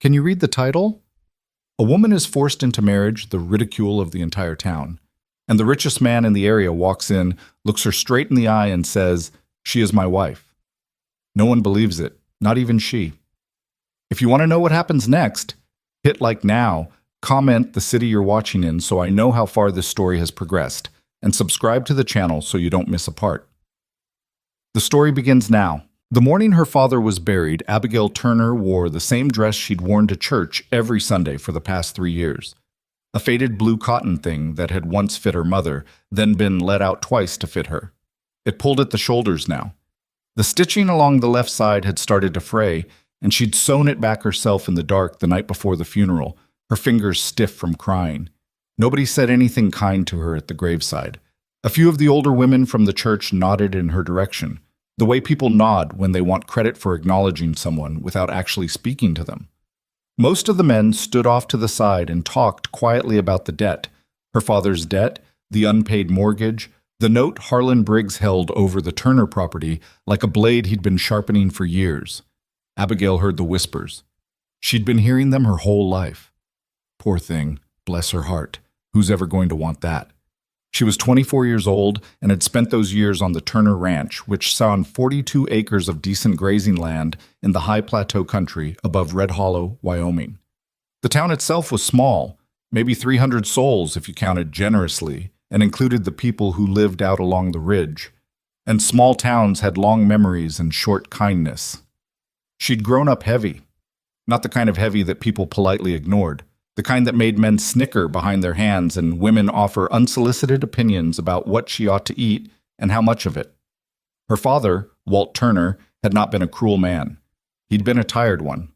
Can you read the title? A woman is forced into marriage, the ridicule of the entire town. And the richest man in the area walks in, looks her straight in the eye, and says, "She is my wife." No one believes it, not even she. If you want to know what happens next, hit like now, comment the city you're watching in so I know how far this story has progressed, and subscribe to the channel so you don't miss a part. The story begins now. The morning her father was buried, Abigail Turner wore the same dress she'd worn to church every Sunday for the past 3 years. A faded blue cotton thing that had once fit her mother, then been let out twice to fit her. It pulled at the shoulders now. The stitching along the left side had started to fray, and she'd sewn it back herself in the dark the night before the funeral, her fingers stiff from crying. Nobody said anything kind to her at the graveside. A few of the older women from the church nodded in her direction, the way people nod when they want credit for acknowledging someone without actually speaking to them. Most of the men stood off to the side and talked quietly about the debt, her father's debt, the unpaid mortgage, the note Harlan Briggs held over the Turner property like a blade he'd been sharpening for years. Abigail heard the whispers. She'd been hearing them her whole life. Poor thing, bless her heart. Who's ever going to want that? She was 24 years old and had spent those years on the Turner Ranch, which saw 42 acres of decent grazing land in the high plateau country above Red Hollow, Wyoming. The town itself was small, maybe 300 souls if you counted generously, and included the people who lived out along the ridge. And small towns had long memories and short kindness. She'd grown up heavy, not the kind of heavy that people politely ignored. The kind that made men snicker behind their hands and women offer unsolicited opinions about what she ought to eat and how much of it. Her father, Walt Turner, had not been a cruel man. He'd been a tired one.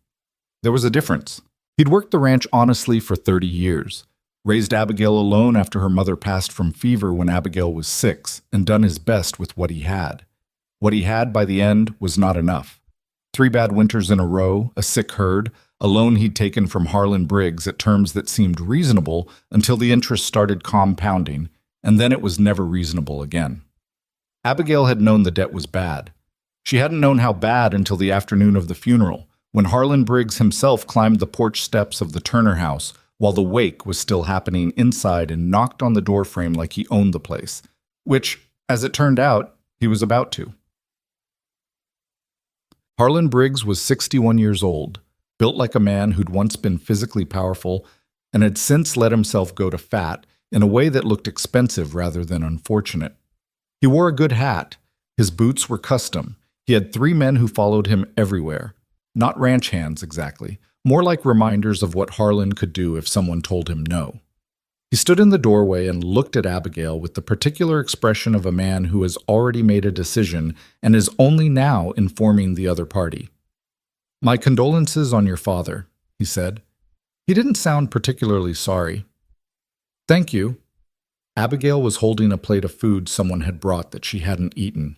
There was a difference. He'd worked the ranch honestly for 30 years, raised Abigail alone after her mother passed from fever when Abigail was 6, and done his best with what he had. What he had by the end was not enough. 3 bad winters in a row, a sick herd, a loan he'd taken from Harlan Briggs at terms that seemed reasonable until the interest started compounding, and then it was never reasonable again. Abigail had known the debt was bad. She hadn't known how bad until the afternoon of the funeral, when Harlan Briggs himself climbed the porch steps of the Turner house while the wake was still happening inside and knocked on the doorframe like he owned the place, which, as it turned out, he was about to. Harlan Briggs was 61 years old, built like a man who'd once been physically powerful and had since let himself go to fat in a way that looked expensive rather than unfortunate. He wore a good hat. His boots were custom. He had 3 men who followed him everywhere. Not ranch hands exactly, more like reminders of what Harlan could do if someone told him no. He stood in the doorway and looked at Abigail with the particular expression of a man who has already made a decision and is only now informing the other party. "My condolences on your father," he said. He didn't sound particularly sorry. "Thank you." Abigail was holding a plate of food someone had brought that she hadn't eaten.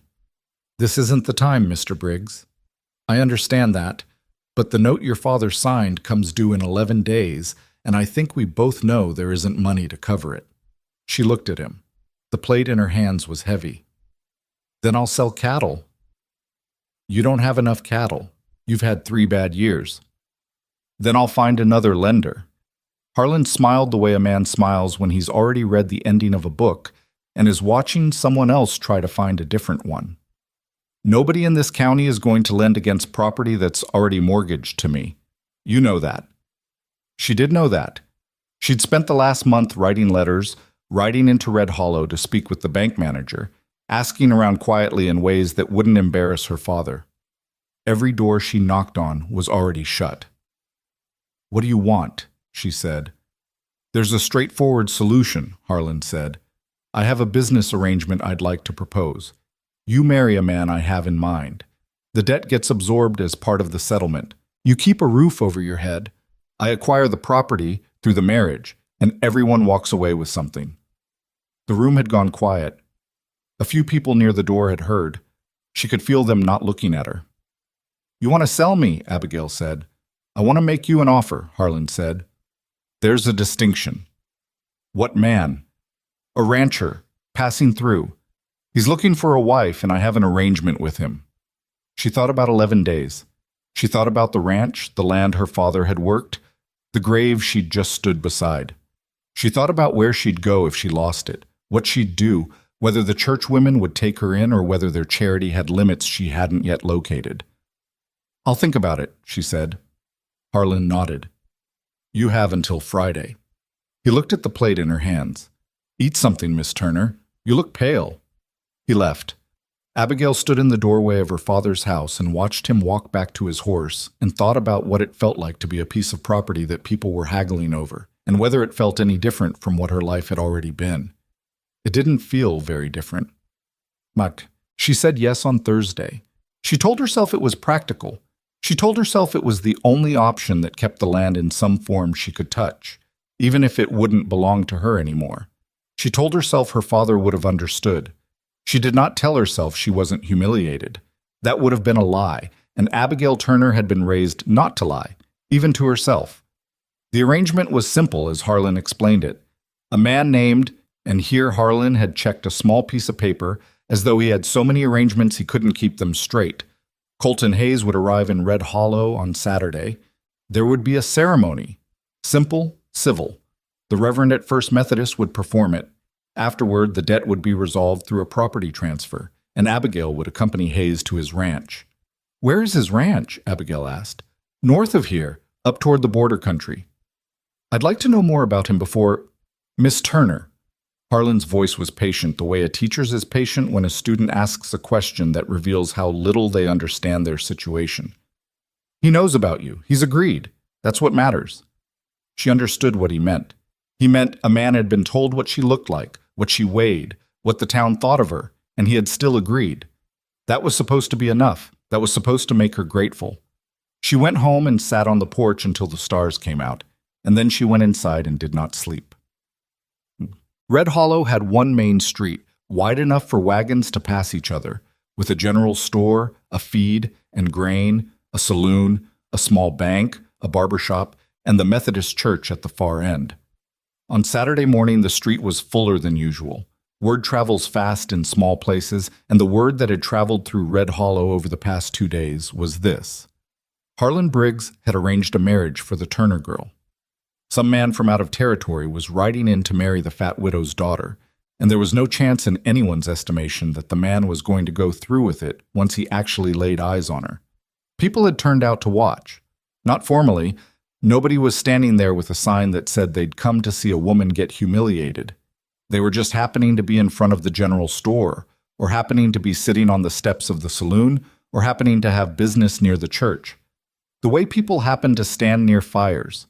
"This isn't the time, Mr. Briggs. I understand that, but the note your father signed comes due in 11 days, and I think we both know there isn't money to cover it." She looked at him. The plate in her hands was heavy. "Then I'll sell cattle." "You don't have enough cattle. You've had 3 bad years." "Then I'll find another lender." Harlan smiled the way a man smiles when he's already read the ending of a book and is watching someone else try to find a different one. "Nobody in this county is going to lend against property that's already mortgaged to me. You know that." She did know that. She'd spent the last month writing letters, riding into Red Hollow to speak with the bank manager, asking around quietly in ways that wouldn't embarrass her father. Every door she knocked on was already shut. "What do you want?" she said. "There's a straightforward solution," Harlan said. "I have a business arrangement I'd like to propose. You marry a man I have in mind. The debt gets absorbed as part of the settlement. You keep a roof over your head. I acquire the property through the marriage, and everyone walks away with something." The room had gone quiet. A few people near the door had heard. She could feel them not looking at her. "You want to sell me," Abigail said. "I want to make you an offer," Harlan said. "There's a distinction." "What man?" "A rancher, passing through. He's looking for a wife, and I have an arrangement with him." She thought about 11 days. She thought about the ranch, the land her father had worked, the grave she'd just stood beside. She thought about where she'd go if she lost it, what she'd do, whether the church women would take her in or whether their charity had limits she hadn't yet located. "I'll think about it," she said. Harlan nodded. "You have until Friday." He looked at the plate in her hands. "Eat something, Miss Turner. You look pale." He left. Abigail stood in the doorway of her father's house and watched him walk back to his horse and thought about what it felt like to be a piece of property that people were haggling over, and whether it felt any different from what her life had already been. It didn't feel very different. She said yes on Thursday. She told herself it was practical. She told herself it was the only option that kept the land in some form she could touch, even if it wouldn't belong to her anymore. She told herself her father would have understood. She did not tell herself she wasn't humiliated. That would have been a lie, and Abigail Turner had been raised not to lie, even to herself. The arrangement was simple as Harlan explained it. A man named, and here Harlan had checked a small piece of paper as though he had so many arrangements he couldn't keep them straight. Colton Hayes would arrive in Red Hollow on Saturday. There would be a ceremony. Simple, civil. The Reverend at First Methodist would perform it. Afterward, the debt would be resolved through a property transfer, and Abigail would accompany Hayes to his ranch. "Where is his ranch?" Abigail asked. "North of here, up toward the border country." "I'd like to know more about him before—" "Miss Turner." Harlan's voice was patient, the way a teacher's is patient when a student asks a question that reveals how little they understand their situation. "He knows about you. He's agreed. That's what matters." She understood what he meant. He meant a man had been told what she looked like, what she weighed, what the town thought of her, and he had still agreed. That was supposed to be enough. That was supposed to make her grateful. She went home and sat on the porch until the stars came out, and then she went inside and did not sleep. Red Hollow had one main street, wide enough for wagons to pass each other, with a general store, a feed and grain, a saloon, a small bank, a barber shop, and the Methodist church at the far end. On Saturday morning, the street was fuller than usual. Word travels fast in small places, and the word that had traveled through Red Hollow over the past 2 days was this. Harlan Briggs had arranged a marriage for the Turner girl. Some man from out of territory was riding in to marry the fat widow's daughter, and there was no chance in anyone's estimation that the man was going to go through with it once he actually laid eyes on her. People had turned out to watch. Not formally, nobody was standing there with a sign that said they'd come to see a woman get humiliated. They were just happening to be in front of the general store, or happening to be sitting on the steps of the saloon, or happening to have business near the church. The way people happened to stand near fires.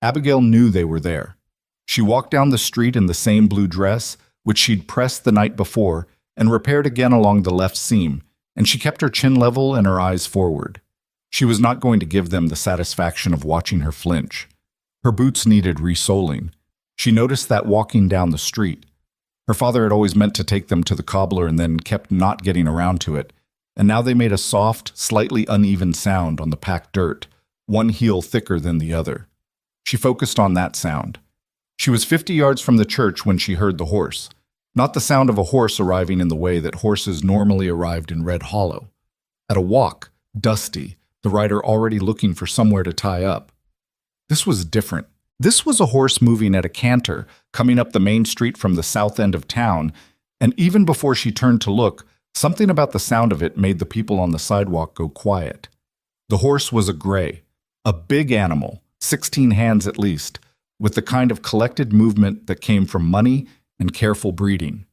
Abigail knew they were there. She walked down the street in the same blue dress, which she'd pressed the night before, and repaired again along the left seam, and she kept her chin level and her eyes forward. She was not going to give them the satisfaction of watching her flinch. Her boots needed resoling. She noticed that walking down the street. Her father had always meant to take them to the cobbler and then kept not getting around to it, and now they made a soft, slightly uneven sound on the packed dirt, one heel thicker than the other. She focused on that sound. She was 50 yards from the church when she heard the horse, not the sound of a horse arriving in the way that horses normally arrived in Red Hollow. At a walk, dusty, the rider already looking for somewhere to tie up. This was different. This was a horse moving at a canter, coming up the main street from the south end of town, and even before she turned to look, something about the sound of it made the people on the sidewalk go quiet. The horse was a gray, a big animal, 16 hands at least, with the kind of collected movement that came from money and careful breeding.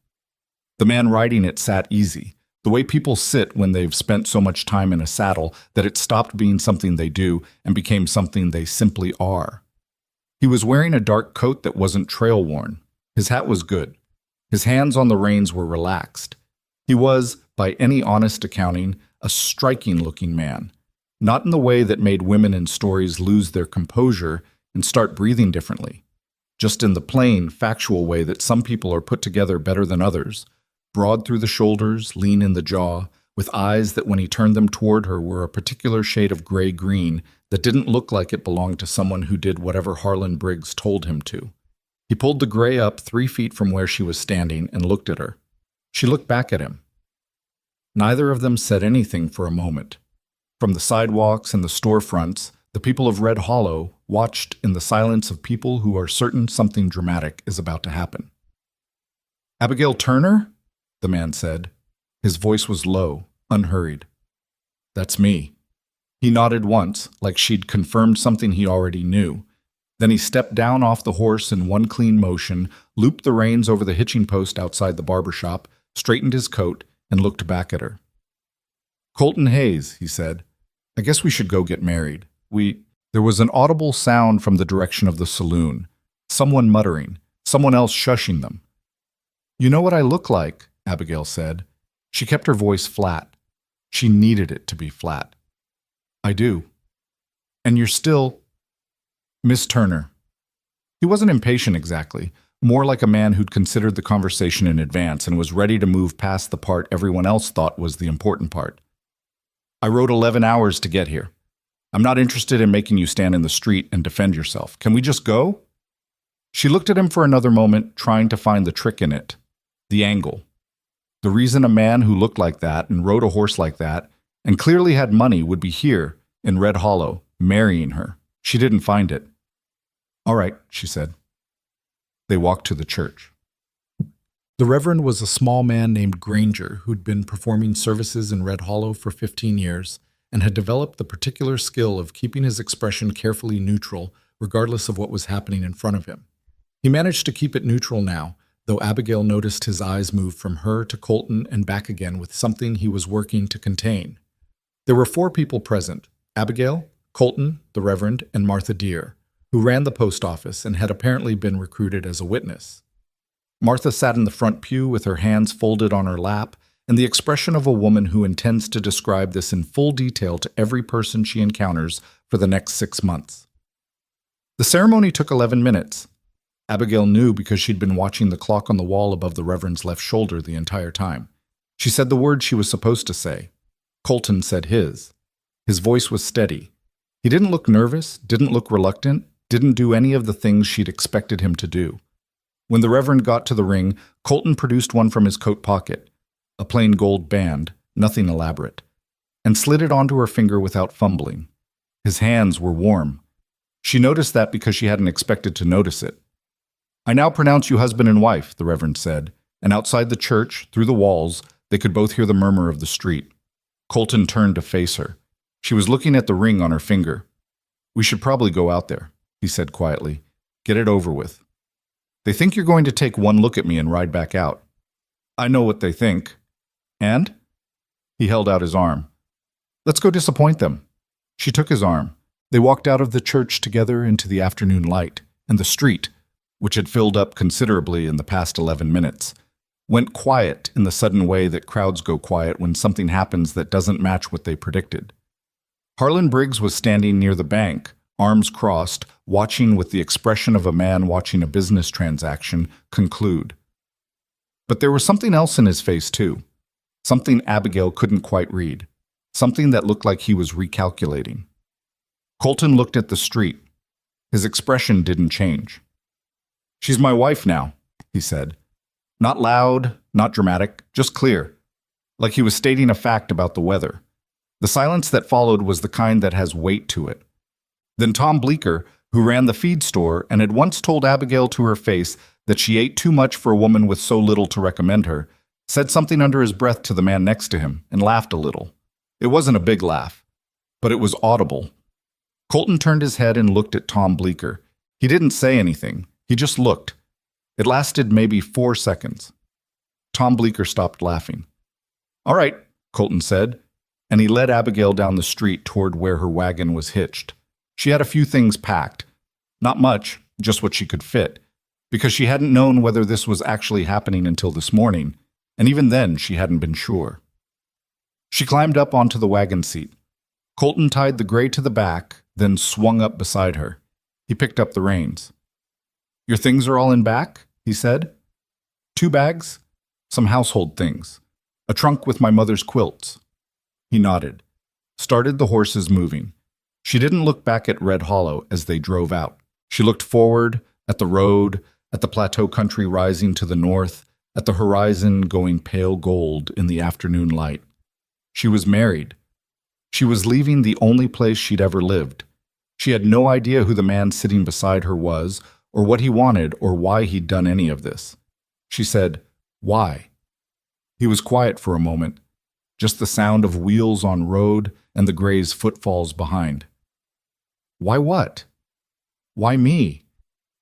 The man riding it sat easy, the way people sit when they've spent so much time in a saddle that it stopped being something they do and became something they simply are. He was wearing a dark coat that wasn't trail-worn. His hat was good. His hands on the reins were relaxed. He was, by any honest accounting, a striking-looking man. Not in the way that made women in stories lose their composure and start breathing differently. Just in the plain, factual way that some people are put together better than others. Broad through the shoulders, lean in the jaw, with eyes that when he turned them toward her were a particular shade of gray-green that didn't look like it belonged to someone who did whatever Harlan Briggs told him to. He pulled the gray up 3 feet from where she was standing and looked at her. She looked back at him. Neither of them said anything for a moment. From the sidewalks and the storefronts, the people of Red Hollow watched in the silence of people who are certain something dramatic is about to happen. "Abigail Turner?" the man said. His voice was low, unhurried. "That's me." He nodded once, like she'd confirmed something he already knew. Then he stepped down off the horse in one clean motion, looped the reins over the hitching post outside the barber shop, straightened his coat, and looked back at her. "Colton Hayes," he said. "I guess we should go get married. There was an audible sound from the direction of the saloon. Someone muttering, someone else shushing them. "You know what I look like," Abigail said. She kept her voice flat. She needed it to be flat. "I do." "And you're still—" "Miss Turner." He wasn't impatient exactly, more like a man who'd considered the conversation in advance and was ready to move past the part everyone else thought was the important part. "I rode 11 hours to get here. I'm not interested in making you stand in the street and defend yourself. Can we just go?" She looked at him for another moment, trying to find the trick in it, the angle. The reason a man who looked like that and rode a horse like that and clearly had money would be here in Red Hollow, marrying her. She didn't find it. "All right," she said. They walked to the church. The Reverend was a small man named Granger who'd been performing services in Red Hollow for 15 years and had developed the particular skill of keeping his expression carefully neutral regardless of what was happening in front of him. He managed to keep it neutral now, though Abigail noticed his eyes move from her to Colton and back again with something he was working to contain. There were 4 people present: Abigail, Colton, the Reverend, and Martha Deere, who ran the post office and had apparently been recruited as a witness. Martha sat in the front pew with her hands folded on her lap and the expression of a woman who intends to describe this in full detail to every person she encounters for the next 6 months. The ceremony took 11 minutes. Abigail knew because she'd been watching the clock on the wall above the Reverend's left shoulder the entire time. She said the words she was supposed to say. Colton said his. His voice was steady. He didn't look nervous, didn't look reluctant, didn't do any of the things she'd expected him to do. When the Reverend got to the ring, Colton produced one from his coat pocket, a plain gold band, nothing elaborate, and slid it onto her finger without fumbling. His hands were warm. She noticed that because she hadn't expected to notice it. "I now pronounce you husband and wife," the Reverend said, and outside the church, through the walls, they could both hear the murmur of the street. Colton turned to face her. She was looking at the ring on her finger. "We should probably go out there," he said quietly. "Get it over with. They think you're going to take one look at me and ride back out." "I know what they think." "And?" He held out his arm. "Let's go disappoint them." She took his arm. They walked out of the church together into the afternoon light, and the street, which had filled up considerably in the past 11 minutes, went quiet in the sudden way that crowds go quiet when something happens that doesn't match what they predicted. Harlan Briggs was standing near the bank, arms crossed, watching with the expression of a man watching a business transaction conclude. But there was something else in his face, too. Something Abigail couldn't quite read. Something that looked like he was recalculating. Colton looked at the street. His expression didn't change. "She's my wife now," he said. Not loud, not dramatic, just clear. Like he was stating a fact about the weather. The silence that followed was the kind that has weight to it. Then Tom Bleecker, who ran the feed store and had once told Abigail to her face that she ate too much for a woman with so little to recommend her, said something under his breath to the man next to him and laughed a little. It wasn't a big laugh, but it was audible. Colton turned his head and looked at Tom Bleecker. He didn't say anything. He just looked. It lasted maybe 4 seconds. Tom Bleecker stopped laughing. "All right," Colton said, and he led Abigail down the street toward where her wagon was hitched. She had a few things packed. Not much, just what she could fit, because she hadn't known whether this was actually happening until this morning, and even then she hadn't been sure. She climbed up onto the wagon seat. Colton tied the gray to the back, then swung up beside her. He picked up the reins. "Your things are all in back?" he said. "2 bags, some household things, a trunk with my mother's quilts." He nodded, started the horses moving. She didn't look back at Red Hollow as they drove out. She looked forward, at the road, at the plateau country rising to the north, at the horizon going pale gold in the afternoon light. She was married. She was leaving the only place she'd ever lived. She had no idea who the man sitting beside her was, or what he wanted, or why he'd done any of this. She said, "Why?" He was quiet for a moment, just the sound of wheels on road and the gray's footfalls behind. "Why what? Why me?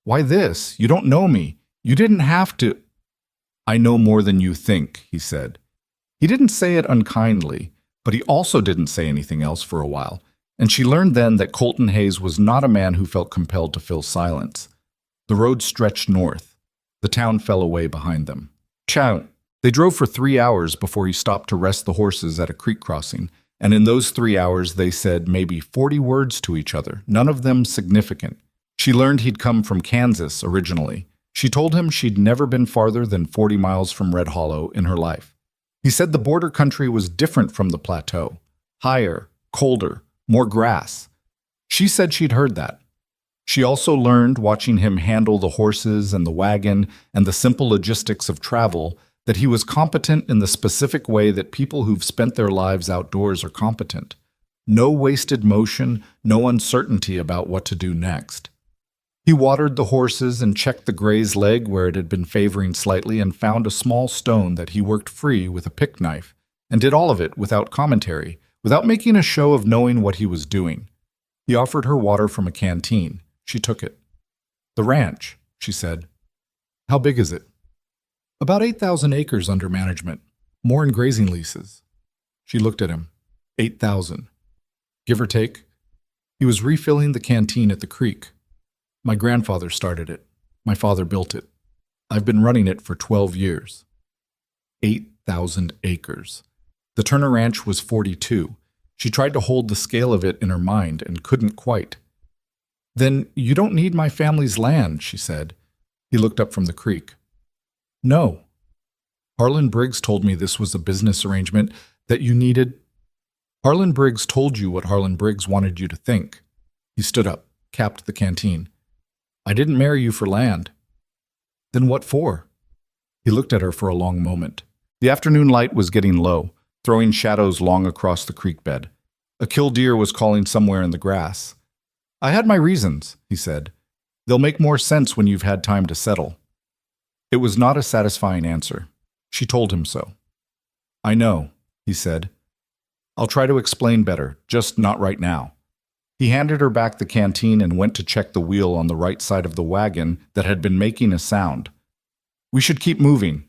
Why this? You don't know me. You didn't have to." "I know more than you think," he said. He didn't say it unkindly, but he also didn't say anything else for a while, and she learned then that Colton Hayes was not a man who felt compelled to fill silence. The road stretched north. The town fell away behind them. Chow. They drove for 3 hours before he stopped to rest the horses at a creek crossing, and in those 3 hours they said maybe 40 words to each other, none of them significant. She learned he'd come from Kansas originally. She told him she'd never been farther than 40 miles from Red Hollow in her life. He said the border country was different from the plateau. Higher, colder, more grass. She said she'd heard that. She also learned, watching him handle the horses and the wagon and the simple logistics of travel, that he was competent in the specific way that people who've spent their lives outdoors are competent. No wasted motion, no uncertainty about what to do next. He watered the horses and checked the gray's leg where it had been favoring slightly and found a small stone that he worked free with a pick knife, and did all of it without commentary, without making a show of knowing what he was doing. He offered her water from a canteen. She took it. "The ranch," she said. "How big is it?" "About 8,000 acres under management, more in grazing leases." She looked at him. 8,000. Give or take. He was refilling the canteen at the creek. "My grandfather started it. My father built it. I've been running it for 12 years. 8,000 acres. The Turner Ranch was 42. She tried to hold the scale of it in her mind and couldn't quite. "Then you don't need my family's land," she said. He looked up from the creek. "No. Harlan Briggs told me this was a business arrangement that you needed." "Harlan Briggs told you what Harlan Briggs wanted you to think." He stood up, capped the canteen. "I didn't marry you for land." "Then what for?" He looked at her for a long moment. The afternoon light was getting low, throwing shadows long across the creek bed. A killdeer was calling somewhere in the grass. "I had my reasons," he said. "They'll make more sense when you've had time to settle." It was not a satisfying answer. She told him so. "I know," he said. "I'll try to explain better, just not right now." He handed her back the canteen and went to check the wheel on the right side of the wagon that had been making a sound. "We should keep moving.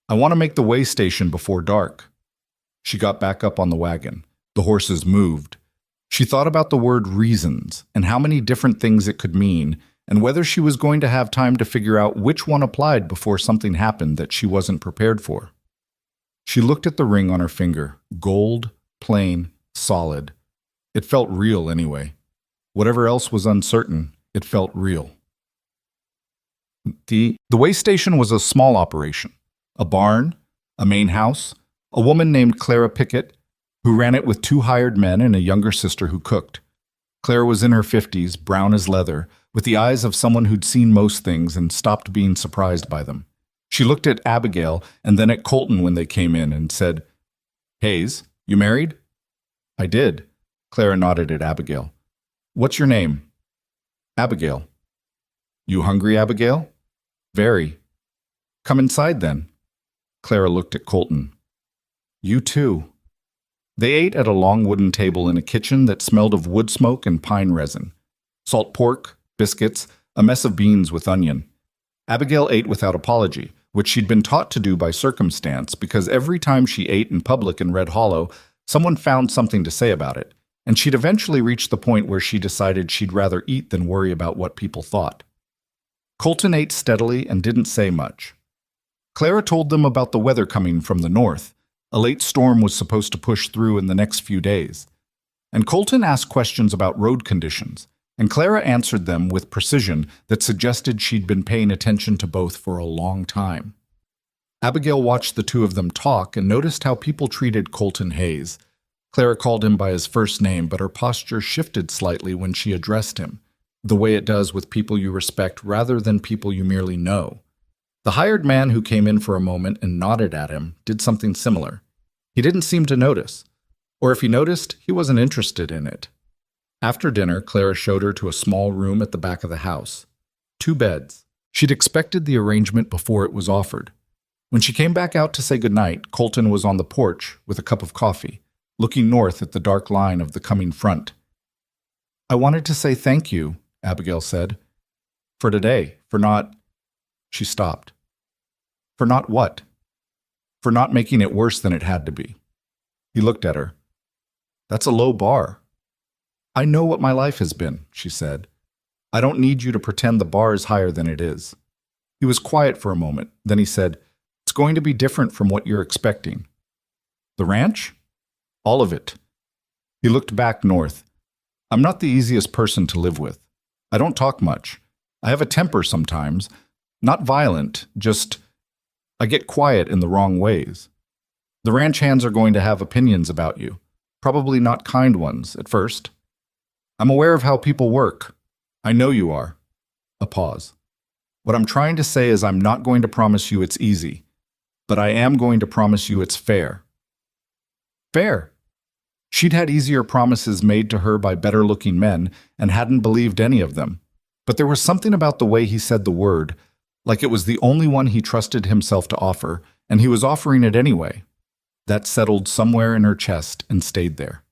I want to make the way station before dark." She got back up on the wagon. The horses moved. She thought about the word reasons and how many different things it could mean, and whether she was going to have time to figure out which one applied before something happened that she wasn't prepared for. She looked at the ring on her finger, gold, plain, solid. It felt real anyway. Whatever else was uncertain, it felt real. The way station was a small operation. A barn, a main house, a woman named Clara Pickett, who ran it with 2 hired men and a younger sister who cooked. Clara was in her 50s, brown as leather, with the eyes of someone who'd seen most things and stopped being surprised by them. She looked at Abigail and then at Colton when they came in and said, "Hayes, you married?" "I did." Clara nodded at Abigail. "What's your name?" "Abigail." "You hungry, Abigail?" "Very." "Come inside then." Clara looked at Colton. "You too." They ate at a long wooden table in a kitchen that smelled of wood smoke and pine resin. Salt pork, biscuits, a mess of beans with onion. Abigail ate without apology, which she'd been taught to do by circumstance because every time she ate in public in Red Hollow, someone found something to say about it, and she'd eventually reached the point where she decided she'd rather eat than worry about what people thought. Colton ate steadily and didn't say much. Clara told them about the weather coming from the north. A late storm was supposed to push through in the next few days. And Colton asked questions about road conditions, and Clara answered them with precision that suggested she'd been paying attention to both for a long time. Abigail watched the two of them talk and noticed how people treated Colton Hayes. Clara called him by his first name, but her posture shifted slightly when she addressed him, the way it does with people you respect rather than people you merely know. The hired man who came in for a moment and nodded at him did something similar. He didn't seem to notice. Or if he noticed, he wasn't interested in it. After dinner, Clara showed her to a small room at the back of the house. 2 beds. She'd expected the arrangement before it was offered. When she came back out to say goodnight, Colton was on the porch with a cup of coffee, looking north at the dark line of the coming front. "I wanted to say thank you," Abigail said. "For today, for not—" She stopped. "For not what?" "For not making it worse than it had to be." He looked at her. "That's a low bar." "I know what my life has been," she said. "I don't need you to pretend the bar is higher than it is." He was quiet for a moment. Then he said, "It's going to be different from what you're expecting." "The ranch?" "All of it." He looked back north. "I'm not the easiest person to live with. I don't talk much. I have a temper sometimes. Not violent, just I get quiet in the wrong ways. The ranch hands are going to have opinions about you. Probably not kind ones at first. I'm aware of how people work. I know you are." A pause. "What I'm trying to say is I'm not going to promise you it's easy, but I am going to promise you it's fair." Fair. She'd had easier promises made to her by better-looking men and hadn't believed any of them. But there was something about the way he said the word, like it was the only one he trusted himself to offer, and he was offering it anyway. That settled somewhere in her chest and stayed there.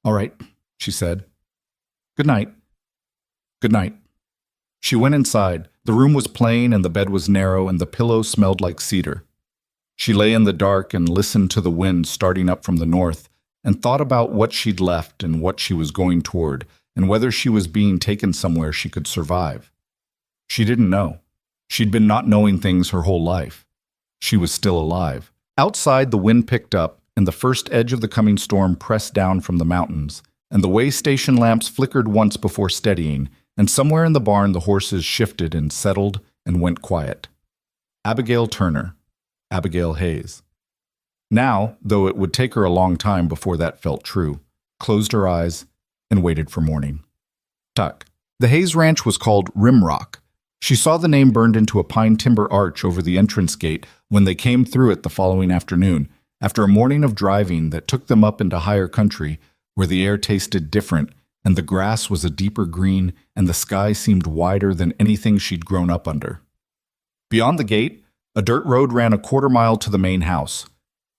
"All right," she said. "Good night." "Good night." She went inside. The room was plain and the bed was narrow and the pillow smelled like cedar. She lay in the dark and listened to the wind starting up from the north and thought about what she'd left and what she was going toward and whether she was being taken somewhere she could survive. She didn't know. She'd been not knowing things her whole life. She was still alive. Outside, the wind picked up and the first edge of the coming storm pressed down from the mountains, and the way station lamps flickered once before steadying, and somewhere in the barn the horses shifted and settled and went quiet. Abigail Turner. Abigail Hayes. Now, though it would take her a long time before that felt true, closed her eyes and waited for morning. Tuck. The Hayes Ranch was called Rimrock. She saw the name burned into a pine timber arch over the entrance gate when they came through it the following afternoon, after a morning of driving that took them up into higher country, where the air tasted different and the grass was a deeper green and the sky seemed wider than anything she'd grown up under. Beyond the gate, a dirt road ran a quarter-mile to the main house.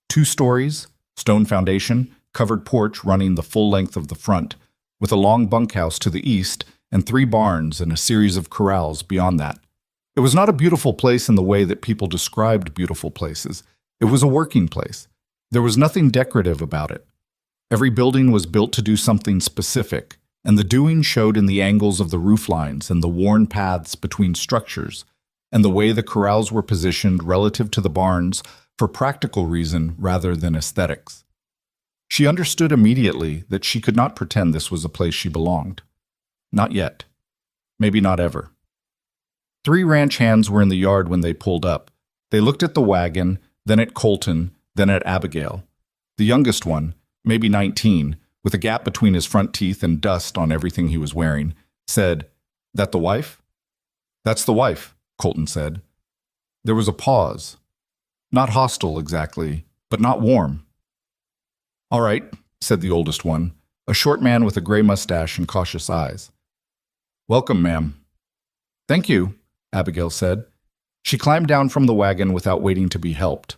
2 stories, stone foundation, covered porch running the full length of the front, with a long bunkhouse to the east and 3 barns and a series of corrals beyond that. It was not a beautiful place in the way that people described beautiful places. It was a working place. There was nothing decorative about it. Every building was built to do something specific, and the doing showed in the angles of the roof lines and the worn paths between structures, and the way the corrals were positioned relative to the barns for practical reason rather than aesthetics. She understood immediately that she could not pretend this was a place she belonged. Not yet. Maybe not ever. 3 ranch hands were in the yard when they pulled up. They looked at the wagon, then at Colton, then at Abigail. The youngest one, maybe 19, with a gap between his front teeth and dust on everything he was wearing, said, "That the wife?" "That's the wife," Colton said. There was a pause. Not hostile exactly, but not warm. "All right," said the oldest one, a short man with a gray mustache and cautious eyes. "Welcome, ma'am." "Thank you," Abigail said. She climbed down from the wagon without waiting to be helped.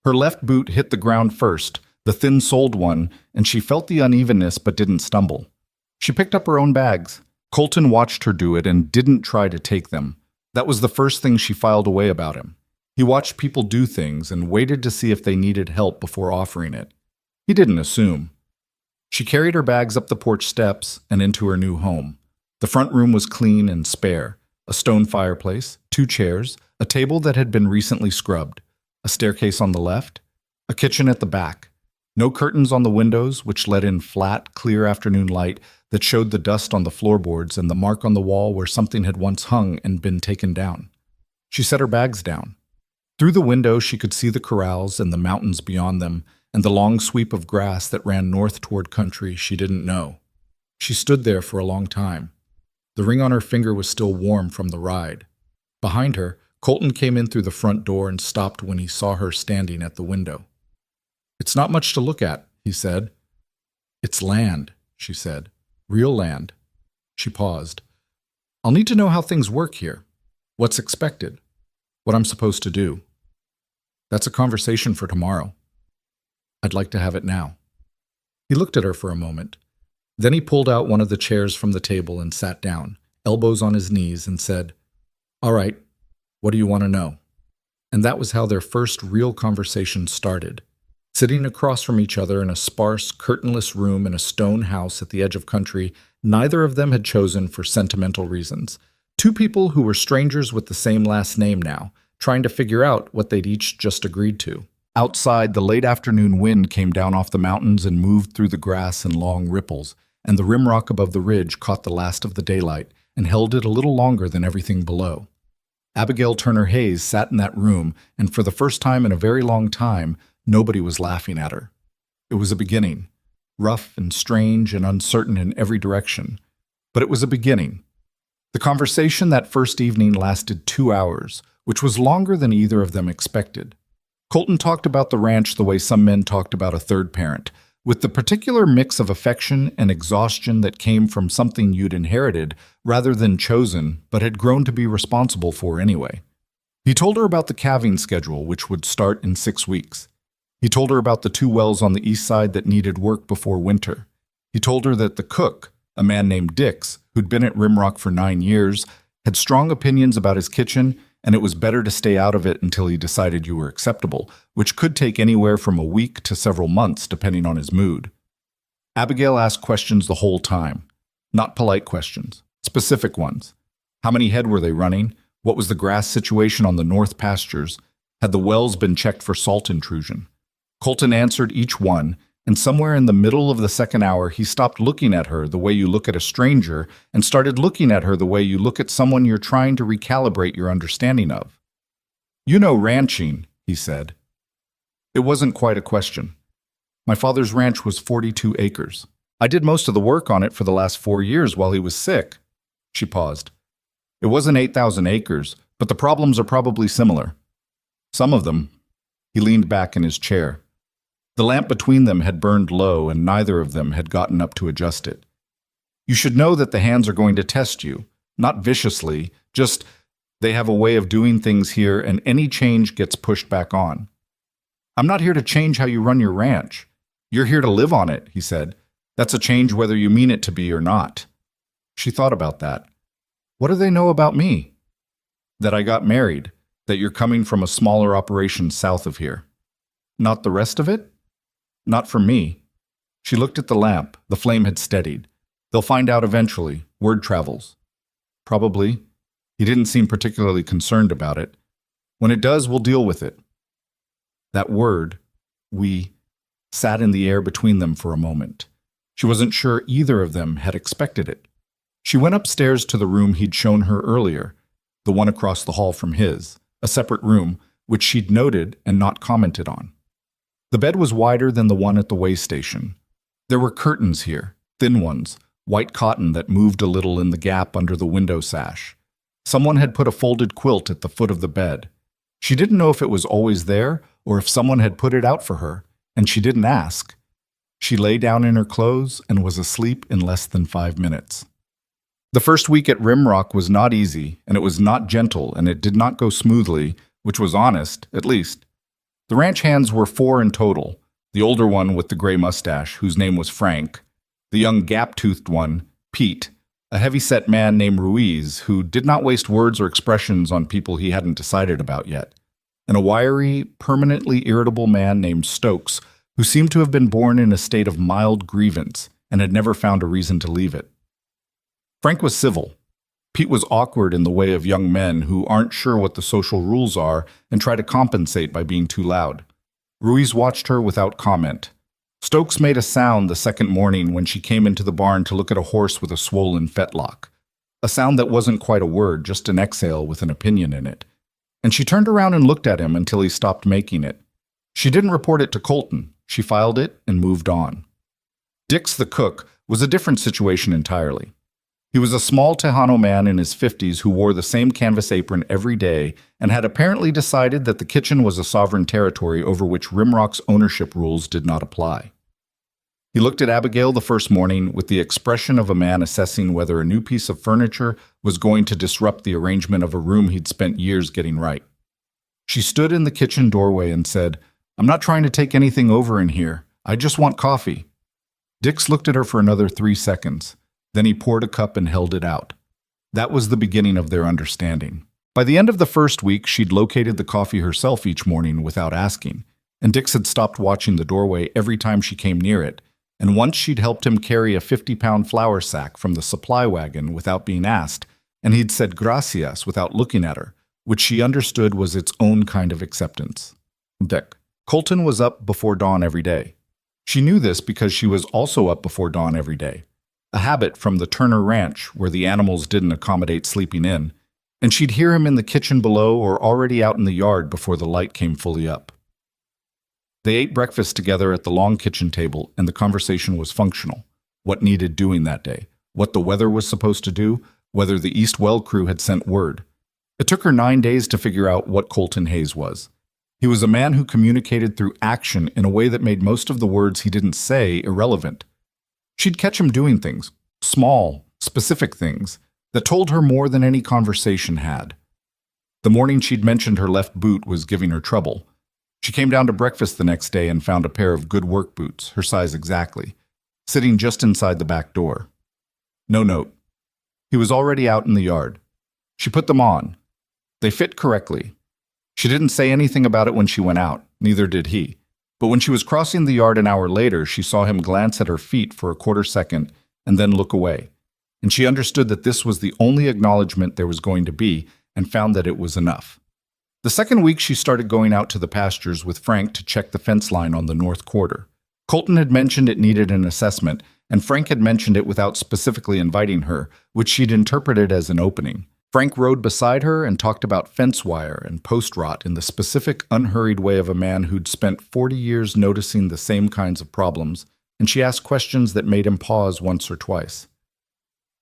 Her left boot hit the ground first, the thin-soled one, and she felt the unevenness but didn't stumble. She picked up her own bags. Colton watched her do it and didn't try to take them. That was the first thing she filed away about him. He watched people do things and waited to see if they needed help before offering it. He didn't assume. She carried her bags up the porch steps and into her new home. The front room was clean and spare. A stone fireplace, 2 chairs, a table that had been recently scrubbed, a staircase on the left, a kitchen at the back. No curtains on the windows, which let in flat, clear afternoon light that showed the dust on the floorboards and the mark on the wall where something had once hung and been taken down. She set her bags down. Through the window she could see the corrals and the mountains beyond them and the long sweep of grass that ran north toward country she didn't know. She stood there for a long time. The ring on her finger was still warm from the ride. Behind her, Colton came in through the front door and stopped when he saw her standing at the window. "It's not much to look at," he said. It's land, she said. Real land. She paused. I'll need to know how things work here. What's expected. What I'm supposed to do. That's a conversation for tomorrow. I'd like to have it now. He looked at her for a moment. Then he pulled out one of the chairs from the table and sat down, elbows on his knees, and said, All right, what do you want to know? And that was how their first real conversation started. Sitting across from each other in a sparse, curtainless room in a stone house at the edge of country neither of them had chosen for sentimental reasons. Two people who were strangers with the same last name now, trying to figure out what they'd each just agreed to. Outside, the late afternoon wind came down off the mountains and moved through the grass in long ripples, and the rimrock above the ridge caught the last of the daylight and held it a little longer than everything below. Abigail Turner Hayes sat in that room, and for the first time in a very long time, nobody was laughing at her. It was a beginning, rough and strange and uncertain in every direction, but it was a beginning. The conversation that first evening lasted 2 hours, which was longer than either of them expected. Colton talked about the ranch the way some men talked about a third parent, with the particular mix of affection and exhaustion that came from something you'd inherited rather than chosen but had grown to be responsible for anyway. He told her about the calving schedule, which would start in 6 weeks. He told her about the 2 wells on the east side that needed work before winter. He told her that the cook, a man named Dix, who'd been at Rimrock for 9 years, had strong opinions about his kitchen, and it was better to stay out of it until he decided you were acceptable, which could take anywhere from a week to several months depending on his mood. Abigail asked questions the whole time. Not polite questions, specific ones. How many head were they running? What was the grass situation on the north pastures? Had the wells been checked for salt intrusion? Colton answered each one, and somewhere in the middle of the second hour he stopped looking at her the way you look at a stranger and started looking at her the way you look at someone you're trying to recalibrate your understanding of. You know ranching, he said. It wasn't quite a question. My father's ranch was 42 acres. I did most of the work on it for the last 4 years while he was sick. She paused. It wasn't 8,000 acres, but the problems are probably similar. Some of them. He leaned back in his chair. The lamp between them had burned low, and neither of them had gotten up to adjust it. You should know that the hands are going to test you, not viciously, just they have a way of doing things here, and any change gets pushed back on. I'm not here to change how you run your ranch. You're here to live on it, he said. That's a change whether you mean it to be or not. She thought about that. What do they know about me? That I got married, that you're coming from a smaller operation south of here. Not the rest of it? Not from me. She looked at the lamp. The flame had steadied. They'll find out eventually. Word travels. Probably. He didn't seem particularly concerned about it. When it does, we'll deal with it. That word, we, sat in the air between them for a moment. She wasn't sure either of them had expected it. She went upstairs to the room he'd shown her earlier, the one across the hall from his, a separate room, which she'd noted and not commented on. The bed was wider than the one at the way station. There were curtains here, thin ones, white cotton that moved a little in the gap under the window sash. Someone had put a folded quilt at the foot of the bed. She didn't know if it was always there or if someone had put it out for her, and she didn't ask. She lay down in her clothes and was asleep in less than 5 minutes. The first week at Rimrock was not easy, and it was not gentle, and it did not go smoothly, which was honest, at least. The ranch hands were 4 in total, the older one with the gray mustache, whose name was Frank, the young gap-toothed one, Pete, a heavy-set man named Ruiz, who did not waste words or expressions on people he hadn't decided about yet, and a wiry, permanently irritable man named Stokes, who seemed to have been born in a state of mild grievance and had never found a reason to leave it. Frank was civil. Pete was awkward in the way of young men who aren't sure what the social rules are and try to compensate by being too loud. Ruiz watched her without comment. Stokes made a sound the second morning when she came into the barn to look at a horse with a swollen fetlock. A sound that wasn't quite a word, just an exhale with an opinion in it. And she turned around and looked at him until he stopped making it. She didn't report it to Colton. She filed it and moved on. Dix the cook was a different situation entirely. He was a small Tejano man in his 50s who wore the same canvas apron every day and had apparently decided that the kitchen was a sovereign territory over which Rimrock's ownership rules did not apply. He looked at Abigail the first morning with the expression of a man assessing whether a new piece of furniture was going to disrupt the arrangement of a room he'd spent years getting right. She stood in the kitchen doorway and said, "I'm not trying to take anything over in here. I just want coffee." Dix looked at her for another 3 seconds. Then he poured a cup and held it out. That was the beginning of their understanding. By the end of the first week, she'd located the coffee herself each morning without asking, and Dix had stopped watching the doorway every time she came near it, and once she'd helped him carry a 50-pound flour sack from the supply wagon without being asked, and he'd said gracias without looking at her, which she understood was its own kind of acceptance. Colton was up before dawn every day. She knew this because she was also up before dawn every day, a habit from the Turner Ranch where the animals didn't accommodate sleeping in, and she'd hear him in the kitchen below or already out in the yard before the light came fully up. They ate breakfast together at the long kitchen table, and the conversation was functional. What needed doing that day, what the weather was supposed to do, whether the East Well crew had sent word. It took her 9 days to figure out what Colton Hayes was. He was a man who communicated through action in a way that made most of the words he didn't say irrelevant. She'd catch him doing things, small, specific things, that told her more than any conversation had. The morning she'd mentioned her left boot was giving her trouble. She came down to breakfast the next day and found a pair of good work boots, her size exactly, sitting just inside the back door. No note. He was already out in the yard. She put them on. They fit correctly. She didn't say anything about it when she went out, neither did he. But when she was crossing the yard an hour later, she saw him glance at her feet for a quarter second and then look away. And she understood that this was the only acknowledgement there was going to be and found that it was enough. The second week, she started going out to the pastures with Frank to check the fence line on the north quarter. Colton had mentioned it needed an assessment, and Frank had mentioned it without specifically inviting her, which she'd interpreted as an opening. Frank rode beside her and talked about fence wire and post rot in the specific, unhurried way of a man who'd spent 40 years noticing the same kinds of problems, and she asked questions that made him pause once or twice.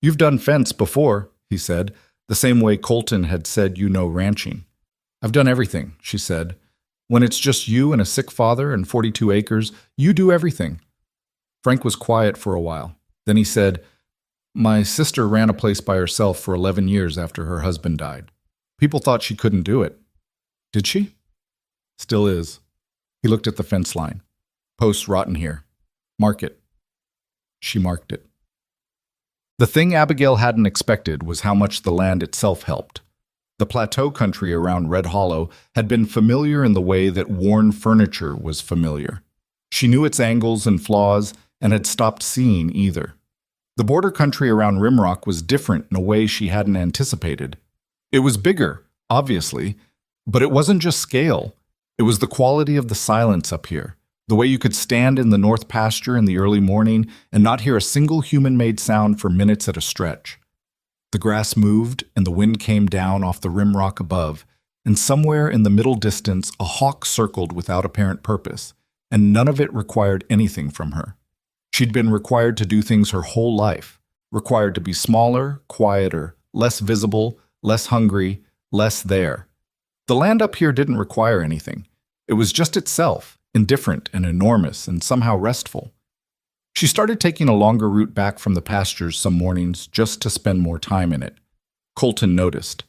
"You've done fence before," he said, the same way Colton had said you know ranching. "I've done everything," she said. "When it's just you and a sick father and 42 acres, you do everything." Frank was quiet for a while. Then he said, "My sister ran a place by herself for 11 years after her husband died. People thought she couldn't do it." "Did she?" "Still is." He looked at the fence line. "Posts rotten here. Mark it." She marked it. The thing Abigail hadn't expected was how much the land itself helped. The plateau country around Red Hollow had been familiar in the way that worn furniture was familiar. She knew its angles and flaws and had stopped seeing either. The border country around Rimrock was different in a way she hadn't anticipated. It was bigger, obviously, but it wasn't just scale. It was the quality of the silence up here, the way you could stand in the north pasture in the early morning and not hear a single human-made sound for minutes at a stretch. The grass moved and the wind came down off the rimrock above, and somewhere in the middle distance a hawk circled without apparent purpose, and none of it required anything from her. She'd been required to do things her whole life, required to be smaller, quieter, less visible, less hungry, less there. The land up here didn't require anything. It was just itself, indifferent and enormous and somehow restful. She started taking a longer route back from the pastures some mornings just to spend more time in it. Colton noticed.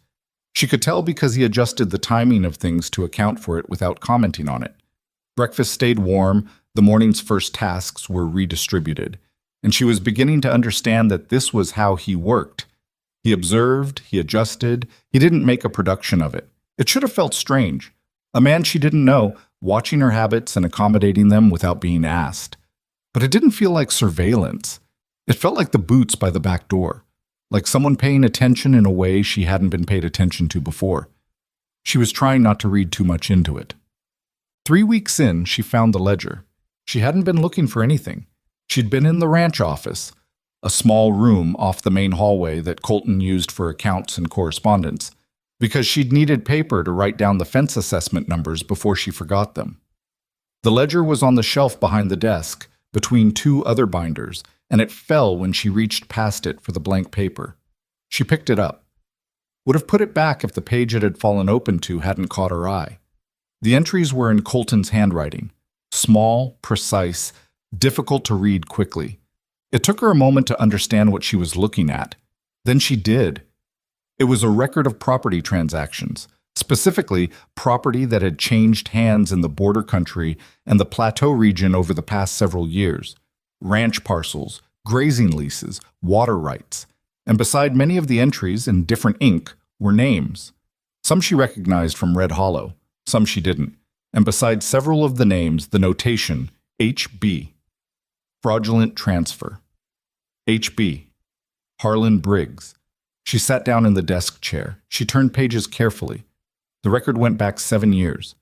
She could tell because he adjusted the timing of things to account for it without commenting on it. Breakfast stayed warm, the morning's first tasks were redistributed, and she was beginning to understand that this was how he worked. He observed, he adjusted, he didn't make a production of it. It should have felt strange. A man she didn't know, watching her habits and accommodating them without being asked. But it didn't feel like surveillance. It felt like the boots by the back door, like someone paying attention in a way she hadn't been paid attention to before. She was trying not to read too much into it. 3 weeks in, she found the ledger. She hadn't been looking for anything. She'd been in the ranch office, a small room off the main hallway that Colton used for accounts and correspondence, because she'd needed paper to write down the fence assessment numbers before she forgot them. The ledger was on the shelf behind the desk, between 2 other binders, and it fell when she reached past it for the blank paper. She picked it up. Would have put it back if the page it had fallen open to hadn't caught her eye. The entries were in Colton's handwriting, small, precise, difficult to read quickly. It took her a moment to understand what she was looking at. Then she did. It was a record of property transactions, specifically property that had changed hands in the border country and the plateau region over the past several years. Ranch parcels, grazing leases, water rights. And beside many of the entries in different ink were names. Some she recognized from Red Hollow, some she didn't. And beside several of the names, the notation HB. Fraudulent transfer. HB. Harlan Briggs. She sat down in the desk chair. She turned pages carefully. The record went back 7 years.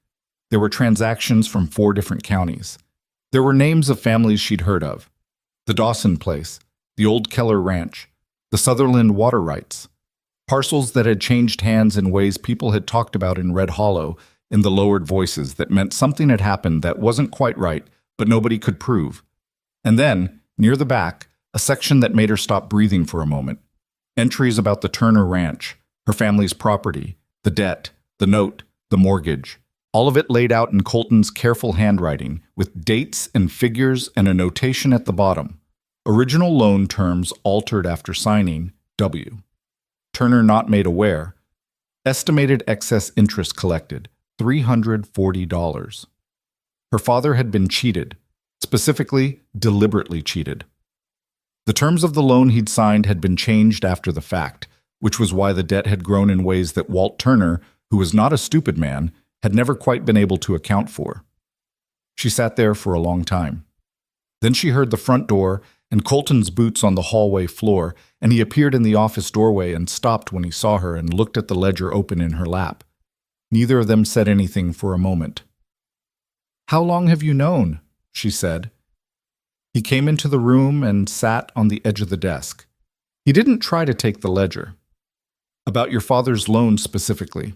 There were transactions from 4 different counties. There were names of families she'd heard of. The Dawson Place, the Old Keller Ranch, the Sutherland water rights. Parcels that had changed hands in ways people had talked about in Red Hollow in the lowered voices that meant something had happened that wasn't quite right, but nobody could prove. And then, near the back, a section that made her stop breathing for a moment. Entries about the Turner Ranch, her family's property, the debt, the note, the mortgage. All of it laid out in Colton's careful handwriting, with dates and figures and a notation at the bottom. Original loan terms altered after signing, W. Turner not made aware. Estimated excess interest collected, $340. Her father had been cheated, specifically, deliberately cheated. The terms of the loan he'd signed had been changed after the fact, which was why the debt had grown in ways that Walt Turner, who was not a stupid man, had never quite been able to account for. She sat there for a long time. Then she heard the front door and Colton's boots on the hallway floor, and he appeared in the office doorway and stopped when he saw her and looked at the ledger open in her lap. Neither of them said anything for a moment. "How long have you known?" she said. He came into the room and sat on the edge of the desk. He didn't try to take the ledger. "About your father's loan specifically.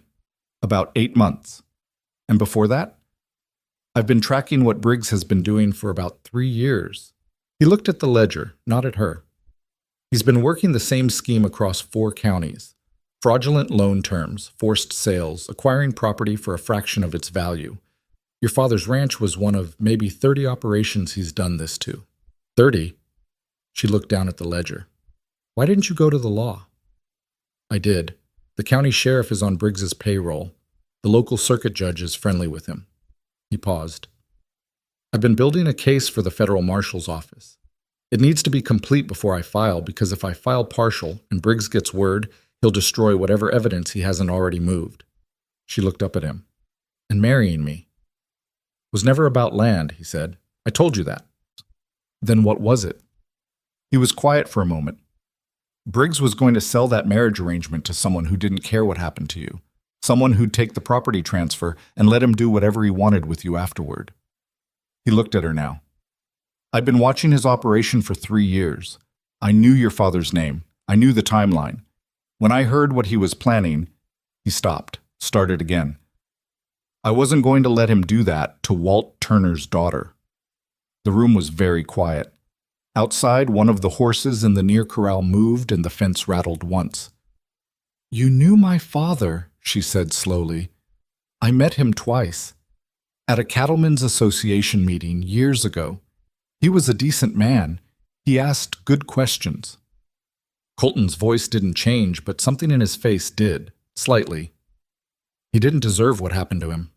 About 8 months. And before that?" "I've been tracking what Briggs has been doing for about 3 years. He looked at the ledger, not at her. "He's been working the same scheme across 4 counties. Fraudulent loan terms, forced sales, acquiring property for a fraction of its value. Your father's ranch was one of maybe 30 operations he's done this to." 30? She looked down at the ledger. "Why didn't you go to the law?" "I did. The county sheriff is on Briggs's payroll. The local circuit judge is friendly with him." He paused. "I've been building a case for the federal marshal's office. It needs to be complete before I file, because if I file partial and Briggs gets word, he'll destroy whatever evidence he hasn't already moved." She looked up at him. "And marrying me?" "Was never about land," he said. "I told you that." "Then what was it?" He was quiet for a moment. "Briggs was going to sell that marriage arrangement to someone who didn't care what happened to you. Someone who'd take the property transfer and let him do whatever he wanted with you afterward." He looked at her now. "I'd been watching his operation for 3 years. I knew your father's name. I knew the timeline. When I heard what he was planning," he stopped, started again. "I wasn't going to let him do that to Walt Turner's daughter." The room was very quiet. Outside, one of the horses in the near corral moved and the fence rattled once. "You knew my father," she said slowly. "I met him twice. At a Cattlemen's Association meeting years ago. He was a decent man. He asked good questions." Colton's voice didn't change, but something in his face did, slightly. "He didn't deserve what happened to him."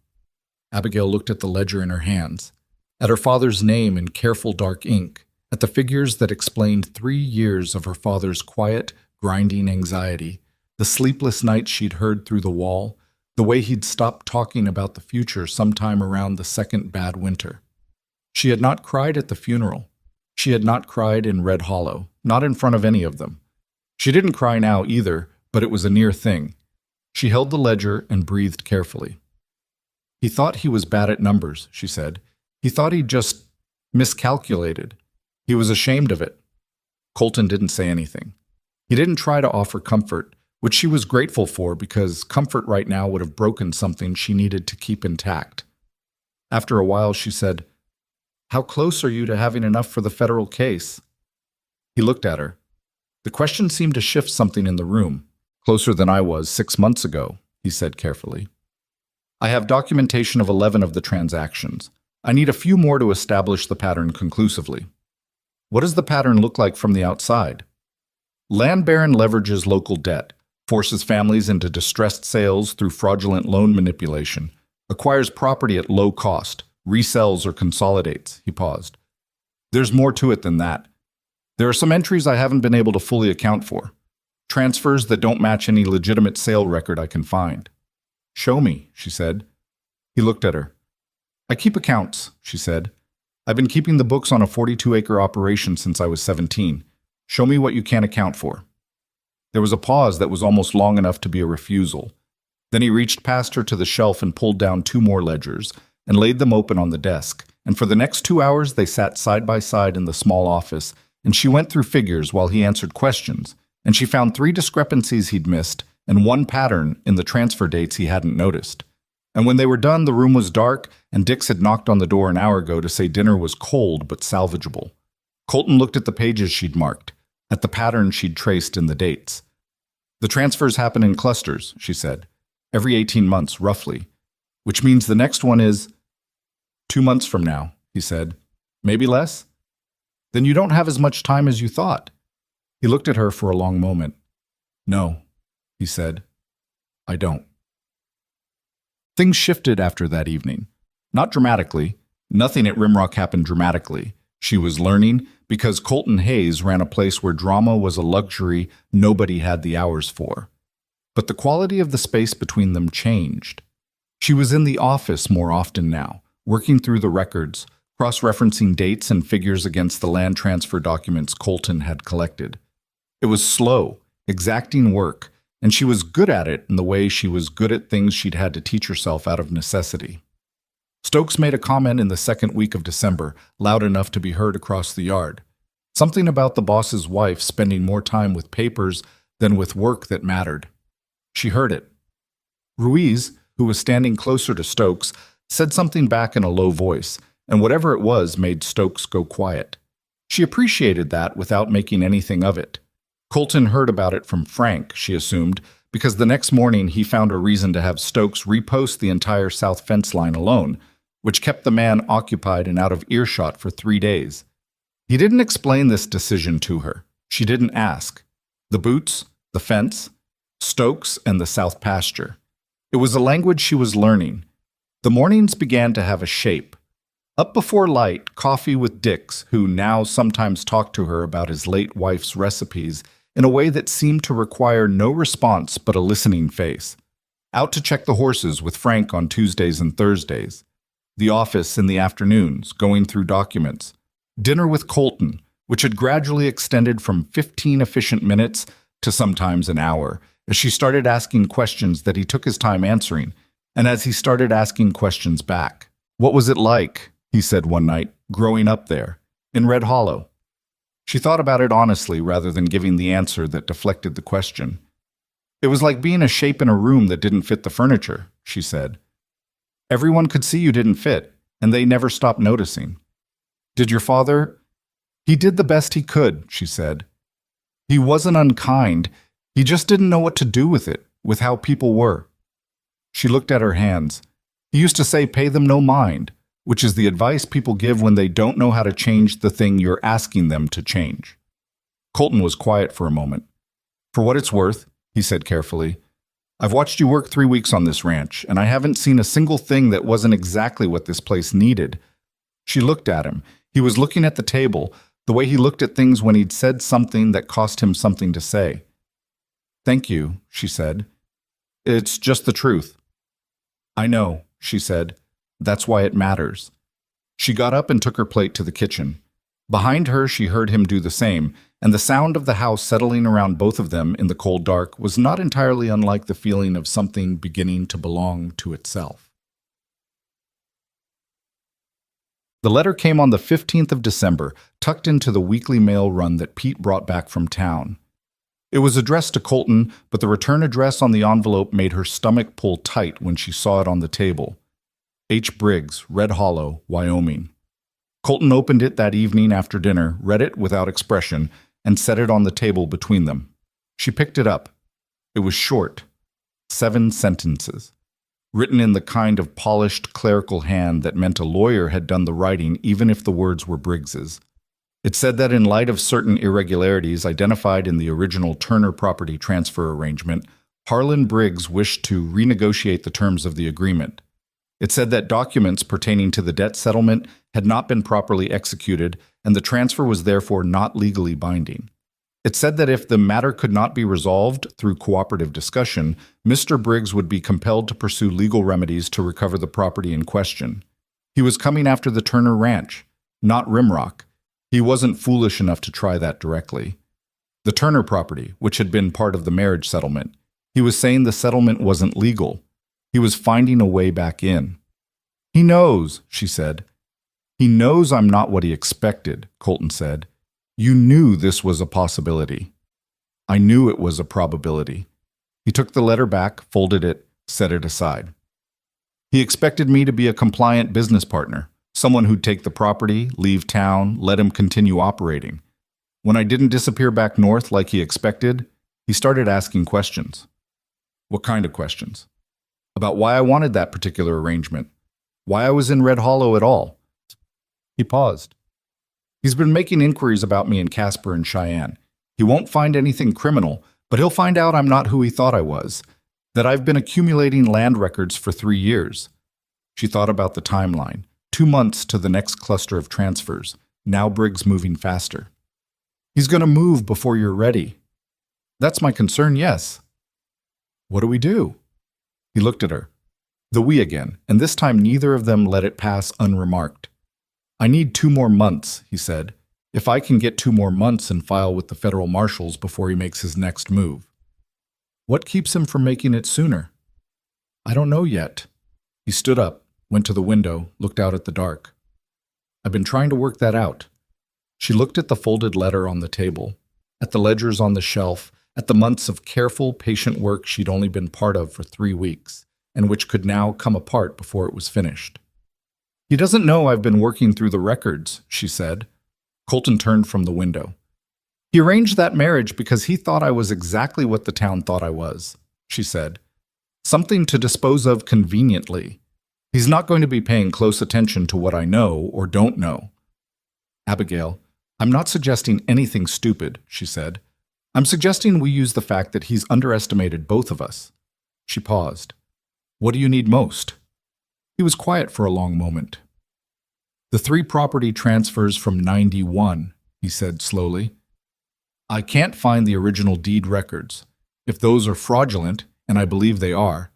Abigail looked at the ledger in her hands, at her father's name in careful dark ink, at the figures that explained 3 years of her father's quiet, grinding anxiety, the sleepless nights she'd heard through the wall, the way he'd stopped talking about the future sometime around the second bad winter. She had not cried at the funeral. She had not cried in Red Hollow, not in front of any of them. She didn't cry now either, but it was a near thing. She held the ledger and breathed carefully. "He thought he was bad at numbers," she said. "He thought he'd just miscalculated. He was ashamed of it." Colton didn't say anything. He didn't try to offer comfort, which she was grateful for because comfort right now would have broken something she needed to keep intact. After a while, she said, "How close are you to having enough for the federal case?" He looked at her. The question seemed to shift something in the room. "Closer than I was 6 months ago," he said carefully. "I have documentation of 11 of the transactions. I need a few more to establish the pattern conclusively. What does the pattern look like from the outside? Land baron leverages local debt, forces families into distressed sales through fraudulent loan manipulation, acquires property at low cost, resells or consolidates. He paused. There's more to it than that. There are some entries I haven't been able to fully account for. Transfers that don't match any legitimate sale record I can find. Show me, she said. He looked at her. I keep accounts, she said. I've been keeping the books on a 42-acre operation since I was 17. Show me what you can account for. There was a pause that was almost long enough to be a refusal. Then he reached past her to the shelf and pulled down 2 more ledgers and laid them open on the desk. And for the next 2 hours, they sat side by side in the small office, and she went through figures while he answered questions, and she found 3 discrepancies he'd missed and 1 pattern in the transfer dates he hadn't noticed. And when they were done, the room was dark, and Dix had knocked on the door an hour ago to say dinner was cold but salvageable. Colton looked at the pages she'd marked, at the pattern she'd traced in the dates. The transfers happen in clusters, she said, every 18 months, roughly, which means the next one is 2 months from now, he said. Maybe less? Then you don't have as much time as you thought. He looked at her for a long moment. No, he said, I don't. Things shifted after that evening. Not dramatically. Nothing at Rimrock happened dramatically. She was learning because Colton Hayes ran a place where drama was a luxury nobody had the hours for. But the quality of the space between them changed. She was in the office more often now, working through the records, cross-referencing dates and figures against the land transfer documents Colton had collected. It was slow, exacting work, and she was good at it in the way she was good at things she'd had to teach herself out of necessity. Stokes made a comment in the second week of December, loud enough to be heard across the yard. Something about the boss's wife spending more time with papers than with work that mattered. She heard it. Ruiz, who was standing closer to Stokes, said something back in a low voice, and whatever it was made Stokes go quiet. She appreciated that without making anything of it. Colton heard about it from Frank, she assumed, because the next morning he found a reason to have Stokes repost the entire south fence line alone, which kept the man occupied and out of earshot for 3 days. He didn't explain this decision to her. She didn't ask. The boots, the fence, Stokes, and the south pasture. It was a language she was learning. The mornings began to have a shape. Up before light, coffee with Dix, who now sometimes talked to her about his late wife's recipes in a way that seemed to require no response but a listening face. Out to check the horses with Frank on Tuesdays and Thursdays. The office in the afternoons, going through documents. Dinner with Colton, which had gradually extended from 15 efficient minutes to sometimes an hour, as she started asking questions that he took his time answering, and as he started asking questions back. What was it like, he said one night, growing up there, in Red Hollow? She thought about it honestly rather than giving the answer that deflected the question. It was like being a shape in a room that didn't fit the furniture, she said. Everyone could see you didn't fit, and they never stopped noticing. Did your father? He did the best he could, she said. He wasn't unkind. He just didn't know what to do with it, with how people were. She looked at her hands. He used to say, pay them no mind, which is the advice people give when they don't know how to change the thing you're asking them to change. Colton was quiet for a moment. For what it's worth, he said carefully, I've watched you work 3 weeks on this ranch, and I haven't seen a single thing that wasn't exactly what this place needed. She looked at him. He was looking at the table, the way he looked at things when he'd said something that cost him something to say. Thank you, she said. It's just the truth. I know, she said. That's why it matters. She got up and took her plate to the kitchen. Behind her, she heard him do the same, and the sound of the house settling around both of them in the cold dark was not entirely unlike the feeling of something beginning to belong to itself. The letter came on the 15th of December, tucked into the weekly mail run that Pete brought back from town. It was addressed to Colton, but the return address on the envelope made her stomach pull tight when she saw it on the table. H. Briggs, Red Hollow, Wyoming. Colton opened it that evening after dinner, read it without expression, and set it on the table between them. She picked it up. It was short. 7 sentences. written in the kind of polished clerical hand that meant a lawyer had done the writing even if the words were Briggs's. It said that in light of certain irregularities identified in the original Turner property transfer arrangement, Harlan Briggs wished to renegotiate the terms of the agreement. It said that documents pertaining to the debt settlement had not been properly executed, and the transfer was therefore not legally binding. It said that if the matter could not be resolved through cooperative discussion, Mr. Briggs would be compelled to pursue legal remedies to recover the property in question. He was coming after the Turner Ranch, not Rimrock. He wasn't foolish enough to try that directly. The Turner property, which had been part of the marriage settlement. He was saying the settlement wasn't legal. He was finding a way back in. He knows, she said. He knows I'm not what he expected, Colton said. You knew this was a possibility. I knew it was a probability. He took the letter back, folded it, set it aside. He expected me to be a compliant business partner, someone who'd take the property, leave town, let him continue operating. When I didn't disappear back north like he expected, he started asking questions. What kind of questions? About why I wanted that particular arrangement, why I was in Red Hollow at all. He paused. He's been making inquiries about me in Casper and Cheyenne. He won't find anything criminal, but he'll find out I'm not who he thought I was, that I've been accumulating land records for 3 years. She thought about the timeline. 2 months to the next cluster of transfers. Now Briggs moving faster. He's going to move before you're ready. That's my concern, yes. What do we do? He looked at her. The we again, and this time neither of them let it pass unremarked. I need 2 more months, he said. If I can get 2 more months and file with the federal marshals before he makes his next move. What keeps him from making it sooner? I don't know yet. He stood up, went to the window, looked out at the dark. I've been trying to work that out. She looked at the folded letter on the table, at the ledgers on the shelf, at the months of careful, patient work she'd only been part of for 3 weeks, and which could now come apart before it was finished. He doesn't know I've been working through the records, she said. Colton turned from the window. He arranged that marriage because he thought I was exactly what the town thought I was, she said. Something to dispose of conveniently. He's not going to be paying close attention to what I know or don't know. Abigail, I'm not suggesting anything stupid, she said. I'm suggesting we use the fact that he's underestimated both of us. She paused. What do you need most? He was quiet for a long moment. The 3 property transfers from 91, he said slowly. I can't find the original deed records. If those are fraudulent, and I believe they are,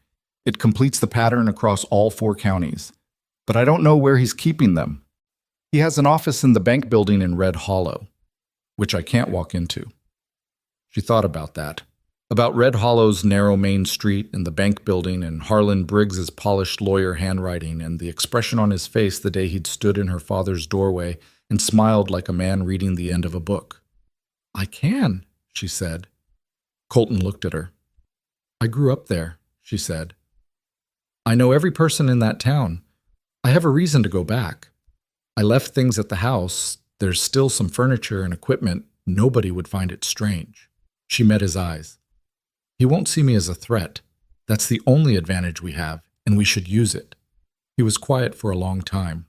it completes the pattern across all 4 counties. But I don't know where he's keeping them. He has an office in the bank building in Red Hollow, which I can't walk into. She thought about that. About Red Hollow's narrow main street and the bank building and Harlan Briggs's polished lawyer handwriting and the expression on his face the day he'd stood in her father's doorway and smiled like a man reading the end of a book. I can, she said. Colton looked at her. I grew up there, she said. I know every person in that town. I have a reason to go back. I left things at the house. There's still some furniture and equipment. Nobody would find it strange. She met his eyes. He won't see me as a threat. That's the only advantage we have, and we should use it. He was quiet for a long time,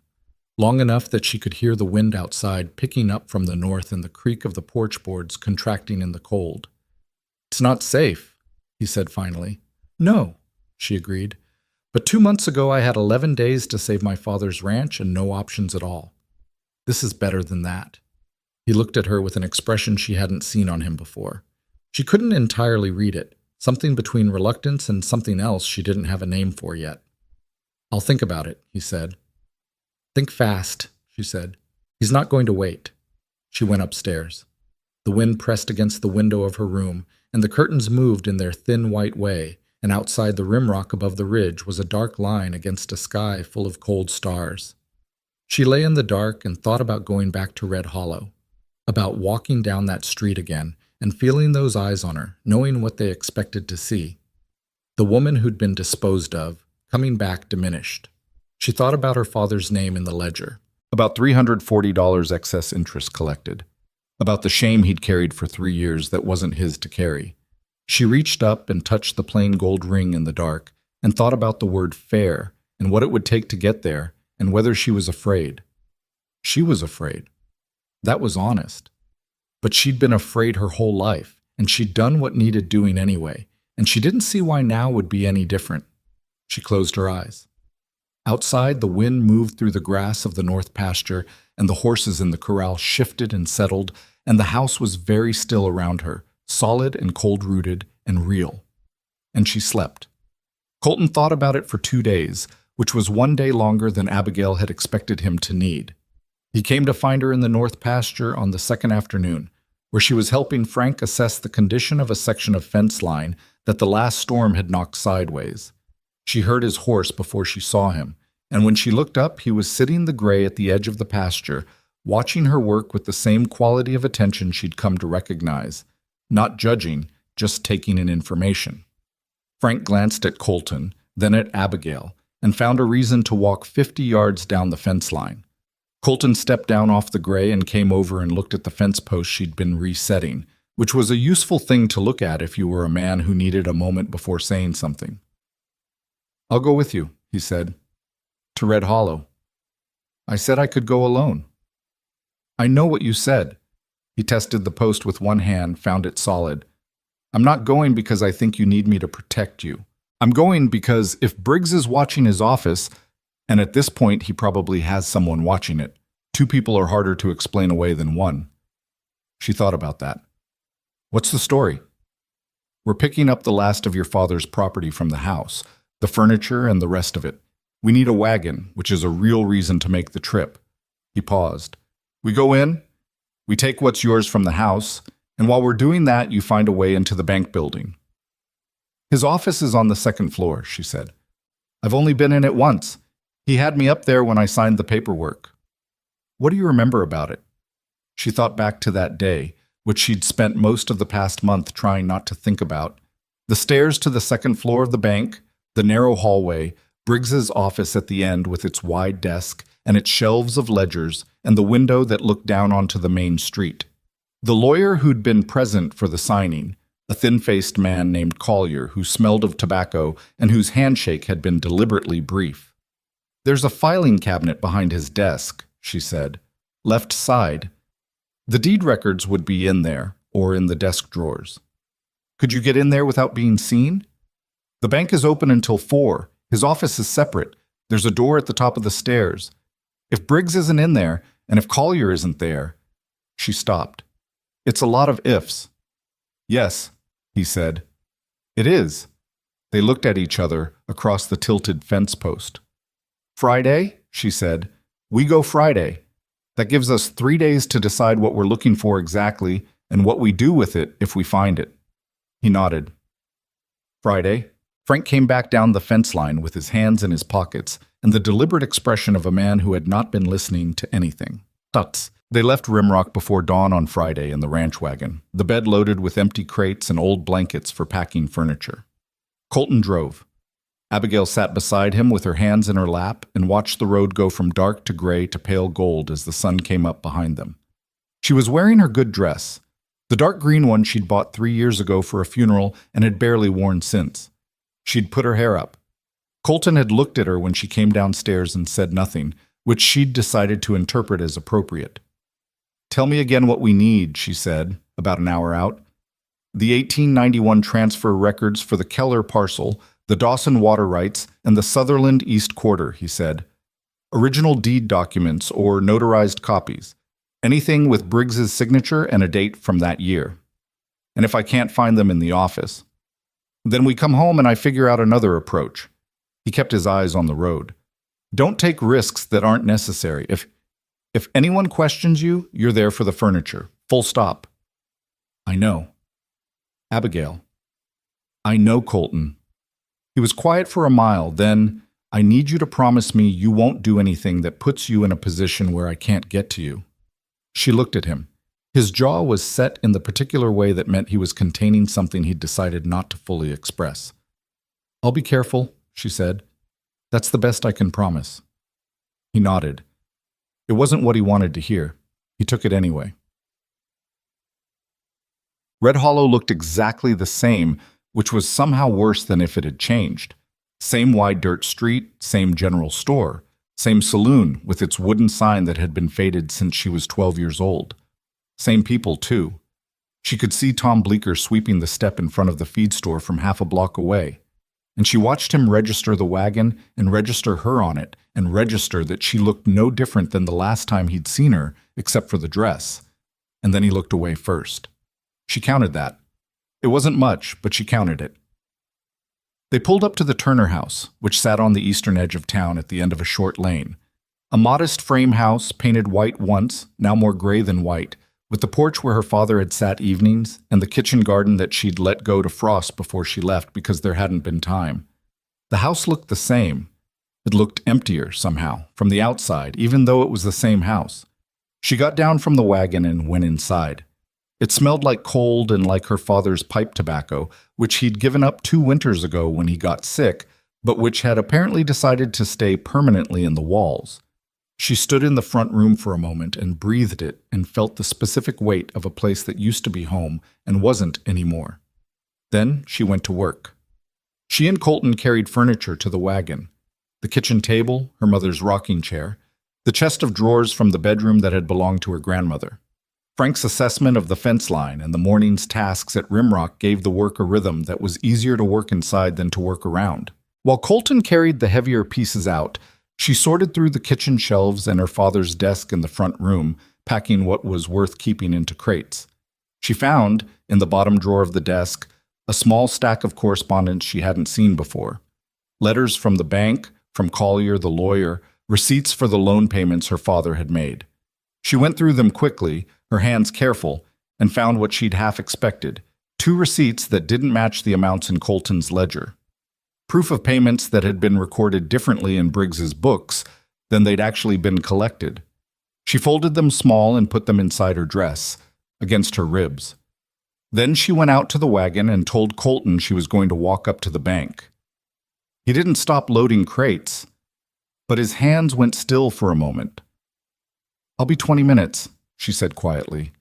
long enough that she could hear the wind outside picking up from the north and the creak of the porch boards contracting in the cold. It's not safe, he said finally. No, she agreed. But 2 months ago I had 11 days to save my father's ranch and no options at all. This is better than that. He looked at her with an expression she hadn't seen on him before. She couldn't entirely read it, something between reluctance and something else she didn't have a name for yet. I'll think about it, he said. Think fast, she said. He's not going to wait. She went upstairs. The wind pressed against the window of her room, and the curtains moved in their thin white way, and outside the rimrock above the ridge was a dark line against a sky full of cold stars. She lay in the dark and thought about going back to Red Hollow, about walking down that street again, and feeling those eyes on her, knowing what they expected to see. The woman who'd been disposed of, coming back diminished. She thought about her father's name in the ledger, about $340 excess interest collected, about the shame he'd carried for 3 years that wasn't his to carry. She reached up and touched the plain gold ring in the dark, and thought about the word fair and what it would take to get there and whether she was afraid. She was afraid. That was honest. But she'd been afraid her whole life, and she'd done what needed doing anyway, and she didn't see why now would be any different. She closed her eyes. Outside, the wind moved through the grass of the north pasture, and the horses in the corral shifted and settled, and the house was very still around her, solid and cold-rooted and real. And she slept. Colton thought about it for 2 days, which was 1 day longer than Abigail had expected him to need. He came to find her in the north pasture on the second afternoon, where she was helping Frank assess the condition of a section of fence line that the last storm had knocked sideways. She heard his horse before she saw him, and when she looked up, he was sitting the gray at the edge of the pasture, watching her work with the same quality of attention she'd come to recognize, not judging, just taking in information. Frank glanced at Colton, then at Abigail, and found a reason to walk 50 yards down the fence line. Colton stepped down off the gray and came over and looked at the fence post she'd been resetting, which was a useful thing to look at if you were a man who needed a moment before saying something. "I'll go with you," he said. "To Red Hollow." "I said I could go alone." "I know what you said." He tested the post with one hand, found it solid. "I'm not going because I think you need me to protect you. I'm going because if Briggs is watching his office, and at this point he probably has someone watching it, 2 people are harder to explain away than 1. She thought about that. "What's the story?" "We're picking up the last of your father's property from the house, the furniture and the rest of it. We need a wagon, which is a real reason to make the trip." He paused. "We go in, we take what's yours from the house, and while we're doing that, you find a way into the bank building." "His office is on the 2nd floor," she said. "I've only been in it once. He had me up there when I signed the paperwork." "What do you remember about it?" She thought back to that day, which she'd spent most of the past month trying not to think about. The stairs to the 2nd floor of the bank, the narrow hallway, Briggs's office at the end with its wide desk and its shelves of ledgers, and the window that looked down onto the main street. The lawyer who'd been present for the signing, a thin-faced man named Collier who smelled of tobacco and whose handshake had been deliberately brief. "There's a filing cabinet behind his desk," she said. "Left side. The deed records would be in there, or in the desk drawers." "Could you get in there without being seen?" "The bank is open until 4. His office is separate. There's a door at the top of the stairs. If Briggs isn't in there, and if Collier isn't there—" She stopped. "It's a lot of ifs." "Yes," he said. "It is." They looked at each other across the tilted fence post. "Friday?" she said. "We go Friday. That gives us 3 days to decide what we're looking for exactly and what we do with it if we find it." He nodded. Friday. Frank came back down the fence line with his hands in his pockets and the deliberate expression of a man who had not been listening to anything. Tuts. They left Rimrock before dawn on Friday in the ranch wagon, the bed loaded with empty crates and old blankets for packing furniture. Colton drove. Abigail sat beside him with her hands in her lap and watched the road go from dark to gray to pale gold as the sun came up behind them. She was wearing her good dress, the dark green one she'd bought 3 years ago for a funeral and had barely worn since. She'd put her hair up. Colton had looked at her when she came downstairs and said nothing, which she'd decided to interpret as appropriate. "Tell me again what we need," she said, about an hour out. "The 1891 transfer records for the Keller parcel, the Dawson water rights, and the Sutherland East Quarter," he said. "Original deed documents or notarized copies. Anything with Briggs's signature and a date from that year. And if I can't find them in the office, then we come home and I figure out another approach." He kept his eyes on the road. "Don't take risks that aren't necessary. If anyone questions you, you're there for the furniture. Full stop." "I know." "Abigail." "I know, Colton." He was quiet for a mile, then, "I need you to promise me you won't do anything that puts you in a position where I can't get to you." She looked at him. His jaw was set in the particular way that meant he was containing something he'd decided not to fully express. "I'll be careful," she said. "That's the best I can promise." He nodded. It wasn't what he wanted to hear. He took it anyway. Red Hollow looked exactly the same, which was somehow worse than if it had changed. Same wide dirt street, same general store, same saloon with its wooden sign that had been faded since she was 12 years old. Same people, too. She could see Tom Bleecker sweeping the step in front of the feed store from half a block away. And she watched him register the wagon and register her on it and register that she looked no different than the last time he'd seen her, except for the dress. And then he looked away first. She counted that. It wasn't much, but she counted it. They pulled up to the Turner house, which sat on the eastern edge of town at the end of a short lane. A modest frame house, painted white once, now more gray than white, with the porch where her father had sat evenings and the kitchen garden that she'd let go to frost before she left because there hadn't been time. The house looked the same. It looked emptier, somehow, from the outside, even though it was the same house. She got down from the wagon and went inside. It smelled like cold and like her father's pipe tobacco, which he'd given up 2 winters ago when he got sick, but which had apparently decided to stay permanently in the walls. She stood in the front room for a moment and breathed it and felt the specific weight of a place that used to be home and wasn't anymore. Then she went to work. She and Colton carried furniture to the wagon. The kitchen table, her mother's rocking chair, the chest of drawers from the bedroom that had belonged to her grandmother. Frank's assessment of the fence line and the morning's tasks at Rimrock gave the work a rhythm that was easier to work inside than to work around. While Colton carried the heavier pieces out, she sorted through the kitchen shelves and her father's desk in the front room, packing what was worth keeping into crates. She found, in the bottom drawer of the desk, a small stack of correspondence she hadn't seen before. Letters from the bank, from Collier the lawyer, receipts for the loan payments her father had made. She went through them quickly, her hands careful, and found what she'd half expected, 2 receipts that didn't match the amounts in Colton's ledger. Proof of payments that had been recorded differently in Briggs's books than they'd actually been collected. She folded them small and put them inside her dress, against her ribs. Then she went out to the wagon and told Colton she was going to walk up to the bank. He didn't stop loading crates, but his hands went still for a moment. "I'll be 20 minutes, she said quietly.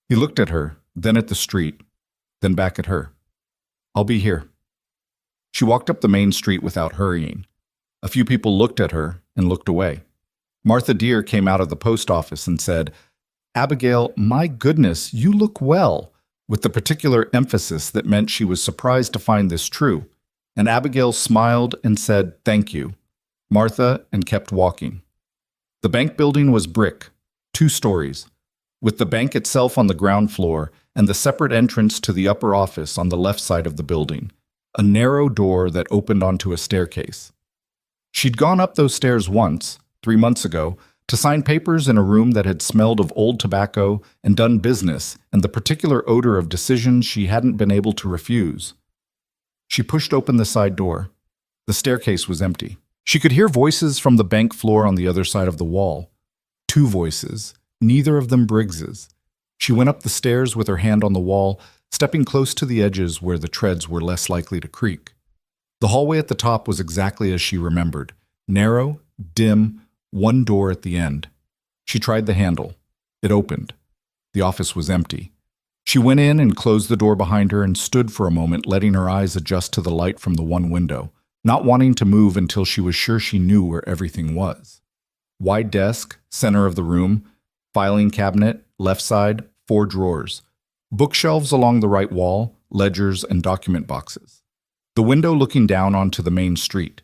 He looked at her, then at the street, then back at her. "I'll be here." She walked up the main street without hurrying. A few people looked at her and looked away. Martha Deer came out of the post office and said, "Abigail, my goodness, you look well," with the particular emphasis that meant she was surprised to find this true. And Abigail smiled and said, "Thank you." Martha and kept walking. The bank building was brick, 2 stories, with the bank itself on the ground floor and the separate entrance to the upper office on the left side of the building, a narrow door that opened onto a staircase. She'd gone up those stairs once, 3 months ago, to sign papers in a room that had smelled of old tobacco and done business and the particular odor of decisions she hadn't been able to refuse. She pushed open the side door. The staircase was empty. She could hear voices from the bank floor on the other side of the wall. 2 voices, neither of them Briggs's. She went up the stairs with her hand on the wall, stepping close to the edges where the treads were less likely to creak. The hallway at the top was exactly as she remembered, narrow, dim, 1 door at the end. She tried the handle. It opened. The office was empty. She went in and closed the door behind her and stood for a moment, letting her eyes adjust to the light from the one window, not wanting to move until she was sure she knew where everything was. Wide desk, center of the room, filing cabinet, left side, 4 drawers. Bookshelves along the right wall, ledgers and document boxes. The window looking down onto the main street.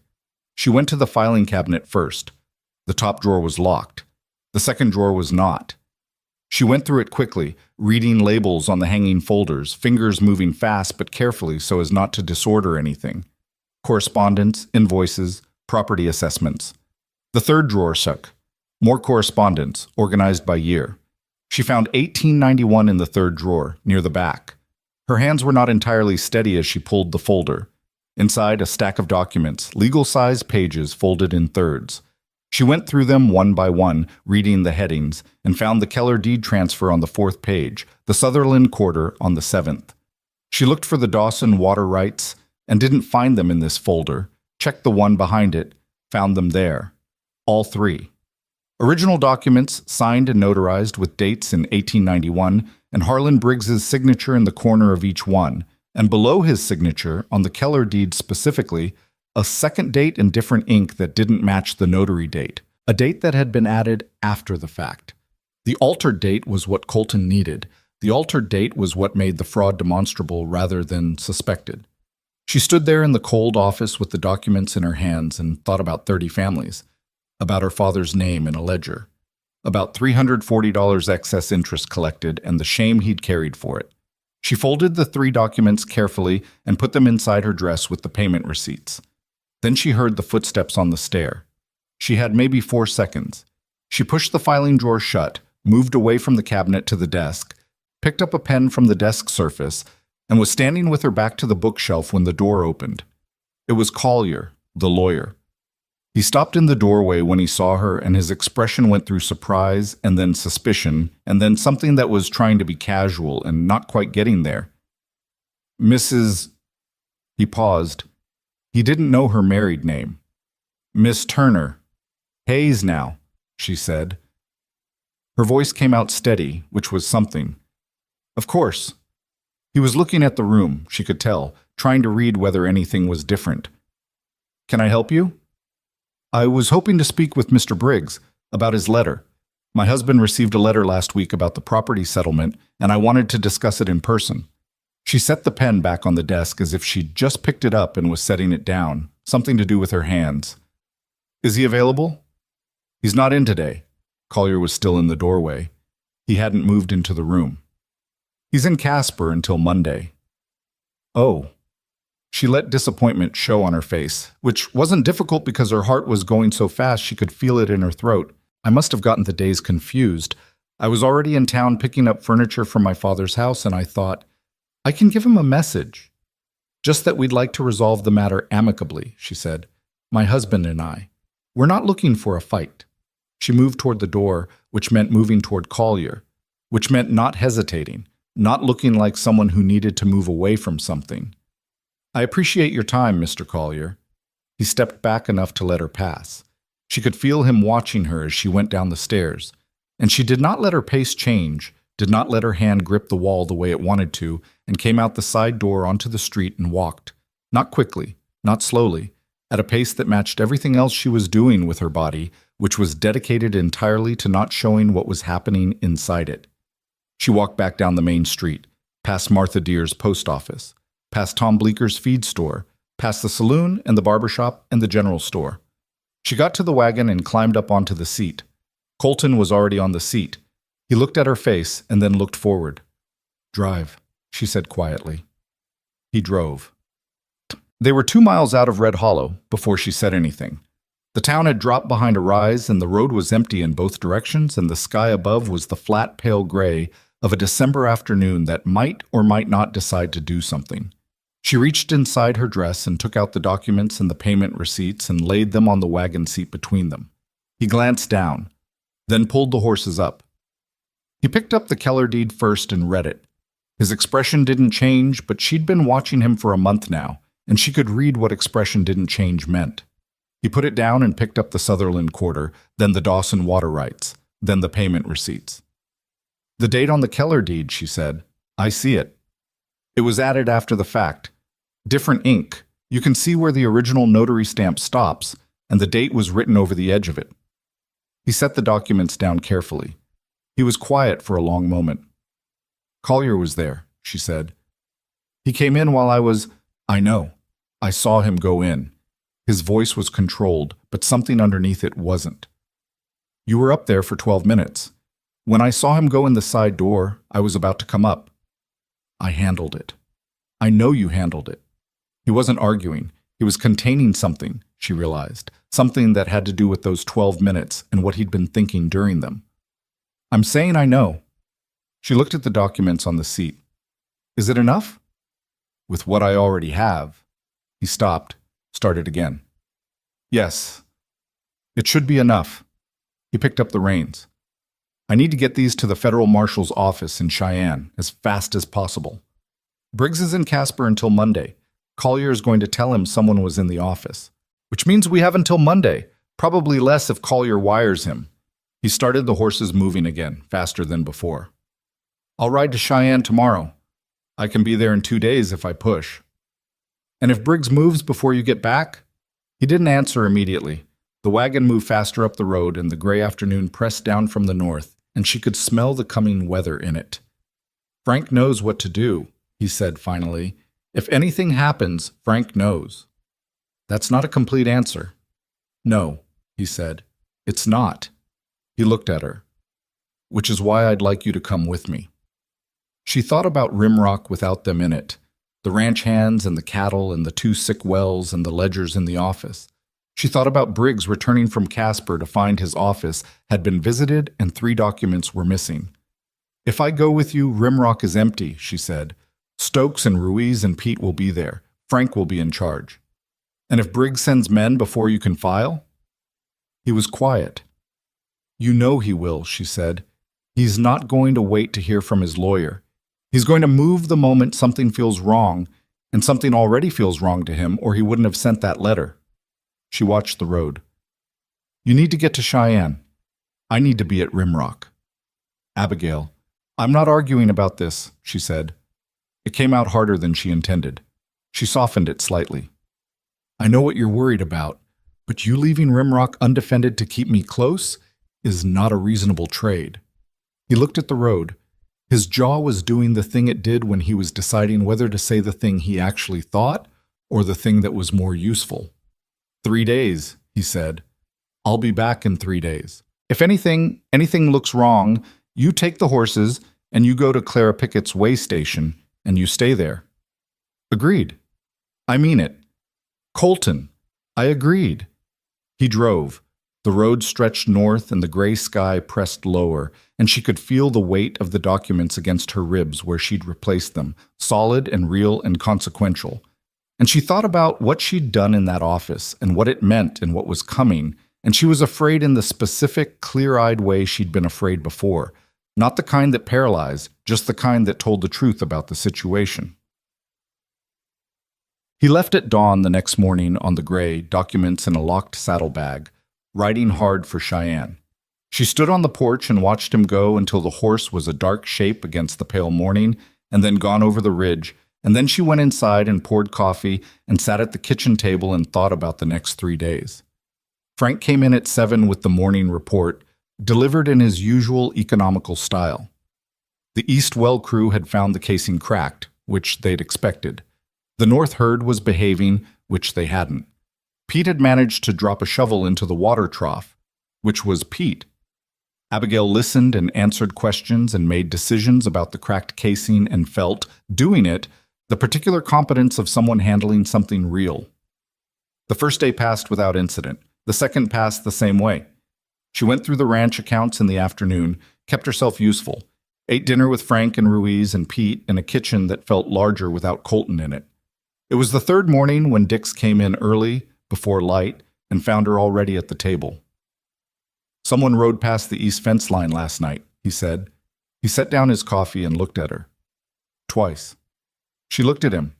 She went to the filing cabinet first. The top drawer was locked. The second drawer was not. She went through it quickly, reading labels on the hanging folders, fingers moving fast but carefully so as not to disorder anything. Correspondence, invoices, property assessments. The third drawer shook. More correspondence, organized by year. She found 1891 in the third drawer, near the back. Her hands were not entirely steady as she pulled the folder. Inside, a stack of documents, legal-sized pages folded in thirds. She went through them one by one, reading the headings, and found the Keller deed transfer on the 4th page, the Sutherland quarter on the 7th. She looked for the Dawson water rights and didn't find them in this folder, checked the one behind it, found them there. All 3. Original documents signed and notarized with dates in 1891 and Harlan Briggs's signature in the corner of each one, and below his signature, on the Keller deed specifically, A second date in different ink that didn't match the notary date, a date that had been added after the fact. The altered date was what Colton needed. The altered date was what made the fraud demonstrable rather than suspected. She stood there in the cold office with the documents in her hands and thought about 30 families, about her father's name in a ledger, about $340 excess interest collected and the shame he'd carried for it. She folded the 3 documents carefully and put them inside her dress with the payment receipts. Then she heard the footsteps on the stair. She had maybe 4 seconds. She pushed the filing drawer shut, moved away from the cabinet to the desk, picked up a pen from the desk surface, and was standing with her back to the bookshelf when the door opened. It was Collier, the lawyer. He stopped in the doorway when he saw her, and his expression went through surprise and then suspicion and then something that was trying to be casual and not quite getting there. Mrs. He paused. He didn't know her married name. Miss Turner. Hayes now, she said. Her voice came out steady, which was something. Of course. He was looking at the room, she could tell, trying to read whether anything was different. Can I help you? I was hoping to speak with Mr. Briggs about his letter. My husband received a letter last week about the property settlement, and I wanted to discuss it in person. She set the pen back on the desk as if she'd just picked it up and was setting it down, something to do with her hands. Is he available? He's not in today. Collier was still in the doorway. He hadn't moved into the room. He's in Casper until Monday. Oh. She let disappointment show on her face, which wasn't difficult because her heart was going so fast she could feel it in her throat. I must have gotten the days confused. I was already in town picking up furniture from my father's house, and I thought, I can give him a message. Just that we'd like to resolve the matter amicably, she said. My husband and I. We're not looking for a fight. She moved toward the door, which meant moving toward Collier, which meant not hesitating, not looking like someone who needed to move away from something. I appreciate your time, Mr. Collier. He stepped back enough to let her pass. She could feel him watching her as she went down the stairs, and she did not let her pace change, did not let her hand grip the wall the way it wanted to, and came out the side door onto the street and walked, not quickly, not slowly, at a pace that matched everything else she was doing with her body, which was dedicated entirely to not showing what was happening inside it. She walked back down the main street, past Martha Deer's post office, past Tom Bleeker's feed store, past the saloon and the barber shop and the general store. She got to the wagon and climbed up onto the seat. Colton was already on the seat. He looked at her face and then looked forward. Drive, she said quietly. He drove. They were 2 miles out of Red Hollow before she said anything. The town had dropped behind a rise, and the road was empty in both directions, and the sky above was the flat, pale gray of a December afternoon that might or might not decide to do something. She reached inside her dress and took out the documents and the payment receipts and laid them on the wagon seat between them. He glanced down, then pulled the horses up. He picked up the Keller deed first and read it. His expression didn't change, but she'd been watching him for a month now, and she could read what expression didn't change meant. He put it down and picked up the Sutherland quarter, then the Dawson water rights, then the payment receipts. The date on the Keller deed, she said. I see it. It was added after the fact. Different ink. You can see where the original notary stamp stops, and the date was written over the edge of it. He set the documents down carefully. He was quiet for a long moment. Collier was there, she said. He came in while I know. I saw him go in. His voice was controlled, but something underneath it wasn't. You were up there for 12 minutes. When I saw him go in the side door, I was about to come up. I handled it. I know you handled it. He wasn't arguing. He was containing something, she realized, something that had to do with those 12 minutes and what he'd been thinking during them. I'm saying I know. She looked at the documents on the seat. Is it enough? With what I already have. He stopped, started again. Yes. It should be enough. He picked up the reins. I need to get these to the federal marshal's office in Cheyenne as fast as possible. Briggs is in Casper until Monday. Collier is going to tell him someone was in the office, which means we have until Monday, probably less if Collier wires him. He started the horses moving again, faster than before. I'll ride to Cheyenne tomorrow. I can be there in 2 days if I push. And if Briggs moves before you get back, He didn't answer immediately. The wagon moved faster up the road, and the gray afternoon pressed down from the north, and she could smell the coming weather in it. Frank knows what to do, he said finally. If anything happens, Frank knows. That's not a complete answer. No, he said. It's not. He looked at her. Which is why I'd like you to come with me. She thought about Rimrock without them in it, the ranch hands and the cattle and the 2 sick wells and the ledgers in the office. She thought about Briggs returning from Casper to find his office had been visited and 3 documents were missing. If I go with you, Rimrock is empty, she said. Stokes and Ruiz and Pete will be there. Frank will be in charge. And if Briggs sends men before you can file? He was quiet. You know he will, she said. He's not going to wait to hear from his lawyer. He's going to move the moment something feels wrong, and something already feels wrong to him, or he wouldn't have sent that letter. She watched the road. You need to get to Cheyenne. I need to be at Rimrock. Abigail, I'm not arguing about this, she said. It came out harder than she intended. She softened it slightly. I know what you're worried about, but you leaving Rimrock undefended to keep me close is not a reasonable trade. He looked at the road. His jaw was doing the thing it did when he was deciding whether to say the thing he actually thought or the thing that was more useful. 3 days, he said. I'll be back in 3 days. If anything looks wrong, you take the horses and you go to Clara Pickett's way station and you stay there. Agreed. I mean it. Colton. I agreed. He drove. The road stretched north and the gray sky pressed lower, and she could feel the weight of the documents against her ribs where she'd replaced them, solid and real and consequential. And she thought about what she'd done in that office and what it meant and what was coming, and she was afraid in the specific, clear-eyed way she'd been afraid before, not the kind that paralyzed, just the kind that told the truth about the situation. He left at dawn the next morning on the gray, documents in a locked saddlebag, riding hard for Cheyenne. She stood on the porch and watched him go until the horse was a dark shape against the pale morning, and then gone over the ridge, and then she went inside and poured coffee and sat at the kitchen table and thought about the next 3 days. Frank came in at 7 with the morning report, delivered in his usual economical style. The East Well crew had found the casing cracked, which they'd expected. The North herd was behaving, which they hadn't. Pete had managed to drop a shovel into the water trough, which was Pete. Abigail listened and answered questions and made decisions about the cracked casing and felt, doing it, the particular competence of someone handling something real. The first day passed without incident. The second passed the same way. She went through the ranch accounts in the afternoon, kept herself useful, ate dinner with Frank and Ruiz and Pete in a kitchen that felt larger without Colton in it. It was the third morning when Dix came in early, before light, and found her already at the table. Someone rode past the east fence line last night, he said. He set down his coffee and looked at her. Twice. She looked at him.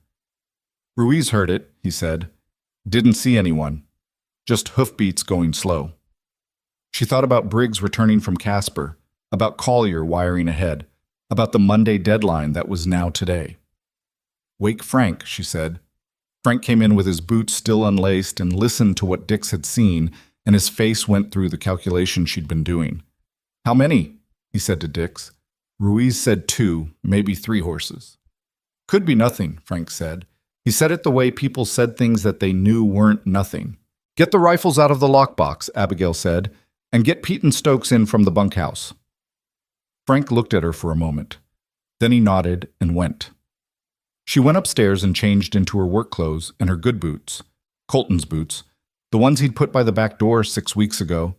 Ruiz heard it, he said. Didn't see anyone. Just hoofbeats going slow. She thought about Briggs returning from Casper, about Collier wiring ahead, about the Monday deadline that was now today. Wake Frank, she said. Frank came in with his boots still unlaced and listened to what Dix had seen, and his face went through the calculation she'd been doing. How many? He said to Dix. Ruiz said 2, maybe 3 horses. Could be nothing, Frank said. He said it the way people said things that they knew weren't nothing. Get the rifles out of the lockbox, Abigail said, and get Pete and Stokes in from the bunkhouse. Frank looked at her for a moment. Then he nodded and went. She went upstairs and changed into her work clothes and her good boots, Colton's boots, the ones he'd put by the back door 6 weeks ago,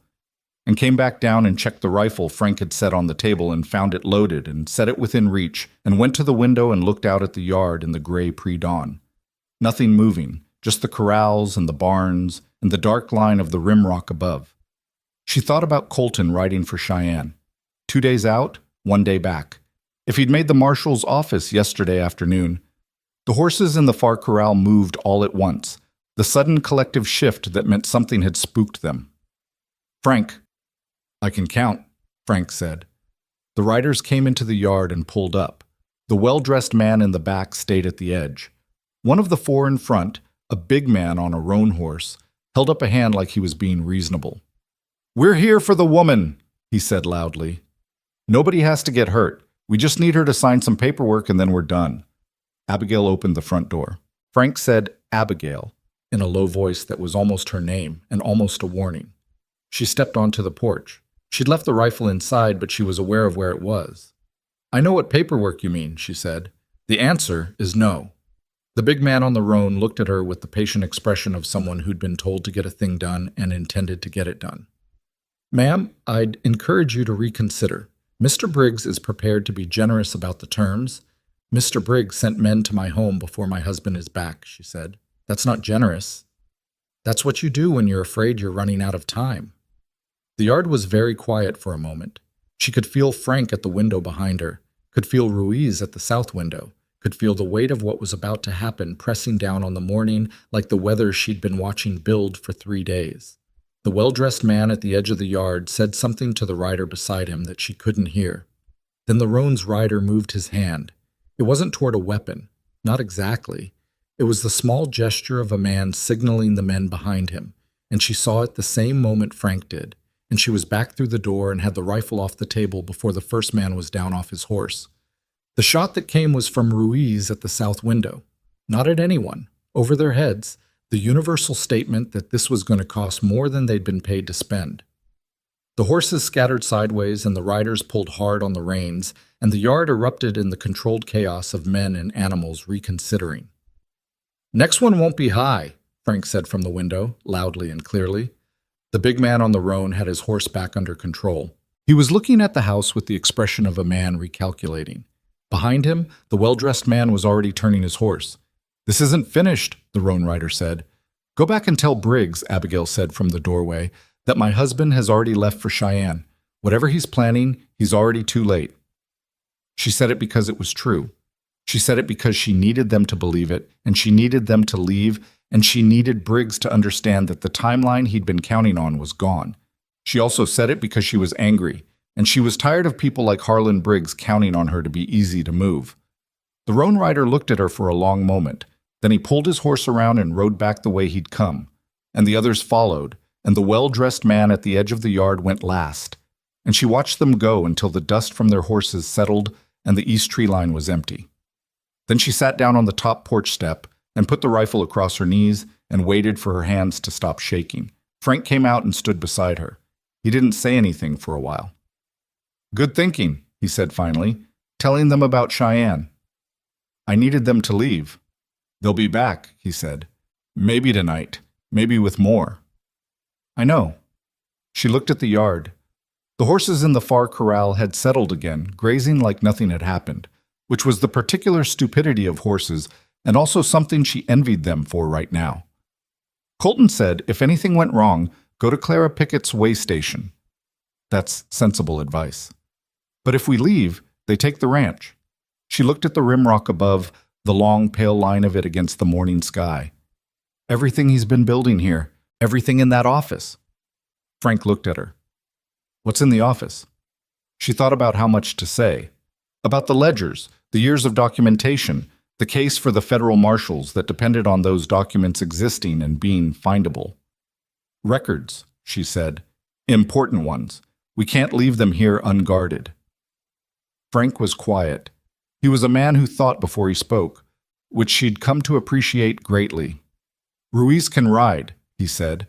and came back down and checked the rifle Frank had set on the table and found it loaded and set it within reach and went to the window and looked out at the yard in the gray pre-dawn. Nothing moving, just the corrals and the barns and the dark line of the rimrock above. She thought about Colton riding for Cheyenne. 2 days out, 1 day back. If he'd made the marshal's office yesterday afternoon. The horses in the far corral moved all at once, the sudden collective shift that meant something had spooked them. Frank. I can count, Frank said. The riders came into the yard and pulled up. The well-dressed man in the back stayed at the edge. One of the 4 in front, a big man on a roan horse, held up a hand like he was being reasonable. "We're here for the woman," he said loudly. "Nobody has to get hurt. We just need her to sign some paperwork and then we're done." Abigail opened the front door. Frank said Abigail in a low voice that was almost her name and almost a warning. She stepped onto the porch. She'd left the rifle inside, but she was aware of where it was. "I know what paperwork you mean," she said. "The answer is no." The big man on the roan looked at her with the patient expression of someone who'd been told to get a thing done and intended to get it done. "Ma'am, I'd encourage you to reconsider. Mr. Briggs is prepared to be generous about the terms. Mr. Briggs sent men to my home before my husband is back," she said. "That's not generous. That's what you do when you're afraid you're running out of time." The yard was very quiet for a moment. She could feel Frank at the window behind her, could feel Ruiz at the south window, could feel the weight of what was about to happen pressing down on the morning like the weather she'd been watching build for 3 days. The well-dressed man at the edge of the yard said something to the rider beside him that she couldn't hear. Then the roan's rider moved his hand. It wasn't toward a weapon, not exactly. It was the small gesture of a man signaling the men behind him, and she saw it the same moment Frank did, and she was back through the door and had the rifle off the table before the first man was down off his horse. The shot that came was from Ruiz at the south window. Not at anyone. Over their heads, the universal statement that this was going to cost more than they'd been paid to spend. The horses scattered sideways and the riders pulled hard on the reins, and the yard erupted in the controlled chaos of men and animals reconsidering. "Next one won't be high," Frank said from the window, loudly and clearly. The big man on the roan had his horse back under control. He was looking at the house with the expression of a man recalculating. Behind him, the well-dressed man was already turning his horse. "This isn't finished," the roan rider said. "Go back and tell Briggs," Abigail said from the doorway, "that my husband has already left for Cheyenne. Whatever he's planning, he's already too late." She said it because it was true. She said it because she needed them to believe it, and she needed them to leave, and she needed Briggs to understand that the timeline he'd been counting on was gone. She also said it because she was angry, and she was tired of people like Harlan Briggs counting on her to be easy to move. The roan rider looked at her for a long moment. Then he pulled his horse around and rode back the way he'd come, and the others followed, and the well-dressed man at the edge of the yard went last, and she watched them go until the dust from their horses settled and the east tree line was empty. Then she sat down on the top porch step and put the rifle across her knees and waited for her hands to stop shaking. Frank came out and stood beside her. He didn't say anything for a while. "Good thinking," he said finally, "telling them about Cheyenne. I needed them to leave. They'll be back," he said. "Maybe tonight, maybe with more." "I know." She looked at the yard. The horses in the far corral had settled again, grazing like nothing had happened, which was the particular stupidity of horses and also something she envied them for right now. Colton said if anything went wrong, go to Clara Pickett's way station. That's sensible advice. But if we leave, they take the ranch. She looked at the rim rock above, the long pale line of it against the morning sky. Everything he's been building here, everything in that office. Frank looked at her. "What's in the office?" She thought about how much to say. About the ledgers, the years of documentation, the case for the federal marshals that depended on those documents existing and being findable. "Records," she said. "Important ones. We can't leave them here unguarded." Frank was quiet. He was a man who thought before he spoke, which she'd come to appreciate greatly. "Ruiz can ride," he said.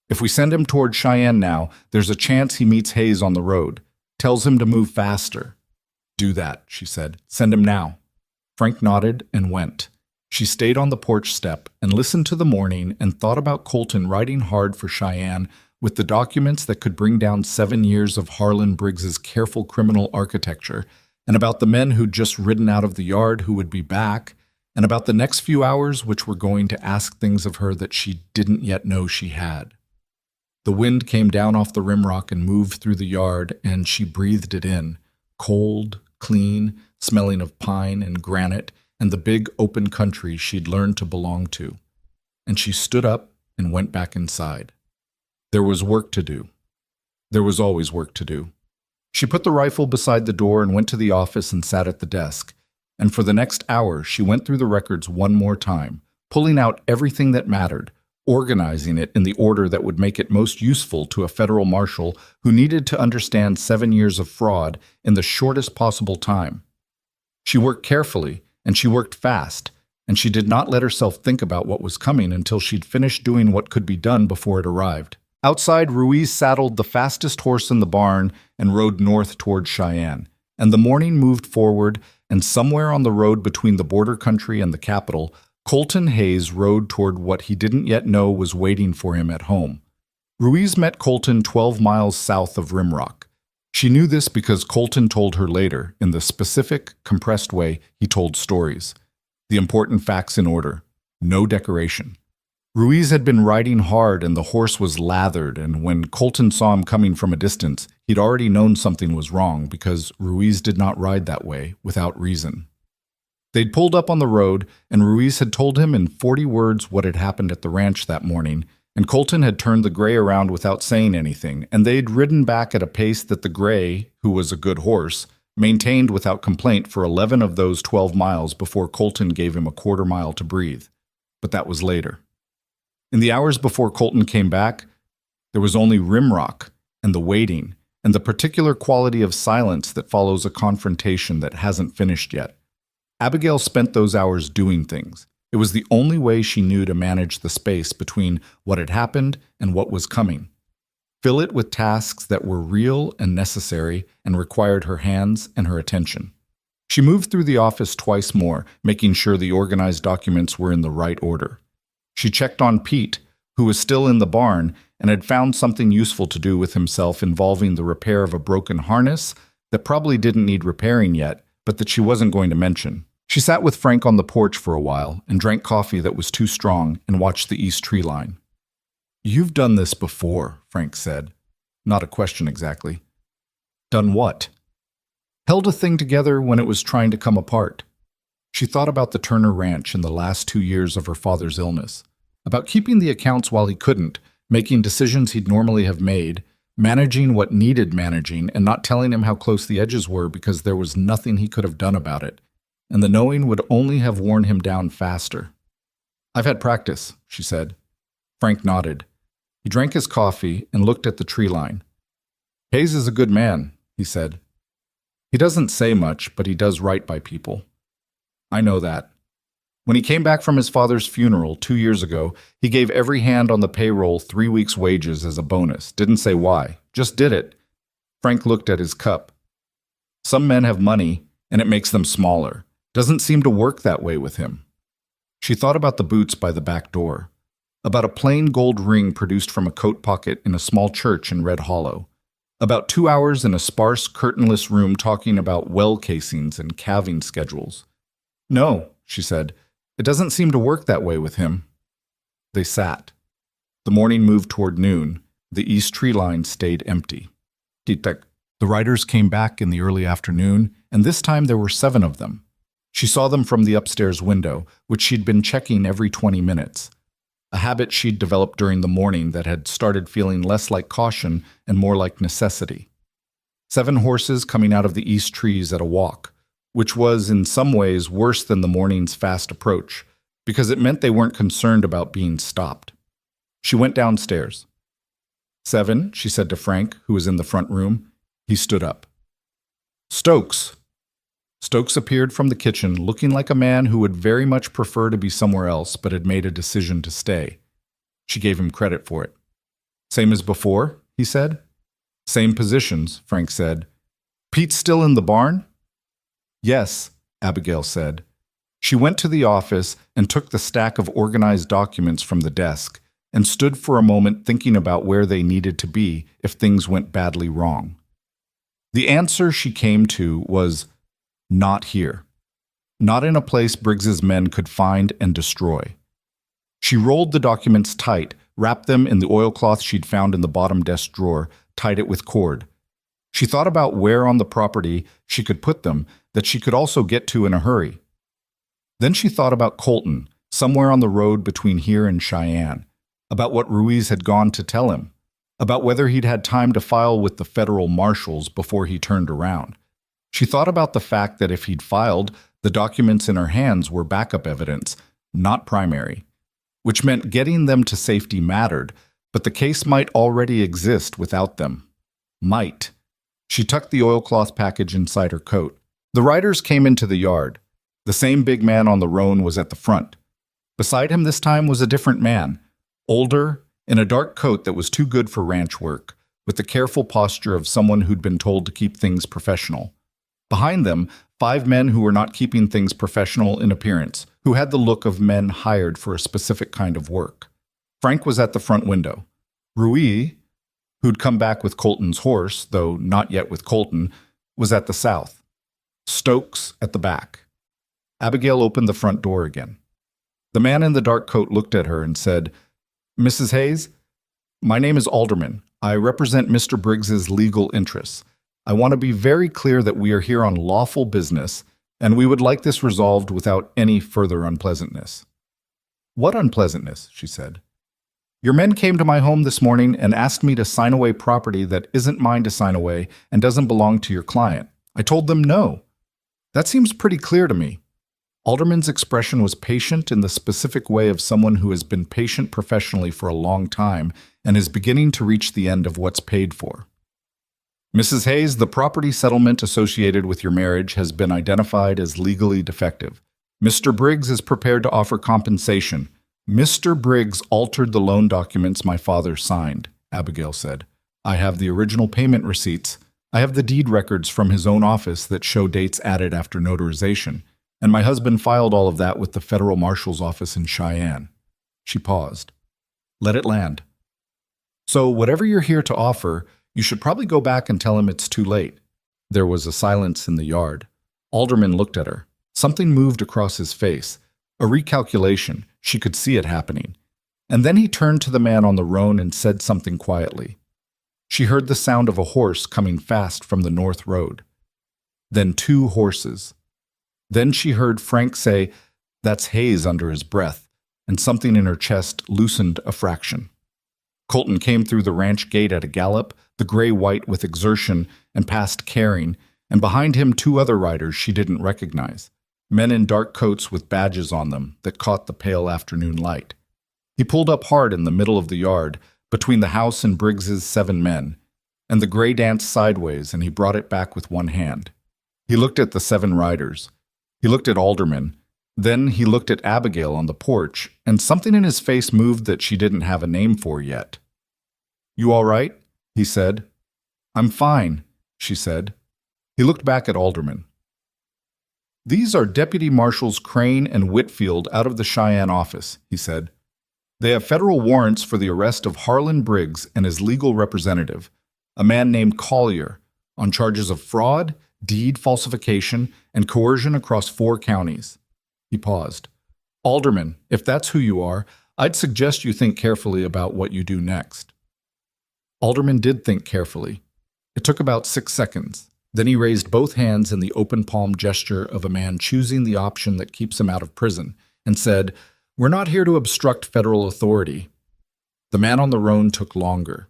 "If we send him toward Cheyenne now, there's a chance he meets Hayes on the road. Tells him to move faster." "Do that," she said. "Send him now." Frank nodded and went. She stayed on the porch step and listened to the morning and thought about Colton riding hard for Cheyenne with the documents that could bring down 7 years of Harlan Briggs's careful criminal architecture, and about the men who'd just ridden out of the yard who would be back, and about the next few hours which were going to ask things of her that she didn't yet know she had. The wind came down off the rimrock and moved through the yard, and she breathed it in, cold, clean, smelling of pine and granite and the big open country she'd learned to belong to. And she stood up and went back inside. There was work to do. There was always work to do. She put the rifle beside the door and went to the office and sat at the desk. And for the next hour, she went through the records one more time, pulling out everything that mattered, organizing it in the order that would make it most useful to a federal marshal who needed to understand 7 years of fraud in the shortest possible time. She worked carefully, and she worked fast, and she did not let herself think about what was coming until she'd finished doing what could be done before it arrived. Outside, Ruiz saddled the fastest horse in the barn and rode north toward Cheyenne, and the morning moved forward, and somewhere on the road between the border country and the capital, Colton Hayes rode toward what he didn't yet know was waiting for him at home. Ruiz met Colton 12 miles south of Rimrock. She knew this because Colton told her later, in the specific, compressed way he told stories. The important facts in order. No decoration. Ruiz had been riding hard and the horse was lathered, and when Colton saw him coming from a distance, he'd already known something was wrong because Ruiz did not ride that way without reason. They'd pulled up on the road, and Ruiz had told him in 40 words what had happened at the ranch that morning, and Colton had turned the gray around without saying anything, and they'd ridden back at a pace that the gray, who was a good horse, maintained without complaint for 11 of those 12 miles before Colton gave him a quarter mile to breathe. But that was later. In the hours before Colton came back, there was only Rimrock and the waiting and the particular quality of silence that follows a confrontation that hasn't finished yet. Abigail spent those hours doing things. It was the only way she knew to manage the space between what had happened and what was coming. Fill it with tasks that were real and necessary and required her hands and her attention. She moved through the office twice more, making sure the organized documents were in the right order. She checked on Pete, who was still in the barn and had found something useful to do with himself involving the repair of a broken harness that probably didn't need repairing yet, but that she wasn't going to mention. She sat with Frank on the porch for a while and drank coffee that was too strong and watched the east tree line. "You've done this before," Frank said. Not a question exactly. Done what? Held a thing together when it was trying to come apart. She thought about the Turner Ranch in the last 2 years of her father's illness, about keeping the accounts while he couldn't, making decisions he'd normally have made, managing what needed managing, and not telling him how close the edges were because there was nothing he could have done about it, and the knowing would only have worn him down faster. "I've had practice," she said. Frank nodded. He drank his coffee and looked at the tree line. "Hayes is a good man," he said. "He doesn't say much, but he does right by people." "I know that. When he came back from his father's funeral 2 years ago, he gave every hand on the payroll 3 weeks' wages as a bonus. Didn't say why. Just did it." Frank looked at his cup. "Some men have money, and it makes them smaller. Doesn't seem to work that way with him." She thought about the boots by the back door, about a plain gold ring produced from a coat pocket in a small church in Red Hollow, about 2 hours in a sparse, curtainless room talking about well casings and calving schedules. "No," she said, "it doesn't seem to work that way with him." They sat. The morning moved toward noon. The east tree line stayed empty. The riders came back in the early afternoon, and this time there were 7 of them. She saw them from the upstairs window, which she'd been checking every 20 minutes. A habit she'd developed during the morning that had started feeling less like caution and more like necessity. 7 horses coming out of the east trees at a walk, which was in some ways worse than the morning's fast approach, because it meant they weren't concerned about being stopped. She went downstairs. "7," she said to Frank, who was in the front room. He stood up. "Stokes." Stokes appeared from the kitchen, looking like a man who would very much prefer to be somewhere else but had made a decision to stay. She gave him credit for it. "Same as before?" he said. "Same positions," Frank said. "Pete's still in the barn?" "Yes," Abigail said. She went to the office and took the stack of organized documents from the desk and stood for a moment thinking about where they needed to be if things went badly wrong. The answer she came to was not here. Not in a place Briggs's men could find and destroy. She rolled the documents tight, wrapped them in the oilcloth she'd found in the bottom desk drawer, tied it with cord. She thought about where on the property she could put them that she could also get to in a hurry. Then she thought about Colton, somewhere on the road between here and Cheyenne, about what Ruiz had gone to tell him, about whether he'd had time to file with the federal marshals before he turned around. She thought about the fact that if he'd filed, the documents in her hands were backup evidence, not primary. which meant getting them to safety mattered, but the case might already exist without them. Might. She tucked the oilcloth package inside her coat. The riders came into the yard. The same big man on the roan was at the front. Beside him this time was a different man, older, in a dark coat that was too good for ranch work, with the careful posture of someone who'd been told to keep things professional. Behind them, 5 men who were not keeping things professional in appearance, who had the look of men hired for a specific kind of work. Frank was at the front window. Rui, who'd come back with Colton's horse, though not yet with Colton, was at the south. Stokes at the back. Abigail opened the front door again. The man in the dark coat looked at her and said, "Mrs. Hayes, my name is Alderman. I represent Mr. Briggs's legal interests. I want to be very clear that we are here on lawful business, and we would like this resolved without any further unpleasantness." "What unpleasantness?" she said. "Your men came to my home this morning and asked me to sign away property that isn't mine to sign away and doesn't belong to your client. I told them no. That seems pretty clear to me." Alderman's expression was patient in the specific way of someone who has been patient professionally for a long time and is beginning to reach the end of what's paid for. "Mrs. Hayes, the property settlement associated with your marriage has been identified as legally defective. Mr. Briggs is prepared to offer compensation. Mr. Briggs altered the loan documents my father signed," Abigail said. "I have the original payment receipts. I have the deed records from his own office that show dates added after notarization. And my husband filed all of that with the federal marshal's office in Cheyenne." She paused. "Let it land. So whatever you're here to offer, you should probably go back and tell him it's too late." There was a silence in the yard. Alderman looked at her. Something moved across his face. A recalculation. She could see it happening. And then he turned to the man on the roan and said something quietly. She heard the sound of a horse coming fast from the north road. Then 2 horses. Then she heard Frank say, "That's Hayes," under his breath, and something in her chest loosened a fraction. Colton came through the ranch gate at a gallop, the gray-white with exertion, and past Caring, and behind him 2 other riders she didn't recognize, men in dark coats with badges on them that caught the pale afternoon light. He pulled up hard in the middle of the yard, between the house and Briggs's 7 men, and the gray danced sideways, and he brought it back with one hand. He looked at the 7 riders. He looked at Alderman. Then he looked at Abigail on the porch, and something in his face moved that she didn't have a name for yet. "You all right?" he said. "I'm fine," she said. He looked back at Alderman. "These are Deputy Marshals Crane and Whitfield out of the Cheyenne office," he said. "They have federal warrants for the arrest of Harlan Briggs and his legal representative, a man named Collier, on charges of fraud, deed falsification, and coercion across 4 counties. He paused. "Alderman, if that's who you are, I'd suggest you think carefully about what you do next." Alderman did think carefully. It took about 6 seconds. Then he raised both hands in the open palm gesture of a man choosing the option that keeps him out of prison, and said, "We're not here to obstruct federal authority." The man on the roan took longer,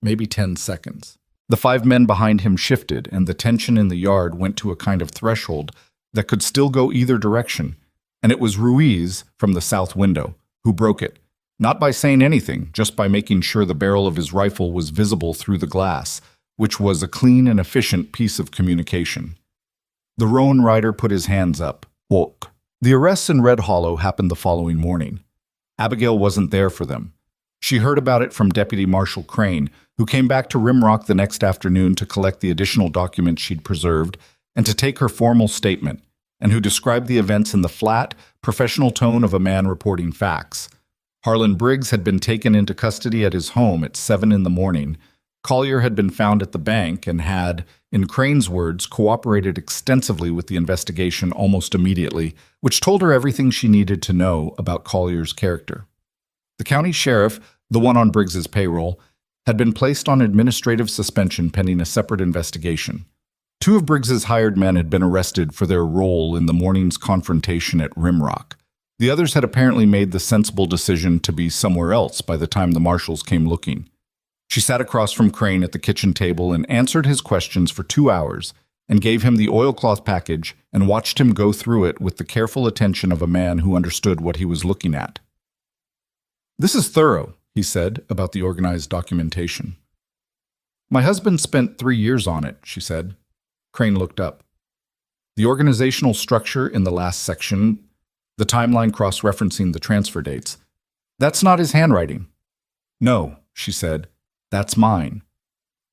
maybe 10 seconds. The 5 men behind him shifted, and the tension in the yard went to a kind of threshold that could still go either direction, and it was Ruiz from the south window who broke it, not by saying anything, just by making sure the barrel of his rifle was visible through the glass, which was a clean and efficient piece of communication. The roan rider put his hands up. Woke. The arrests in Red Hollow happened the following morning. Abigail wasn't there for them. She heard about it from Deputy Marshal Crane, who came back to Rimrock the next afternoon to collect the additional documents she'd preserved and to take her formal statement, and who described the events in the flat, professional tone of a man reporting facts. Harlan Briggs had been taken into custody at his home at 7 in the morning. Collier had been found at the bank and had, in Crane's words, cooperated extensively with the investigation almost immediately, which told her everything she needed to know about Collier's character. The county sheriff, the one on Briggs's payroll, had been placed on administrative suspension pending a separate investigation. 2 of Briggs's hired men had been arrested for their role in the morning's confrontation at Rimrock. The others had apparently made the sensible decision to be somewhere else by the time the marshals came looking. She sat across from Crane at the kitchen table and answered his questions for 2 hours, and gave him the oilcloth package and watched him go through it with the careful attention of a man who understood what he was looking at. This is thorough, he said about the organized documentation. My husband spent 3 years on it, she said. Crane looked up. The organizational structure in the last section, the timeline cross-referencing the transfer dates, that's not his handwriting. No, she said, that's mine.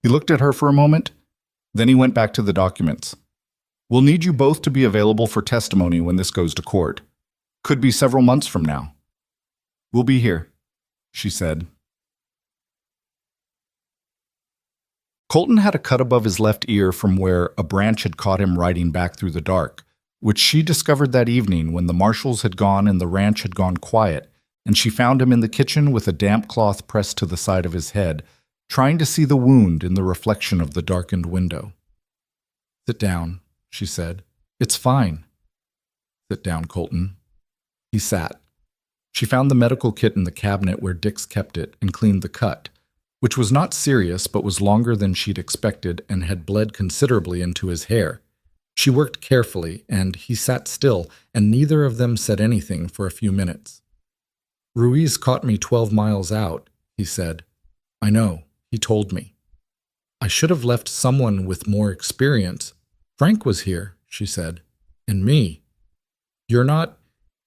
He looked at her for a moment, then he went back to the documents. We'll need you both to be available for testimony when this goes to court. Could be several months from now. We'll be here, she said. Colton had a cut above his left ear from where a branch had caught him riding back through the dark, which she discovered that evening when the marshals had gone and the ranch had gone quiet, and she found him in the kitchen with a damp cloth pressed to the side of his head, trying to see the wound in the reflection of the darkened window. Sit down, she said. It's fine. Sit down, Colton. He sat. She found the medical kit in the cabinet where Dix kept it and cleaned the cut, which was not serious but was longer than she'd expected and had bled considerably into his hair. She worked carefully, and he sat still, and neither of them said anything for a few minutes. Ruiz caught me 12 miles out, he said. I know, he told me. I should have left someone with more experience. Frank was here, she said. And me. You're not...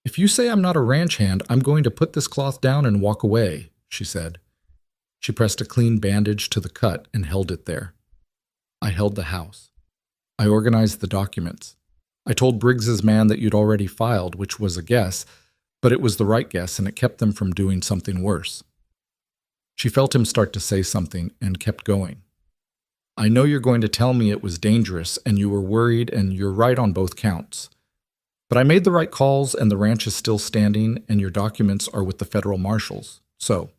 If you say I'm not a ranch hand, I'm going to put this cloth down and walk away, she said. She pressed a clean bandage to the cut and held it there. I held the house. I organized the documents. I told Briggs's man that you'd already filed, which was a guess, but it was the right guess and it kept them from doing something worse. She felt him start to say something and kept going. I know you're going to tell me it was dangerous and you were worried and you're right on both counts. But I made the right calls and the ranch is still standing and your documents are with the federal marshals. So,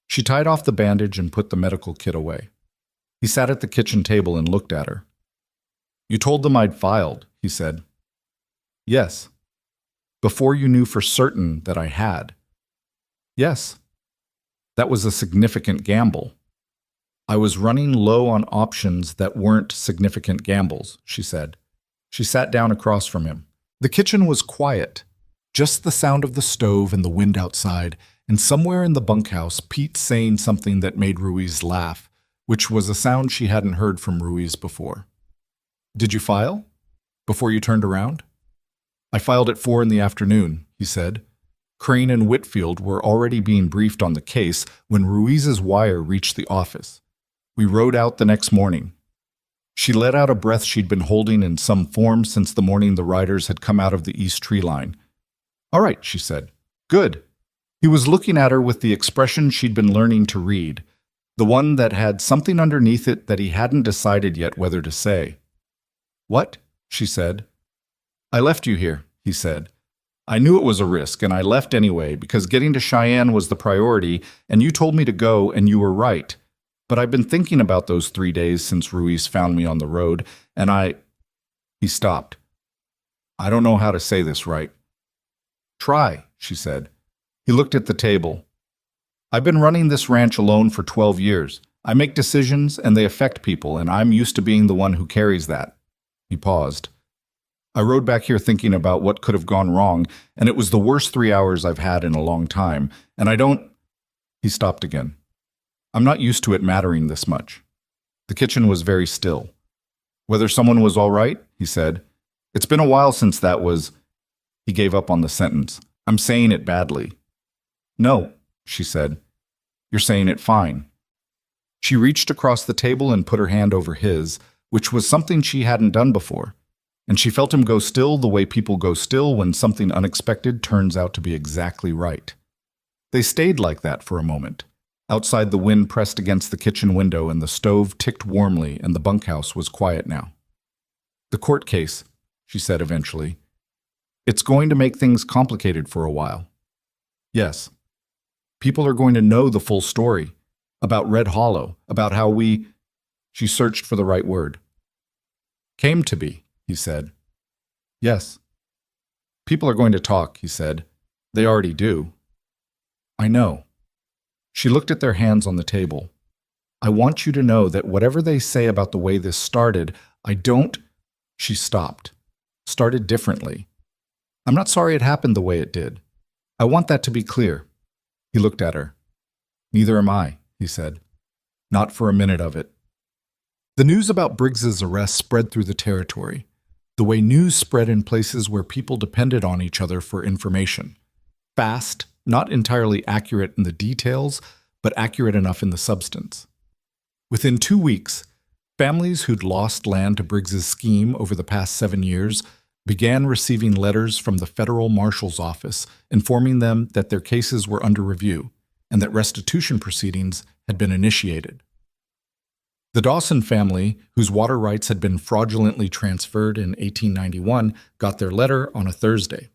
she tied off the bandage and put the medical kit away. He sat at the kitchen table and looked at her. You told them I'd filed, he said. Yes. Before you knew for certain that I had. Yes. That was a significant gamble. I was running low on options that weren't significant gambles, she said. She sat down across from him. The kitchen was quiet, just the sound of the stove and the wind outside, and somewhere in the bunkhouse, Pete saying something that made Ruiz laugh, which was a sound she hadn't heard from Ruiz before. Did you file? Before you turned around? I filed at 4 p.m, he said. Crane and Whitfield were already being briefed on the case when Ruiz's wire reached the office. We rode out the next morning. She let out a breath she'd been holding in some form since the morning the riders had come out of the east tree line. All right, she said. Good. He was looking at her with the expression she'd been learning to read, the one that had something underneath it that he hadn't decided yet whether to say. What? She said. I left you here, he said. I knew it was a risk, and I left anyway because getting to Cheyenne was the priority, and you told me to go, and you were right. But I've been thinking about those 3 days since Ruiz found me on the road, and He stopped. I don't know how to say this right. Try, she said. He looked at the table. I've been running this ranch alone for 12 years. I make decisions, and they affect people, and I'm used to being the one who carries that. He paused. I rode back here thinking about what could have gone wrong, and it was the worst 3 hours I've had in a long time, and I don't... He stopped again. I'm not used to it mattering this much. The kitchen was very still. Whether someone was all right, he said. It's been a while since that was... He gave up on the sentence. I'm saying it badly. No, she said. You're saying it fine. She reached across the table and put her hand over his, which was something she hadn't done before. And she felt him go still the way people go still when something unexpected turns out to be exactly right. They stayed like that for a moment. Outside, the wind pressed against the kitchen window and the stove ticked warmly and the bunkhouse was quiet now. The court case, she said eventually. It's going to make things complicated for a while. Yes. People are going to know the full story. About Red Hollow, about how we... She searched for the right word. Came to be, he said. Yes. People are going to talk, he said. They already do. I know. She looked at their hands on the table. I want you to know that whatever they say about the way this started, I don't... She stopped. Started differently. I'm not sorry it happened the way it did. I want that to be clear. He looked at her. "Neither am I," he said. "Not for a minute of it." The news about Briggs's arrest spread through the territory, the way news spread in places where people depended on each other for information. Fast, not entirely accurate in the details, but accurate enough in the substance. Within 2 weeks, families who'd lost land to Briggs's scheme over the past 7 years began receiving letters from the federal marshal's office informing them that their cases were under review and that restitution proceedings had been initiated. The Dawson family, whose water rights had been fraudulently transferred in 1891, got their letter on a Thursday.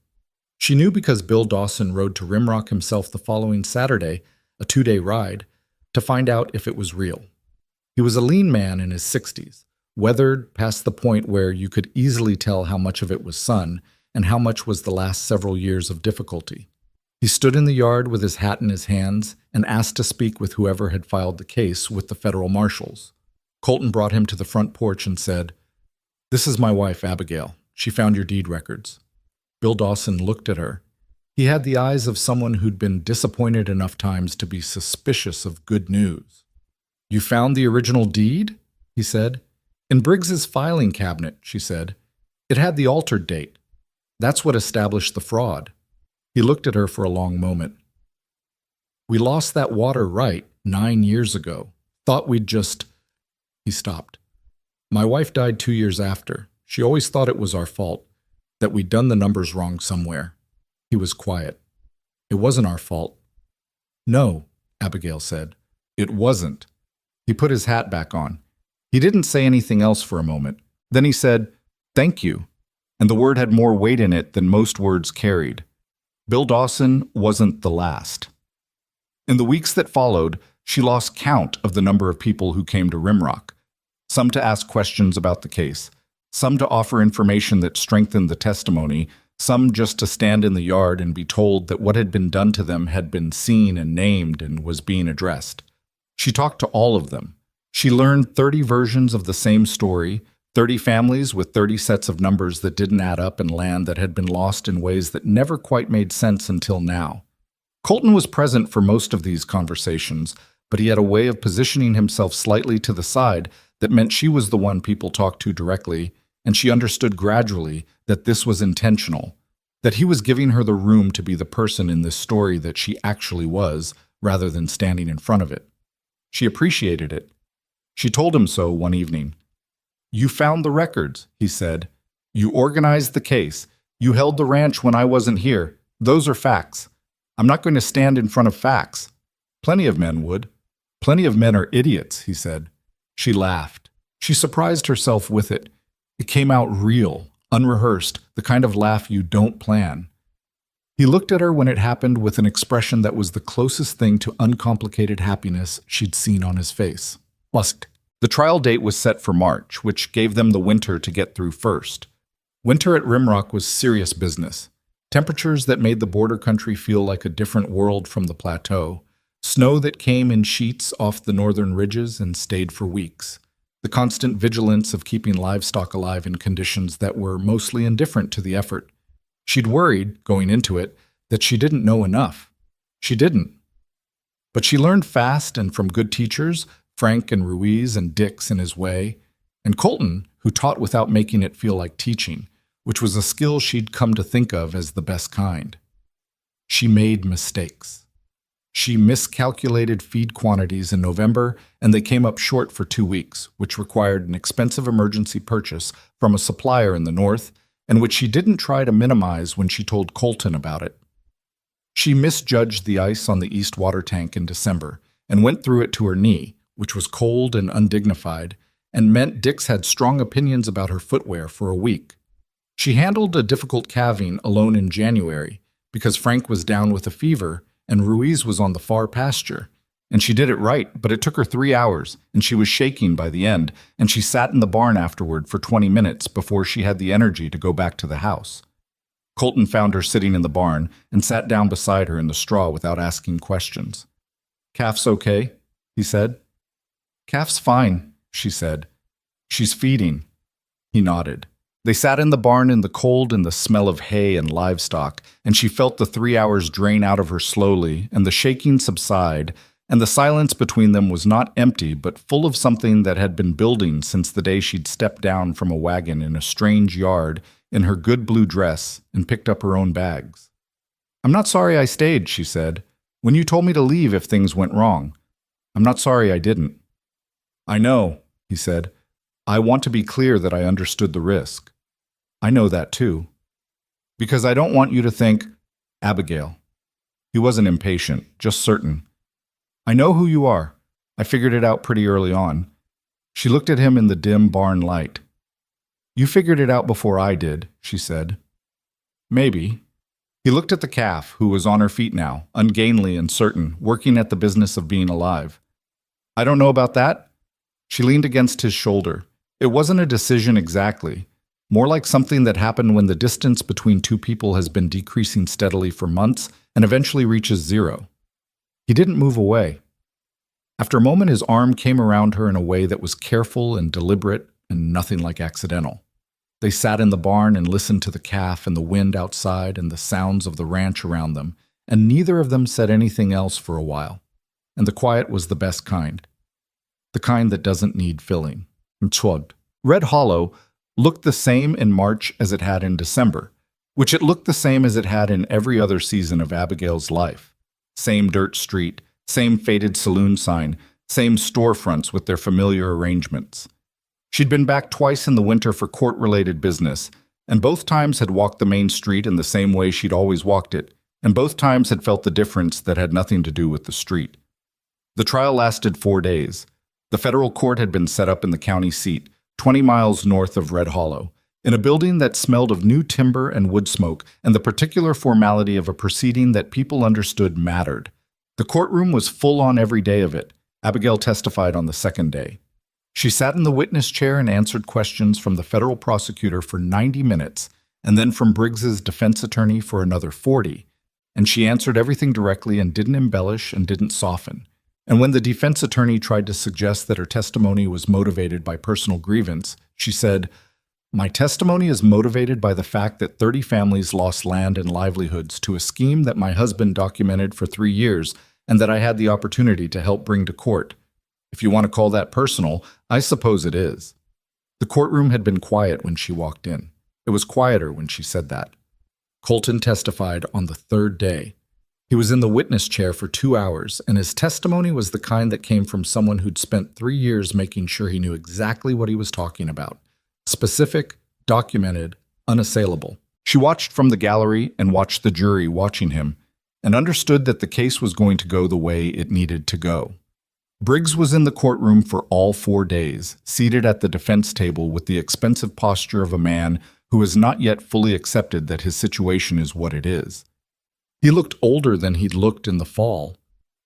She knew because Bill Dawson rode to Rimrock himself the following Saturday, a 2-day ride, to find out if it was real. He was a lean man in his 60s, weathered past the point where you could easily tell how much of it was sun and how much was the last several years of difficulty. He stood in the yard with his hat in his hands and asked to speak with whoever had filed the case with the federal marshals. Colton brought him to the front porch and said, "This is my wife, Abigail. She found your deed records." Bill Dawson looked at her. He had the eyes of someone who'd been disappointed enough times to be suspicious of good news. "You found the original deed?" he said. "In Briggs's filing cabinet," she said. "It had the altered date. That's what established the fraud." He looked at her for a long moment. "We lost that water right 9 years ago. Thought we'd just—" He stopped. "My wife died 2 years after. She always thought it was our fault, that we'd done the numbers wrong somewhere." He was quiet. "It wasn't our fault." "No," Abigail said. "It wasn't." He put his hat back on. He didn't say anything else for a moment. Then he said, "Thank you," and the word had more weight in it than most words carried. Bill Dawson wasn't the last. In the weeks that followed, she lost count of the number of people who came to Rimrock, some to ask questions about the case, some to offer information that strengthened the testimony, some just to stand in the yard and be told that what had been done to them had been seen and named and was being addressed. She talked to all of them. She learned 30 versions of the same story, 30 families with 30 sets of numbers that didn't add up and land that had been lost in ways that never quite made sense until now. Colton was present for most of these conversations, but he had a way of positioning himself slightly to the side that meant she was the one people talked to directly, and she understood gradually that this was intentional, that he was giving her the room to be the person in this story that she actually was, rather than standing in front of it. She appreciated it. She told him so one evening. "You found the records," he said. "You organized the case. You held the ranch when I wasn't here. Those are facts. I'm not going to stand in front of facts. Plenty of men would. Plenty of men are idiots," he said. She laughed. She surprised herself with it. It came out real, unrehearsed, the kind of laugh you don't plan. He looked at her when it happened with an expression that was the closest thing to uncomplicated happiness she'd seen on his face. Lust. The trial date was set for March, which gave them the winter to get through first. Winter at Rimrock was serious business. Temperatures that made the border country feel like a different world from the plateau. Snow that came in sheets off the northern ridges and stayed for weeks. The constant vigilance of keeping livestock alive in conditions that were mostly indifferent to the effort. She'd worried, going into it, that she didn't know enough. She didn't. But she learned fast and from good teachers, Frank and Ruiz and Dix in his way, and Colton, who taught without making it feel like teaching, which was a skill she'd come to think of as the best kind. She made mistakes. She miscalculated feed quantities in November, and they came up short for 2 weeks, which required an expensive emergency purchase from a supplier in the north, and which she didn't try to minimize when she told Colton about it. She misjudged the ice on the east water tank in December and went through it to her knee, which was cold and undignified, and meant Dix had strong opinions about her footwear for a week. She handled a difficult calving alone in January because Frank was down with a fever and Ruiz was on the far pasture. And she did it right, but it took her 3 hours, and she was shaking by the end, and she sat in the barn afterward for 20 minutes before she had the energy to go back to the house. Colton found her sitting in the barn and sat down beside her in the straw without asking questions. "Calf's okay?" he said. "Calf's fine," she said. "She's feeding." He nodded. They sat in the barn in the cold and the smell of hay and livestock, and she felt the 3 hours drain out of her slowly, and the shaking subside, and the silence between them was not empty, but full of something that had been building since the day she'd stepped down from a wagon in a strange yard in her good blue dress and picked up her own bags. "I'm not sorry I stayed," she said, "when you told me to leave if things went wrong. I'm not sorry I didn't." "I know," he said. "I want to be clear that I understood the risk. I know that too. Because I don't want you to think, Abigail." He wasn't impatient, just certain. "I know who you are. I figured it out pretty early on." She looked at him in the dim barn light. "You figured it out before I did," she said. "Maybe." He looked at the calf, who was on her feet now, ungainly and certain, working at the business of being alive. "I don't know about that." She leaned against his shoulder. It wasn't a decision exactly, more like something that happened when the distance between two people has been decreasing steadily for months and eventually reaches zero. He didn't move away. After a moment, his arm came around her in a way that was careful and deliberate and nothing like accidental. They sat in the barn and listened to the calf and the wind outside and the sounds of the ranch around them, and neither of them said anything else for a while. And the quiet was the best kind. The kind that doesn't need filling. Red Hollow looked the same in March as it had in December, which it looked the same as it had in every other season of Abigail's life. Same dirt street, same faded saloon sign, same storefronts with their familiar arrangements. She'd been back twice in the winter for court-related business, and both times had walked the main street in the same way she'd always walked it, and both times had felt the difference that had nothing to do with the street. The trial lasted 4 days. The federal court had been set up in the county seat, 20 miles north of Red Hollow, in a building that smelled of new timber and wood smoke and the particular formality of a proceeding that people understood mattered. The courtroom was full on every day of it. Abigail testified on the second day. She sat in the witness chair and answered questions from the federal prosecutor for 90 minutes, and then from Briggs's defense attorney for another 40. And she answered everything directly and didn't embellish and didn't soften. And when the defense attorney tried to suggest that her testimony was motivated by personal grievance, she said, "My testimony is motivated by the fact that 30 families lost land and livelihoods to a scheme that my husband documented for 3 years and that I had the opportunity to help bring to court. If you want to call that personal, I suppose it is." The courtroom had been quiet when she walked in. It was quieter when she said that. Colton testified on the third day. He was in the witness chair for 2 hours, and his testimony was the kind that came from someone who'd spent 3 years making sure he knew exactly what he was talking about. Specific, documented, unassailable. She watched from the gallery and watched the jury watching him, and understood that the case was going to go the way it needed to go. Briggs was in the courtroom for all 4 days, seated at the defense table with the expensive posture of a man who has not yet fully accepted that his situation is what it is. He looked older than he'd looked in the fall.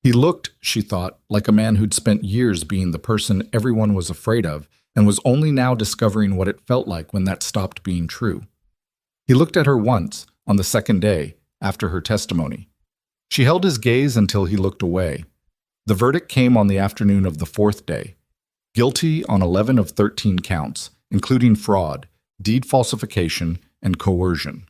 He looked, she thought, like a man who'd spent years being the person everyone was afraid of and was only now discovering what it felt like when that stopped being true. He looked at her once, on the second day, after her testimony. She held his gaze until he looked away. The verdict came on the afternoon of the 4th day. Guilty on 11 of 13 counts, including fraud, deed falsification, and coercion.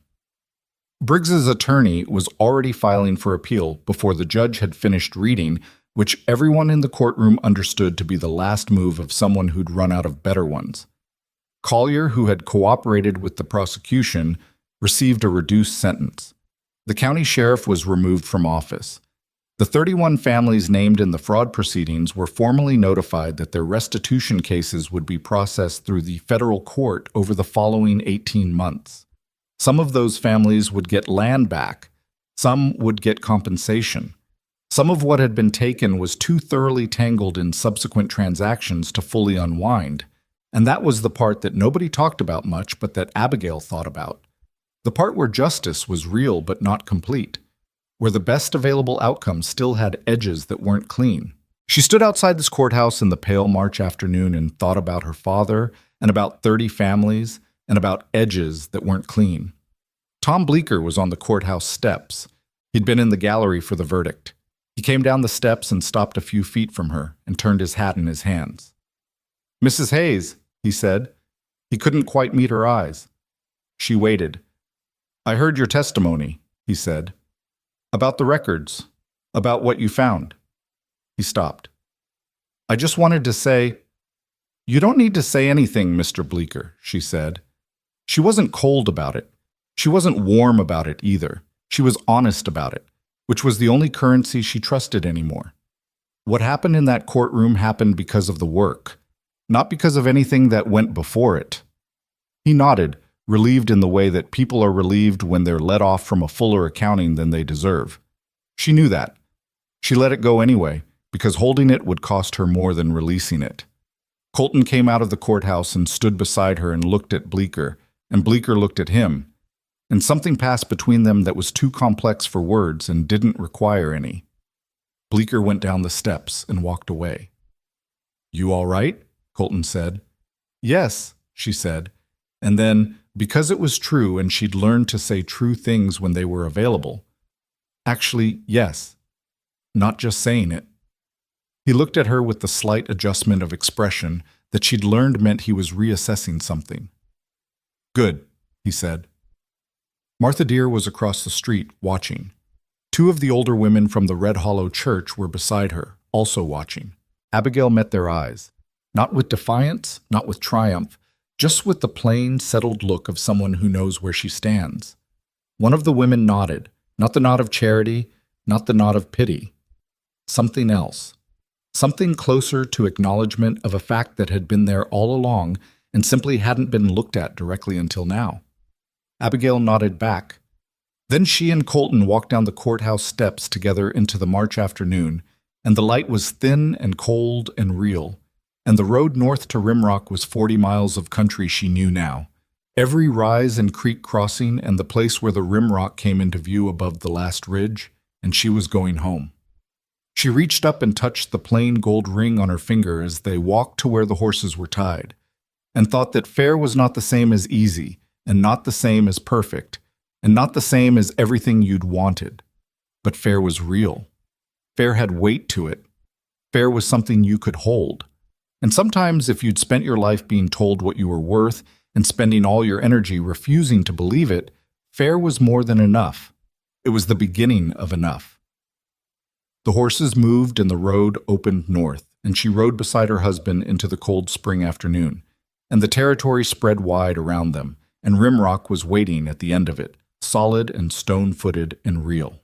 Briggs's attorney was already filing for appeal before the judge had finished reading, which everyone in the courtroom understood to be the last move of someone who'd run out of better ones. Collier, who had cooperated with the prosecution, received a reduced sentence. The county sheriff was removed from office. The 31 families named in the fraud proceedings were formally notified that their restitution cases would be processed through the federal court over the following 18 months. Some of those families would get land back. Some would get compensation. Some of what had been taken was too thoroughly tangled in subsequent transactions to fully unwind. And that was the part that nobody talked about much, but that Abigail thought about. The part where justice was real but not complete, where the best available outcome still had edges that weren't clean. She stood outside this courthouse in the pale March afternoon and thought about her father and about 30 families and about edges that weren't clean. Tom Bleeker was on the courthouse steps. He'd been in the gallery for the verdict. He came down the steps and stopped a few feet from her and turned his hat in his hands. "Mrs. Hayes," he said. He couldn't quite meet her eyes. She waited. "I heard your testimony," he said. "About the records. About what you found." He stopped. "I just wanted to say—" "You don't need to say anything, Mr. Bleecker," she said. She wasn't cold about it. She wasn't warm about it either. She was honest about it, which was the only currency she trusted anymore. What happened in that courtroom happened because of the work, not because of anything that went before it. He nodded, relieved in the way that people are relieved when they're let off from a fuller accounting than they deserve. She knew that. She let it go anyway, because holding it would cost her more than releasing it. Colton came out of the courthouse and stood beside her and looked at Bleecker, and Bleecker looked at him. And something passed between them that was too complex for words and didn't require any. Bleecker went down the steps and walked away. "You all right?" Colton said. "Yes," she said. And then, because it was true and she'd learned to say true things when they were available, actually, yes. Not just saying it. He looked at her with the slight adjustment of expression that she'd learned meant he was reassessing something. "Good," he said. Martha Deer was across the street, watching. Two of the older women from the Red Hollow Church were beside her, also watching. Abigail met their eyes, not with defiance, not with triumph, just with the plain, settled look of someone who knows where she stands. One of the women nodded, not the nod of charity, not the nod of pity. Something else. Something closer to acknowledgement of a fact that had been there all along and simply hadn't been looked at directly until now. Abigail nodded back. Then she and Colton walked down the courthouse steps together into the March afternoon, and the light was thin and cold and real, and the road north to Rimrock was 40 miles of country she knew now. Every rise and creek crossing and the place where the Rimrock came into view above the last ridge, and she was going home. She reached up and touched the plain gold ring on her finger as they walked to where the horses were tied, and thought that fair was not the same as easy, and not the same as perfect, and not the same as everything you'd wanted. But fair was real. Fair had weight to it. Fair was something you could hold. And sometimes if you'd spent your life being told what you were worth and spending all your energy refusing to believe it, fair was more than enough. It was the beginning of enough. The horses moved and the road opened north, and she rode beside her husband into the cold spring afternoon, and the territory spread wide around them, and Rimrock was waiting at the end of it, solid and stone-footed and real.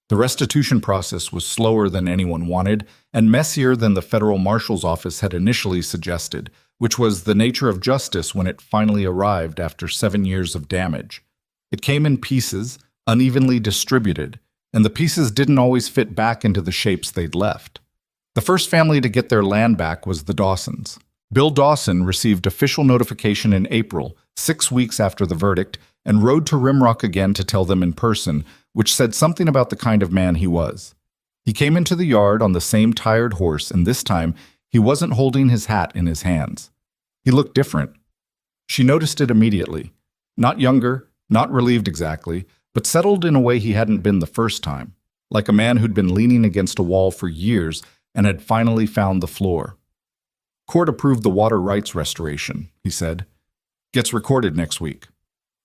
The restitution process was slower than anyone wanted and messier than the federal marshal's office had initially suggested, which was the nature of justice when it finally arrived after 7 years of damage. It came in pieces, unevenly distributed, and the pieces didn't always fit back into the shapes they'd left. The first family to get their land back was the Dawsons. Bill Dawson received official notification in April, 6 weeks after the verdict, and rode to Rimrock again to tell them in person, which said something about the kind of man he was. He came into the yard on the same tired horse, and this time he wasn't holding his hat in his hands. He looked different. She noticed it immediately. Not younger, not relieved exactly, but settled in a way he hadn't been the first time, like a man who'd been leaning against a wall for years and had finally found the floor. "Court approved the water rights restoration," he said. "Gets recorded next week."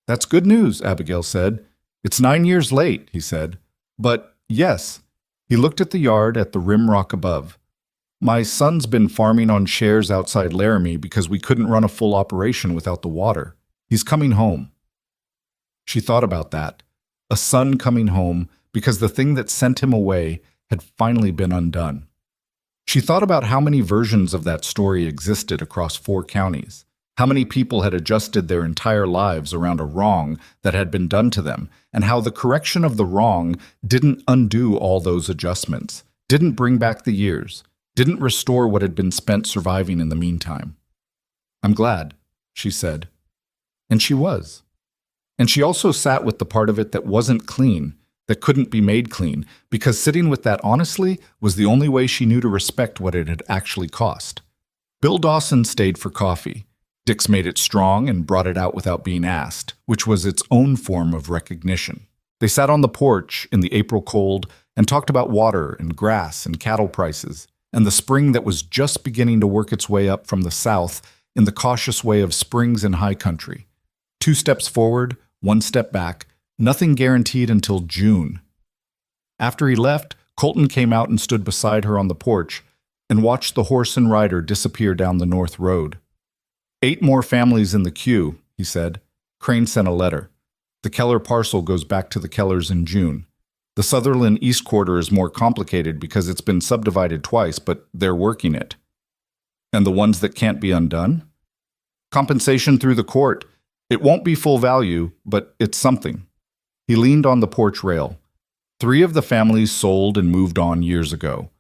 "That's good news," Abigail said. "It's 9 years late," he said. "But, yes." He looked at the yard at the Rimrock above. "My son's been farming on shares outside Laramie because we couldn't run a full operation without the water. He's coming home." She thought about that. A son coming home because the thing that sent him away had finally been undone. She thought about how many versions of that story existed across 4 counties. How many people had adjusted their entire lives around a wrong that had been done to them, and how the correction of the wrong didn't undo all those adjustments, didn't bring back the years, didn't restore what had been spent surviving in the meantime. "I'm glad," she said. And she was. And she also sat with the part of it that wasn't clean, that couldn't be made clean, because sitting with that honestly was the only way she knew to respect what it had actually cost. Bill Dawson stayed for coffee. Dix made it strong and brought it out without being asked, which was its own form of recognition. They sat on the porch in the April cold and talked about water and grass and cattle prices, and the spring that was just beginning to work its way up from the south in the cautious way of springs in high country. 2 steps forward, 1 step back, nothing guaranteed until June. After he left, Colton came out and stood beside her on the porch and watched the horse and rider disappear down the north road. 8 more families in the queue, he said. Crane sent a letter. The Keller parcel goes back to the Kellers in June. The Sutherland East Quarter is more complicated because it's been subdivided twice, but they're working it. And the ones that can't be undone? Compensation through the court. It won't be full value, but it's something. He leaned on the porch rail. 3 of the families sold and moved on years ago.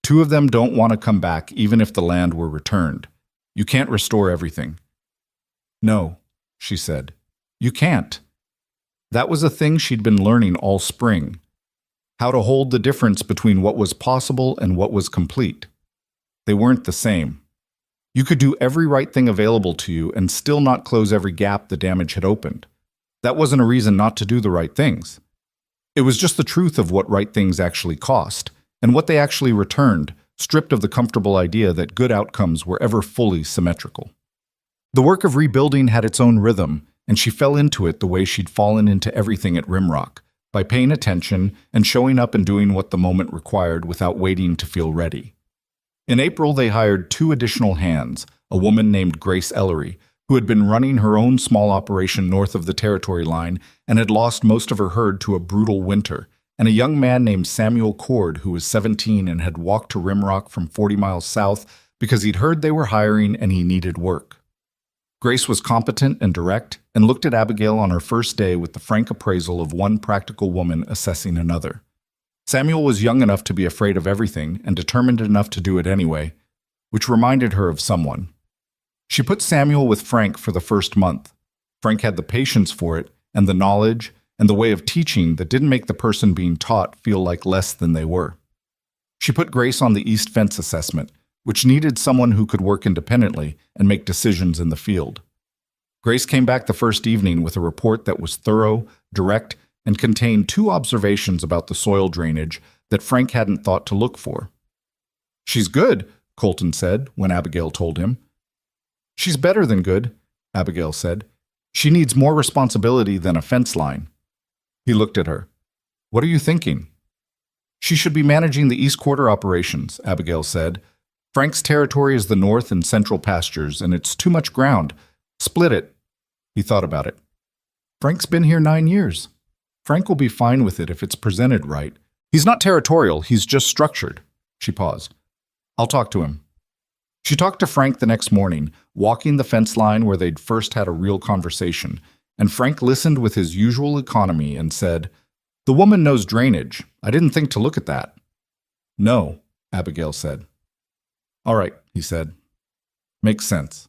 2 of them don't want to come back even if the land were returned. You can't restore everything. No, she said. You can't. That was a thing she'd been learning all spring. How to hold the difference between what was possible and what was complete. They weren't the same. You could do every right thing available to you and still not close every gap the damage had opened. That wasn't a reason not to do the right things. It was just the truth of what right things actually cost, and what they actually returned, stripped of the comfortable idea that good outcomes were ever fully symmetrical. The work of rebuilding had its own rhythm, and she fell into it the way she'd fallen into everything at Rimrock, by paying attention and showing up and doing what the moment required without waiting to feel ready. In April, they hired 2 additional hands, a woman named Grace Ellery, who had been running her own small operation north of the territory line and had lost most of her herd to a brutal winter, and a young man named Samuel Cord, who was 17 and had walked to Rimrock from 40 miles south because he'd heard they were hiring and he needed work. Grace was competent and direct and looked at Abigail on her first day with the frank appraisal of one practical woman assessing another. Samuel was young enough to be afraid of everything and determined enough to do it anyway, which reminded her of someone. She put Samuel with Frank for the first month. Frank had the patience for it and the knowledge and the way of teaching that didn't make the person being taught feel like less than they were. She put Grace on the East Fence assessment, which needed someone who could work independently and make decisions in the field. Grace came back the first evening with a report that was thorough, direct, and contained 2 observations about the soil drainage that Frank hadn't thought to look for. "She's good," Colton said when Abigail told him. "She's better than good," Abigail said. "She needs more responsibility than a fence line." He looked at her. "What are you thinking?" "She should be managing the East Quarter operations," Abigail said. "Frank's territory is the north and central pastures, and it's too much ground. Split it." He thought about it. "Frank's been here 9 years. Frank will be fine with it if it's presented right. He's not territorial, he's just structured." She paused. "I'll talk to him." She talked to Frank the next morning, walking the fence line where they'd first had a real conversation, and Frank listened with his usual economy and said, "The woman knows drainage. I didn't think to look at that." "No," Abigail said. "All right," he said. "Makes sense."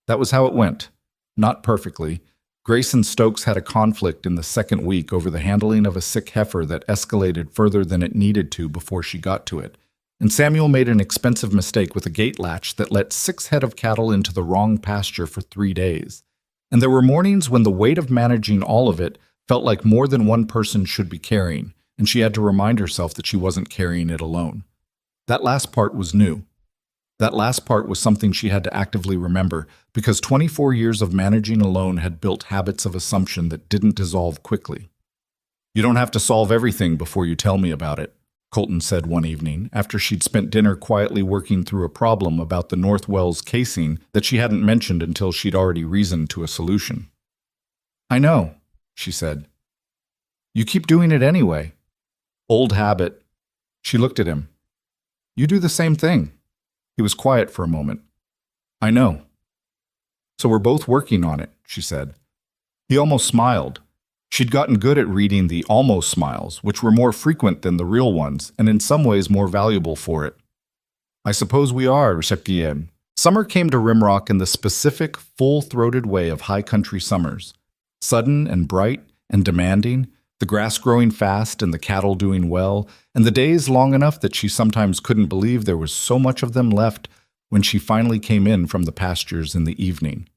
That was how it went. Not perfectly. Grace and Stokes had a conflict in the second week over the handling of a sick heifer that escalated further than it needed to before she got to it. And Samuel made an expensive mistake with a gate latch that let 6 head of cattle into the wrong pasture for 3 days. And there were mornings when the weight of managing all of it felt like more than one person should be carrying, and she had to remind herself that she wasn't carrying it alone. That last part was new. That last part was something she had to actively remember, because 24 years of managing alone had built habits of assumption that didn't dissolve quickly. "You don't have to solve everything before you tell me about it," Colton said one evening, after she'd spent dinner quietly working through a problem about the North Wells casing that she hadn't mentioned until she'd already reasoned to a solution. "I know," she said. "You keep doing it anyway." "Old habit." She looked at him. "You do the same thing." He was quiet for a moment. "I know." "So we're both working on it," she said. He almost smiled. She'd gotten good at reading the almost smiles, which were more frequent than the real ones, and in some ways more valuable for it. "I suppose we are, Receptien." Summer came to Rimrock in the specific, full-throated way of high country summers. Sudden and bright and demanding, the grass growing fast and the cattle doing well, and the days long enough that she sometimes couldn't believe there was so much of them left when she finally came in from the pastures in the evening.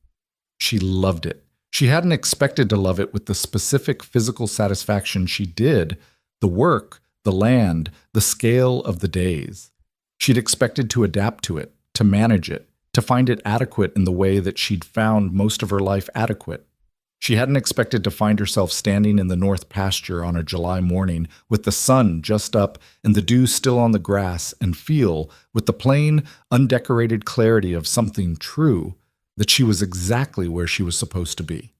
She loved it. She hadn't expected to love it with the specific physical satisfaction she did, the work, the land, the scale of the days. She'd expected to adapt to it, to manage it, to find it adequate in the way that she'd found most of her life adequate. She hadn't expected to find herself standing in the north pasture on a July morning with the sun just up and the dew still on the grass and feel, with the plain, undecorated clarity of something true, that she was exactly where she was supposed to be.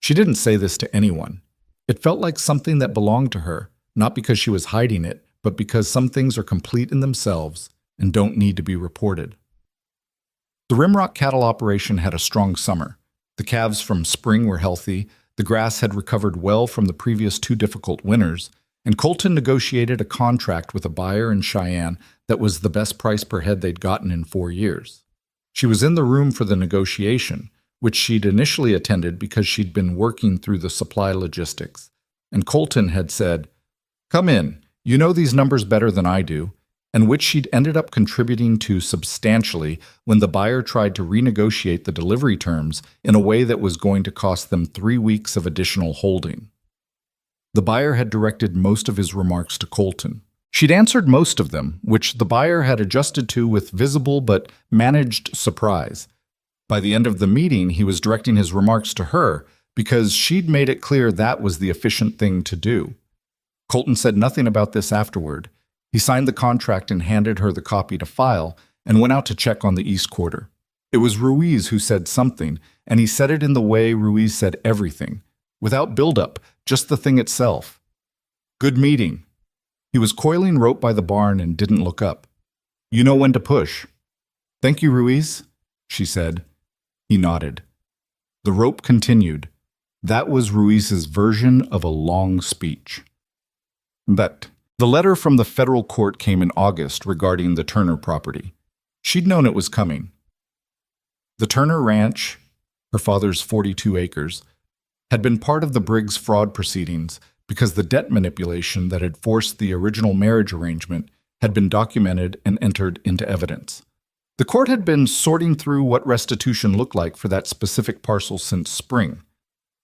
She didn't say this to anyone. It felt like something that belonged to her, not because she was hiding it, but because some things are complete in themselves and don't need to be reported. The Rimrock cattle operation had a strong summer. The calves from spring were healthy, the grass had recovered well from the previous 2 difficult winters, and Colton negotiated a contract with a buyer in Cheyenne that was the best price per head they'd gotten in 4 years. She was in the room for the negotiation, which she'd initially attended because she'd been working through the supply logistics, and Colton had said, "Come in, you know these numbers better than I do," and which she'd ended up contributing to substantially when the buyer tried to renegotiate the delivery terms in a way that was going to cost them 3 weeks of additional holding. The buyer had directed most of his remarks to Colton. She'd answered most of them, which the buyer had adjusted to with visible but managed surprise. By the end of the meeting, he was directing his remarks to her because she'd made it clear that was the efficient thing to do. Colton said nothing about this afterward. He signed the contract and handed her the copy to file and went out to check on the East Quarter. It was Ruiz who said something, and he said it in the way Ruiz said everything, without build-up, just the thing itself. "Good meeting." He was coiling rope by the barn and didn't look up. "You know when to push." "Thank you, Ruiz," she said. He nodded. The rope continued. That was Ruiz's version of a long speech. But the letter from the federal court came in August regarding the Turner property. She'd known it was coming. The Turner Ranch, her father's 42 acres, had been part of the Briggs fraud proceedings because the debt manipulation that had forced the original marriage arrangement had been documented and entered into evidence. The court had been sorting through what restitution looked like for that specific parcel since spring.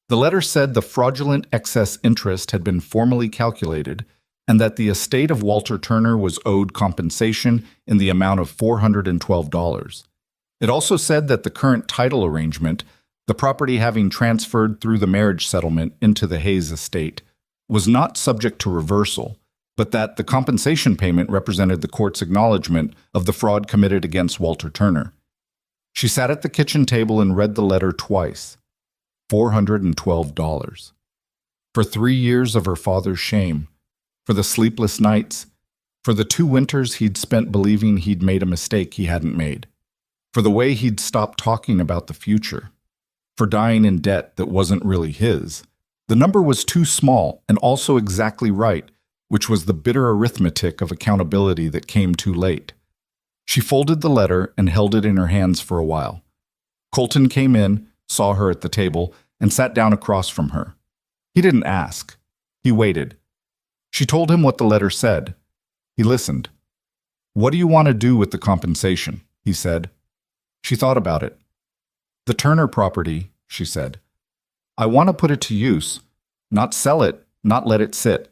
The letter said the fraudulent excess interest had been formally calculated and that the estate of Walter Turner was owed compensation in the amount of $412. It also said that the current title arrangement, the property having transferred through the marriage settlement into the Hayes estate, was not subject to reversal, but that the compensation payment represented the court's acknowledgement of the fraud committed against Walter Turner. She sat at the kitchen table and read the letter twice. $412. For 3 years of her father's shame, for the sleepless nights, for the 2 winters he'd spent believing he'd made a mistake he hadn't made, for the way he'd stopped talking about the future, for dying in debt that wasn't really his. The number was too small and also exactly right, which was the bitter arithmetic of accountability that came too late. She folded the letter and held it in her hands for a while. Colton came in, saw her at the table, and sat down across from her. He didn't ask. He waited. She told him what the letter said. He listened. "What do you want to do with the compensation?" he said. She thought about it. "The Turner property," she said. "I want to put it to use, not sell it, not let it sit."